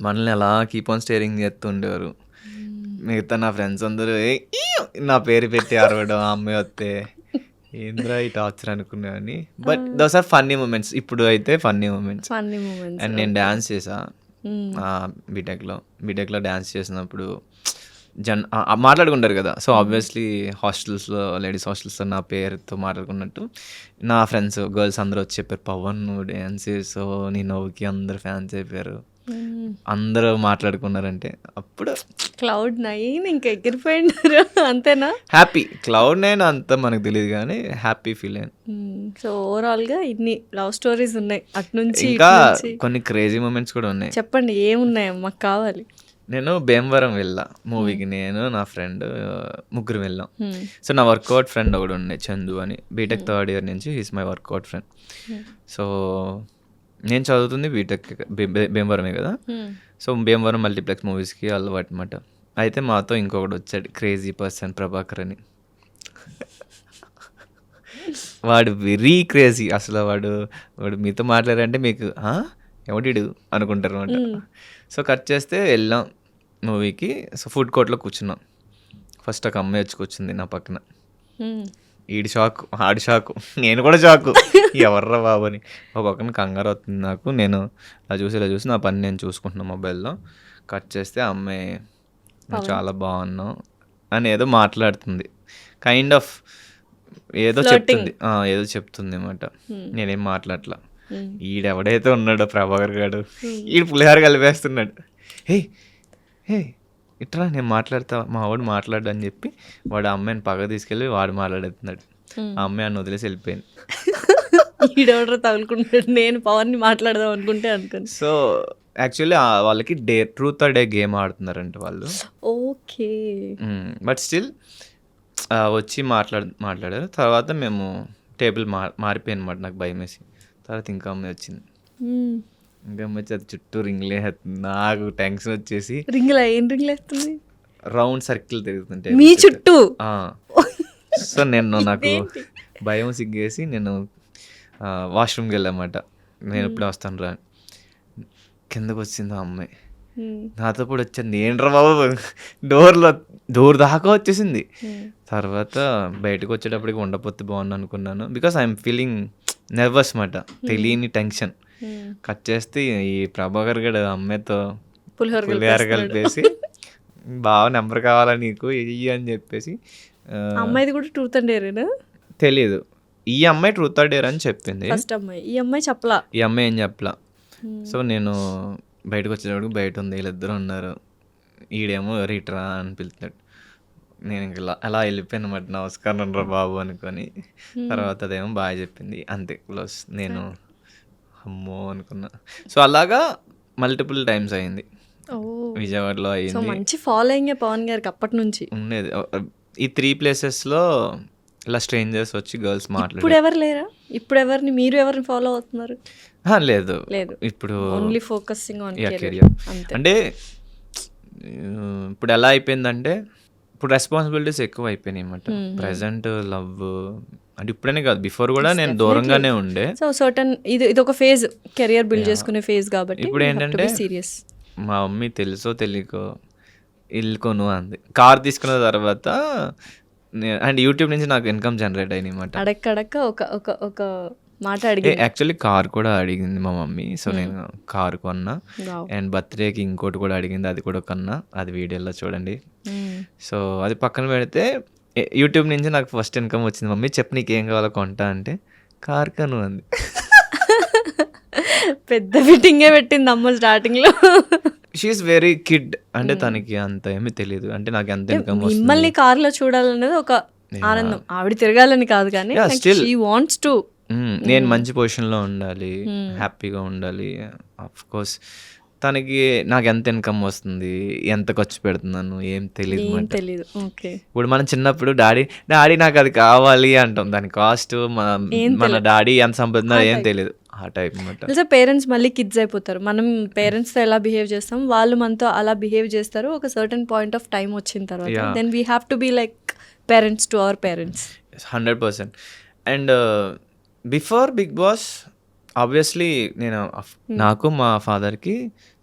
మనల్ని అలా కీప్ ఆన్ స్టేరింగ్ చేస్తూ ఉండేవారు. మిగతా నా ఫ్రెండ్స్ అందరూ నా పేరు పెట్టి అరవడం, ఆ అమ్మాయి వస్తే ఏంద్రా ఈ టార్చర్ అనుకునేవని. But those are funny moments. ఇప్పుడు అయితే ఫన్నీ మూమెంట్స్. అండ్ నేను డ్యాన్స్ చేసా బీటెక్లో డ్యాన్స్ చేసినప్పుడు మాట్లాడుకుంటారు కదా. సో ఆబ్వియస్లీ హాస్టల్స్లో, లేడీస్ హాస్టల్స్లో నా పేరుతో మాట్లాడుకున్నట్టు నా ఫ్రెండ్స్ గర్ల్స్ అందరూ వచ్చి చెప్పారు, పవన్ నువ్వు డ్యాన్స్ చేసావు, నీ నవ్వుకి అందరు ఫ్యాన్స్ అయిపోయారు, అందరూ మాట్లాడుకున్నారంటే అప్పుడు Cloud9 ఇంకా ఎగిరిపోయినారు అంతేనా? హ్యాపీ. Cloud9 అంతా మనకు తెలియదు కానీ హ్యాపీ ఫీల్ అయ్యాను. సో ఓవరాల్గా ఇన్ని లవ్ స్టోరీస్ ఉన్నాయి అటు నుంచి. ఇంకా కొన్ని క్రేజీ మూమెంట్స్ కూడా ఉన్నాయి. చెప్పండి ఏమున్నాయో మాకు కావాలి. నేను భీమవరం వెళ్ళా మూవీకి, నేను నా ఫ్రెండ్ ముగ్గురు వెళ్ళాం. సో నా వర్కౌట్ ఫ్రెండ్ ఒకడు ఉండే చందు అని, బీటెక్ 3rd ఇయర్ నుంచి he's my workout friend. So నేను చదువుతుంది బీటెక్ భీమవరమే కదా. సో భీమవరం మల్టీప్లెక్స్ మూవీస్కి అలవాటు అనమాట. అయితే మాతో ఇంకొకటి వచ్చాడు, క్రేజీ పర్సన్ ప్రభాకర్ అని. వాడు వెరీ క్రేజీ అసలు. వాడు మీతో మాట్లాడారంటే మీకు ఎవడిడు అనుకుంటారు అనమాట. సో కట్ చేస్తే వెళ్ళాం మూవీకి. సో ఫుడ్ కోర్ట్లో కూర్చున్నాం. ఫస్ట్ ఒక అమ్మాయి వచ్చి కూర్చుంది నా పక్కన. ఈడి షాకు, ఆడి షాకు, నేను కూడా షాకు, ఎవర్రా బాబు అని. ఒక్కొక్కరిని కంగారు అవుతుంది నాకు. నేను ఇలా చూసి నా పని నేను చూసుకుంటున్నాను మొబైల్లో. కట్ చేస్తే ఆ అమ్మాయి నువ్వు చాలా బాగున్నావు అని ఏదో మాట్లాడుతుంది, కైండ్ ఆఫ్ ఏదో చెప్తుంది అన్నమాట. నేనేం మాట్లాడలా. ఈడెవడైతే ఉన్నాడో ప్రభాకర్ గాడు, ఈడు పులిహార కలిపేస్తున్నాడు. హే ఇట్లా నేను మాట్లాడతా, మా వాడు మాట్లాడు అని చెప్పి వాడు ఆ అమ్మాయిని పక్క తీసుకెళ్ళి వాడు మాట్లాడుతున్నాడు. ఆ అమ్మాయి అన్న వదిలేసి వెళ్ళిపోయింది. ఈడెవడో తగులుకుంటాడు, నేను పవన్ని మాట్లాడదాం అనుకుంటే అనుకుని. సో యాక్చువల్లీ వాళ్ళకి ట్రూత్ ఆర్ డేర్ గేమ్ ఆడుతున్నారంట వాళ్ళు. ఓకే. బట్ స్టిల్ వచ్చి మాట్లాడారు. తర్వాత మేము టేబుల్ మారిపోయాను అనమాట. నాకు భయం వేసి తర్వాత ఇంకా అమ్మాయి వచ్చింది. ఇంకా అమ్మాయి అది చుట్టూ రింగ్లు వేస్తుంది. నాకు టెన్షన్ వచ్చేసి, ఏం రింగ్లు వేస్తుంది? రౌండ్ సర్కిల్ తిరుగుతుంటే మీ చుట్టూ. సో నాకు భయం సిగ్గేసి నేను వాష్రూమ్కి వెళ్ళామాట. నేను ఇప్పుడే వస్తాను రా. కిందకు వచ్చింది ఆ అమ్మాయి, నాతో కూడా వచ్చింది. ఏంట్రా బాబు, డోర్ దాకా వచ్చేసింది. తర్వాత బయటకు వచ్చేటప్పటికి ఉండపోతే బాగుంది అనుకున్నాను, బికాస్ ఐఎమ్ ఫీలింగ్ నర్వస్ మాట, తెలియని టెన్షన్. కట్ చేస్తే ఈ ప్రభాకర్ గడు అమ్మాయితో పులిహార కలిపేసి, బాగా నెంబర్ కావాలా నీకు ఇయ్యి అని చెప్పేసి. అమ్మాయిది కూడా ట్రూత్ అండ్ డేరేనా తెలీదు. ఈ అమ్మాయి ట్రూత్ ఆర్ డేర్ అని చెప్పింది. ఈ అమ్మాయి చెప్పలా, ఈ అమ్మాయి ఏం చెప్పలా. సో నేను బయటకు వచ్చేటప్పుడు బయట ఉంది, వీళ్ళిద్దరు ఉన్నారు. ఈడేమో రీట్రా అని పిలుతున్నాడు. నేను ఇంకా అలా వెళ్ళిపోయాను అన్నమాట, నమస్కారం రా బాబు అనుకొని. తర్వాత అదేమో బాగా చెప్పింది, అంతే క్లోజ్. నేను అమ్మో అనుకున్నా. సో అలాగా మల్టిపుల్ టైమ్స్ అయింది, విజయవాడలో అయింది. మంచి ఫాలోయింగ్ పవన్ గారికి అప్పటి నుంచి ఉండేది. ఈ 3 ప్లేసెస్లో ఇలా స్ట్రేంజర్స్ వచ్చి గర్ల్స్ మాట్లాడారు. ఇప్పుడు ఎవరు లేరా? ఇప్పుడు ఎవరిని, మీరు ఎవరిని ఫాలో అవుతున్నారు? లేదు, ఇప్పుడు ఓన్లీ ఫోకసింగ్ ఆన్ కెరియర్. అంటే ఇప్పుడు ఎలా అయిపోయిందంటే ఇప్పుడు రెస్పాన్సిబిలిటీస్ ఎక్కువ అయిపోయినాయి అన్నమాట. ప్రెజెంట్ లవ్ అంటే ఇప్పుడనే కాదు, బిఫోర్ కూడా నేను దూరంగానే ఉండే. సో సర్టన్ ఇది ఒక ఫేజ్, కెరియర్ బిల్డ్ చేసుకునే ఫేజ్ కాబట్టి ఇప్పుడు ఏంటంటే సీరియస్. మా మమ్మీ తెలుసో తెలియకో ఇల్లు కొను అంది. కార్ తీసుకున్న తర్వాత అండ్ యూట్యూబ్ నుంచి నాకు ఇన్కమ్ జనరేట్ అయింది అనమాట. అడక్క ఒక మాట అడిగి యాక్చువల్లీ కార్ కూడా అడిగింది మా మమ్మీ. సో నేను కార్ కొన్నా. అండ్ బర్త్డేకి ఇంకోటి కూడా అడిగింది, అది కూడా కొన్నా. అది వీడియోలో చూడండి. సో అది పక్కన పెడితే యూట్యూబ్ నుంచి నాకు ఫస్ట్ ఇన్కమ్ వచ్చింది. మమ్మీ చెప్పు నీకు ఏం కావాలో కొంటా అంటే కార్ కను అంది. పెద్ద ఫిట్టింగే పెట్టింది అమ్మ స్టార్టింగ్ లో. షీఈస్ వెరీ కిడ్, అంటే తనకి అంత ఏమీ తెలియదు. అంటే నాకు ఎంత ఇన్కమ్ వస్తుంది, మిమ్మల్ని కార్ లో చూడాలనేది ఒక ఆనందం. ఆవిడ తిరగాలని కాదు కానీ షీ వాంట్స్ టు. నేను మంచి పొజిషన్లో ఉండాలి, హ్యాపీగా ఉండాలి. ఆఫ్ కోర్స్ తనకి నాకు ఎంత ఇన్కమ్ వస్తుంది, ఎంత ఖర్చు పెడుతున్నాను ఏం తెలియదు. తెలీదు. ఓకే. ఇప్పుడు మనం చిన్నప్పుడు డాడీ నాకు అది కావాలి అంటాం, దాని కాస్ట్ మన డాడీ ఎంత సంపాదిస్తున్నా ఏం తెలియదు. ఆ టైప్ అనమాట. పేరెంట్స్ మళ్ళీ కిడ్స్ అయిపోతారు. మనం పేరెంట్స్తో ఎలా బిహేవ్ చేస్తాం, వాళ్ళు మనతో అలా బిహేవ్ చేస్తారు. ఒక సర్టన్ పాయింట్ ఆఫ్ టైం వచ్చిన తర్వాత then we have to be like parents to our parents. 100%. And before big boss obviously నేను నాకు మా ఫాదర్కి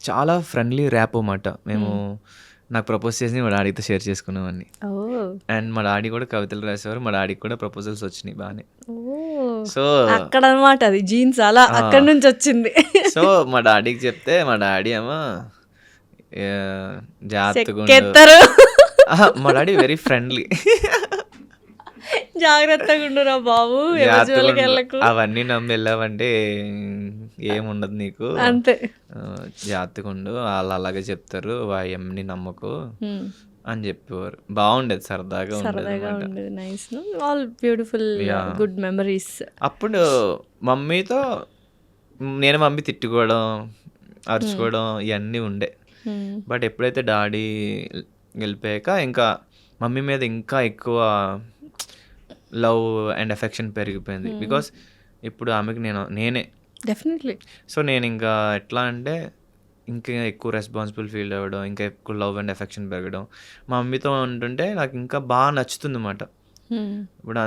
చాలా ఫ్రెండ్లీ ర్యాప్ అన్నమాట. మేము నాకు ప్రపోజ్ చేసి మా డాడీతో షేర్ చేసుకున్నామని. అండ్ మా డాడీ కూడా కవితలు రాసేవారు. మా డాడీకి కూడా ప్రపోజల్స్ వచ్చినాయి బాగానే. సో అక్కడ అనమాట అది జీన్స్ అలా అక్కడ నుంచి వచ్చింది. సో మా డాడీకి చెప్తే మా డాడీ ఏమో జాగ్రత్తగా, మా డాడీ వెరీ ఫ్రెండ్లీ, జాగ్రత్తగా ఉండురా బాబు, అవన్నీ నమ్మి వెళ్ళావంటే ఏముండదు నీకు, అంతే, జాగ్రత్తగా ఉండు, వాళ్ళు అలాగే చెప్తారు, అవన్నీ నమ్మకు అని చెప్పేవారు. బాగుండేది, సరదాగా ఉండేది. Nice, all beautiful good memories. అప్పుడు మమ్మీతో నేను మమ్మీ తిట్టుకోవడం, అరుచుకోవడం ఇవన్నీ ఉండే. బట్ ఎప్పుడైతే డాడీ వెళ్ళిపోయాక ఇంకా మమ్మీ మీద ఇంకా ఎక్కువ లవ్ అండ్ ఎఫెక్షన్ పెరిగిపోయింది. బికాస్ ఇప్పుడు ఆమెకి నేనే డెఫినెట్లీ. సో నేను ఇంకా ఎట్లా అంటే ఇంకా ఎక్కువ రెస్పాన్సిబుల్ ఫీల్ అవ్వడం, ఇంకా ఎక్కువ లవ్ అండ్ ఎఫెక్షన్ పెరగడం. మా మమ్మీతో ఉంటుంటే నాకు ఇంకా బాగా నచ్చుతుంది అన్నమాట. ఇప్పుడు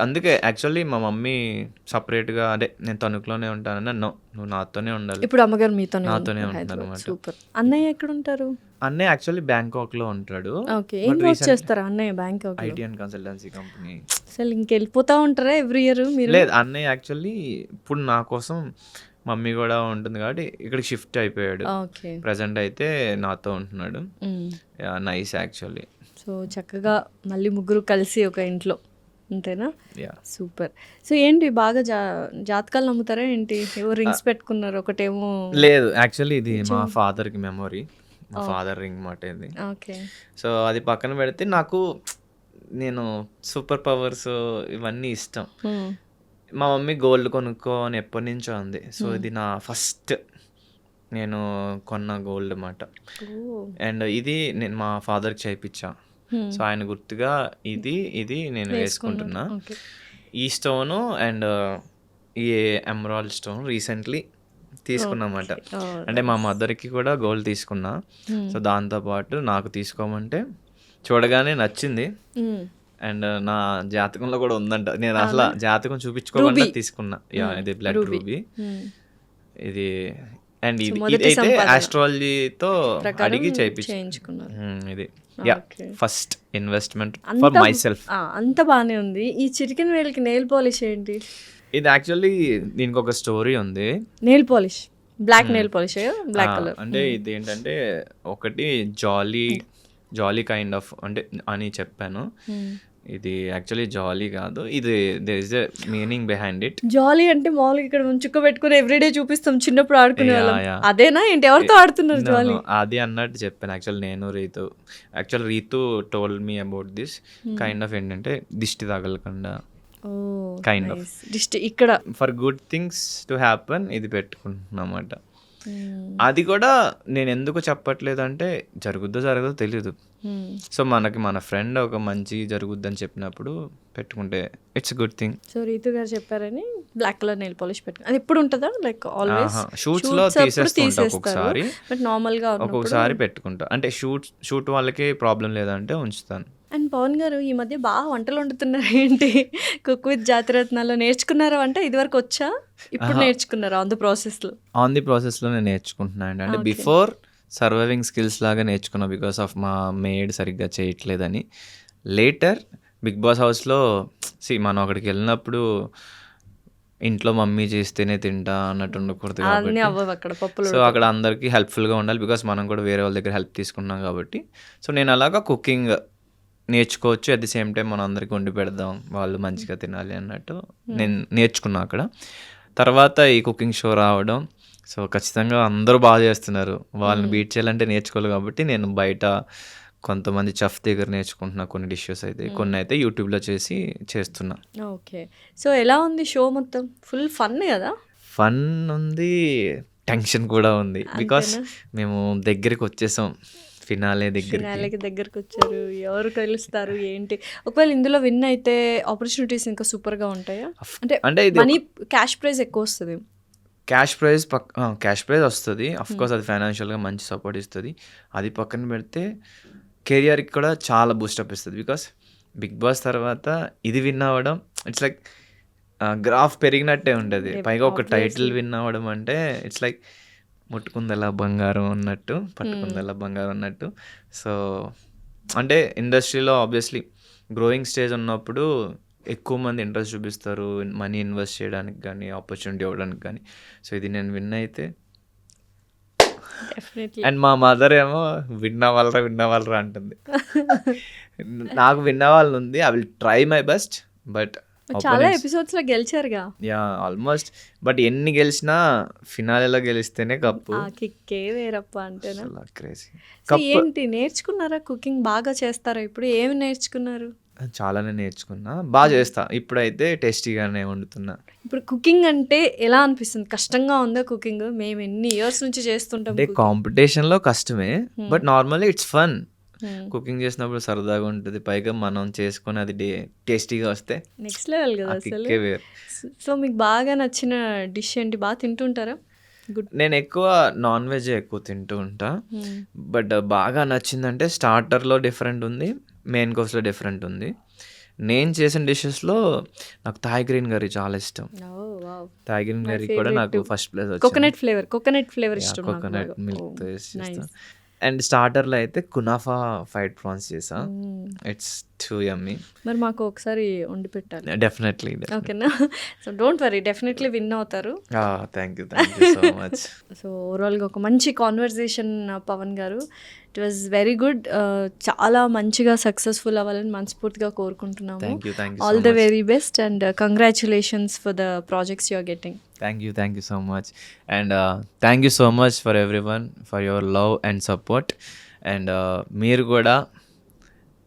అందుకే యాక్చువల్లీ మా మమ్మీ సపరేట్గా, అదే నేను తణుకులోనే ఉంటానన్నా, నువ్వు నాతోనే ఉండాలి. ఇప్పుడు అమ్మగారు నాతోనే ఉంటాను అనమాట. సూపర్. అన్నయ్య ఎక్కడ ఉంటారు? అన్నయ్య యాక్చువల్లీ బ్యాంకాక్లో ఉంటాడు. చేస్తారా అన్నయ్య? Bangkok IT and consultancy company. అసలు ఇంకెళ్ళిపోతా ఉంటారా ఎవ్రీ ఇయర్ మీరు? లేదు, అన్నయ్య యాక్చువల్లీ ఇప్పుడు నా కోసం, మమ్మీ కూడా ఉంటుంది కాబట్టి ఇక్కడ షిఫ్ట్ అయిపోయాడు. ప్రజెంట్ అయితే నాతో ఉంటున్నాడు. Nice actually. సో చక్కగా మళ్ళీ ముగ్గురు కలిసి ఒక ఇంట్లో, అంతేనా? సూపర్. సో ఏంటి బాగా జాతకాలు నమ్ముతారా ఏంటి? ఏవో రింగ్స్ పెట్టుకున్నారు, ఒకటేమో. లేదు, యాక్చువల్లీ ఇది మా ఫాదర్కి మెమొరీ, మా ఫాదర్ రింగ్ మాట ఇది. ఓకే. సో అది పక్కన పెడితే నాకు నేను సూపర్ పవర్స్ ఇవన్నీ ఇష్టం. మా మమ్మీ గోల్డ్ కొనుక్కో అని ఎప్పటి నుంచో ఉంది. సో ఇది నా ఫస్ట్ నేను కొన్న గోల్డ్ అన్నమాట. అండ్ ఇది నేను మా ఫాదర్కి చేయించా. సో ఆయన గుర్తుగా ఇది నేను వేసుకుంటున్నా. ఈ స్టోను అండ్ ఈ ఎమరాల్డ్ స్టోన్ రీసెంట్లీ తీసుకున్నమాట. అంటే మా మదర్కి కూడా గోల్డ్ తీసుకున్నా. సో దాంతోపాటు నాకు తీసుకోమంటే చూడగానే నచ్చింది. అండ్ నా జాతకంలో కూడా ఉందంట. నేను అసలు జాతకం చూపించుకోకుండా తీసుకున్నా. ఇది బ్లడ్ రూబీ ఇది. అండ్ ఇది అయితే ఆస్ట్రాలజీతో అడిగి చేయించుకున్నారు. ఇది first investment for my self. అంత బానే ఉంది. ఈ చిటికెన్ వేలకి నెయిల్ పాలిష్ ఏంటి? ఇది యాక్చువల్లీ దీనికి ఒక స్టోరీ ఉంది. Nail polish, black nail polish, black colour. అంటే ఇది ఏంటంటే ఒకటి జాలీ కైండ్ ఆఫ్ అంటే అని చెప్పాను. ఇది యాక్చువల్లీ జాలీ కాదు, ఇది there is a meaning behind it. Jolly అంటే మామూలుగా ఇక్కడ చుక్క పెట్టుకుని ఎవ్రీడే చూపిస్తాం, చిన్నప్పుడు ఆడుకునే వాళ్ళం. అదేనా ఏంటి? ఎవరితో ఆడుతున్నారు జాలీ? అది అన్నట్టు చెప్పాను యాక్చువల్ నేను Ritu told me about this kind of. ఏంటంటే దిష్టి తగలకుండా కైండ్ ఆఫ్ దిష్టి ఇక్కడ for good things to happen ఇది పెట్టుకుంటున్నమాట. అది కూడా నేను ఎందుకు చెప్పట్లేదు అంటే జరుగుద్దో జరగదో తెలియదు. సో మనకి మన ఫ్రెండ్ ఒక మంచి జరుగుద్దని చెప్పినప్పుడు పెట్టుకుంటే it's good thing. So Ritu గారు చెప్పారని బ్లాక్ కలర్ నెయిల్ పాలిష్ పెట్టుకుని, అది ఎప్పుడు ఉంటుందా? లైక్ ఆల్వేస్ షూట్స్ లో తీసేస్తుంటా ఒక్కొక్కసారి, బట్ నార్మల్ గా ఒక్కొక్కసారి పెట్టుకుంటా. అంటే షూట్ వాళ్ళకి ప్రాబ్లం లేదంటే ఉంచుతాను. అండ్ పవన్ గారు ఈ మధ్య బాగా వంటలు వండుతున్నారు ఏంటి? కుక్ విత్ జాతిరత్నాల్లో నేర్చుకున్నారా వంట? ఇదివరకు వచ్చా? ఇప్పుడు నేర్చుకున్నారా ఆన్ ద ప్రాసెస్‌లో? ఆన్ ది ప్రాసెస్‌లో నేను నేర్చుకుంటున్నాను అండి. అంటే ఓకే. బిఫోర్ సర్వైవింగ్ స్కిల్స్ లాగా నేర్చుకున్నా బికాస్ ఆఫ్ మా మేడ్ సరిగ్గా చేయట్లేదని. లేటర్ బిగ్ బాస్ హౌస్‌లో మనం అక్కడికి వెళ్ళినప్పుడు ఇంట్లో మమ్మీ చేస్తేనే తింటా అన్నట్టు ఉండకూడదు అన్నీ కాబట్టి అవ్వవు అక్కడ పప్పులు సో అక్కడ అందరికీ హెల్ప్ఫుల్గా ఉండాలి బికాస్ మనం కూడా వేరే వాళ్ళ దగ్గర హెల్ప్ తీసుకున్నాం కాబట్టి. సో నేను అలాగా కుకింగ్ నేర్చుకోవచ్చు, అట్ ది సేమ్ టైం మనం అందరికీ వండి పెడదాం, వాళ్ళు మంచిగా తినాలి అన్నట్టు నేను నేర్చుకున్నా అక్కడ. తర్వాత ఈ కుకింగ్ షో రావడం, సో ఖచ్చితంగా అందరూ బాగా చేస్తున్నారు, వాళ్ళని బీట్ చేయాలంటే నేర్చుకోవాలి కాబట్టి నేను బయట కొంతమంది చెఫ్ దగ్గర నేర్చుకుంటున్నా కొన్ని డిషెస్ అయితే, కొన్ని అయితే యూట్యూబ్లో చేస్తున్నా. ఓకే. సో ఎలా ఉంది షో మొత్తం? ఫుల్ ఫన్ కదా? ఫన్ ఉంది, టెన్షన్ కూడా ఉంది బికాస్ అంతేనా? మేము దగ్గరికి వచ్చేసాం ఫినాలే దగ్గరికి. ఫినాలేకి దగ్గరకొచ్చారు. ఎవరు గెలుస్తారు ఏంటి? ఒకవేళ ఇందులో విన్ అయితే ఆపర్చునిటీస్ ఇంకా సూపర్‌గా ఉంటాయా? అంటే ఇది మనీ క్యాష్ ప్రైజ్ ఎక్కువొస్తది. క్యాష్ ప్రైజ్ వస్తుంది. కోర్స్ అది ఫైనాన్షియల్గా మంచి సపోర్ట్ ఇస్తుంది. అది పక్కన పెడితే కెరియర్కి కూడా చాలా బూస్టప్ ఇస్తుంది బికాస్ బిగ్ బాస్ తర్వాత ఇది విన్ అవ్వడం ఇట్స్ లైక్ గ్రాఫ్ పెరిగినట్టే ఉంటుంది. పైగా ఒక టైటిల్ విన్ అవ్వడం అంటే ఇట్స్ లైక్ ముట్టుకుందలా బంగారం అన్నట్టు, పట్టుకుందలా బంగారం అన్నట్టు. సో అంటే ఇండస్ట్రీలో ఆబ్వియస్లీ గ్రోయింగ్ స్టేజ్ ఉన్నప్పుడు ఎక్కువ మంది ఇంట్రెస్ట్ చూపిస్తారు మనీ ఇన్వెస్ట్ చేయడానికి కానీ, ఆపర్చునిటీ ఇవ్వడానికి కానీ. సో ఇది నేను విన్ అయితే డెఫినెట్లీ. అండ్ మా మదర్ ఏమో విన్ అవ్వాలరా అంటుంది. నాకు విన్ అవ్వాలని ఉంది, I will try my best. But చాలా ఎపిసోడ్స్‌లో గెలిచారుగా. Yeah almost. బట్ ఎన్ని గెలిచినా ఫినాలేలో గెలిస్తేనే కప్పు. ఆ కిక్కే వేరప్ప అంటేనా? అలా క్రేజీ. సో ఏంటి నేర్చుకున్నారా? కుకింగ్ బాగా చేస్తారా ఇప్పుడు? ఏమి నేర్చుకున్నారు? చాలానే నేర్చుకున్నా, బాగా చేస్తా. ఇప్పుడైతే టేస్టీగానే వండుతున్నా. ఇప్పుడు కుకింగ్ అంటే ఎలా అనిపిస్తుంది? కష్టంగా ఉందా కుకింగ్? మేము ఎన్ని ఇయర్స్ నుంచి చేస్తుంటాం అంటే cooking. కాంపిటీషన్లో కష్టమే, but normally it's fun. Hmm. Cooking చేసినప్పుడు సరదాగా ఉంటుంది, పైగా మనం చేసుకొని అది టేస్టీగా వస్తే నెక్స్ట్ లెవెల్ కదా ఆ అసలు. కిక్కే వేరు. సో మీకు బాగా నచ్చిన డిష్ ఏంటి? బాగా తింటుంటారా? గుడ్. నేను ఎక్కువ నాన్ వెజ్ ఎక్కువ తింటూ ఉంటా. బట్ బాగా నచ్చిందంటే స్టార్టర్లో డిఫరెంట్ ఉంది, మెయిన్ కోర్స్లో డిఫరెంట్ ఉంది. నేను చేసిన డిషెస్లో నాకు థాయ్ గ్రీన్ కర్రీ చాలా ఇష్టం. థాయ్ గ్రీన్ కర్రీ కూడా నాకు ఫస్ట్ ప్లేస్ వచ్చింది. కోకోనట్ ఫ్లేవర్ ఇష్టం నాకు కోకోనట్ బాగా. మిల్క్తో Oh, చేస్తా. nice. అండ్ స్టార్టర్లో అయితే కునాఫా ఫ్రైడ్ ప్రాన్స్ చేసా. It's too yummy. మరి మాకు ఒకసారి వండి పెట్టాలి. డెఫినెట్లీ. ఓకేనా? So don't worry, definitely win అవుతారు. Thank you so much. So ఓవరాల్గా ఒక మంచి conversation Pawan garu. It was very good. చాలా మంచిగా సక్సెస్ఫుల్ అవ్వాలని మనస్ఫూర్తిగా కోరుకుంటున్నాము. Thank you all the very best and congratulations for the projects you are getting. Thank you so much. And thank you so much for everyone for your love and support. And మీరు కూడా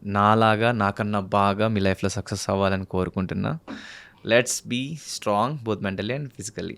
నాలాగా నాకన్నా బాగా మీ లైఫ్లో success అవ్వాలని కోరుకుంటున్నా. Let's be strong both mentally and physically.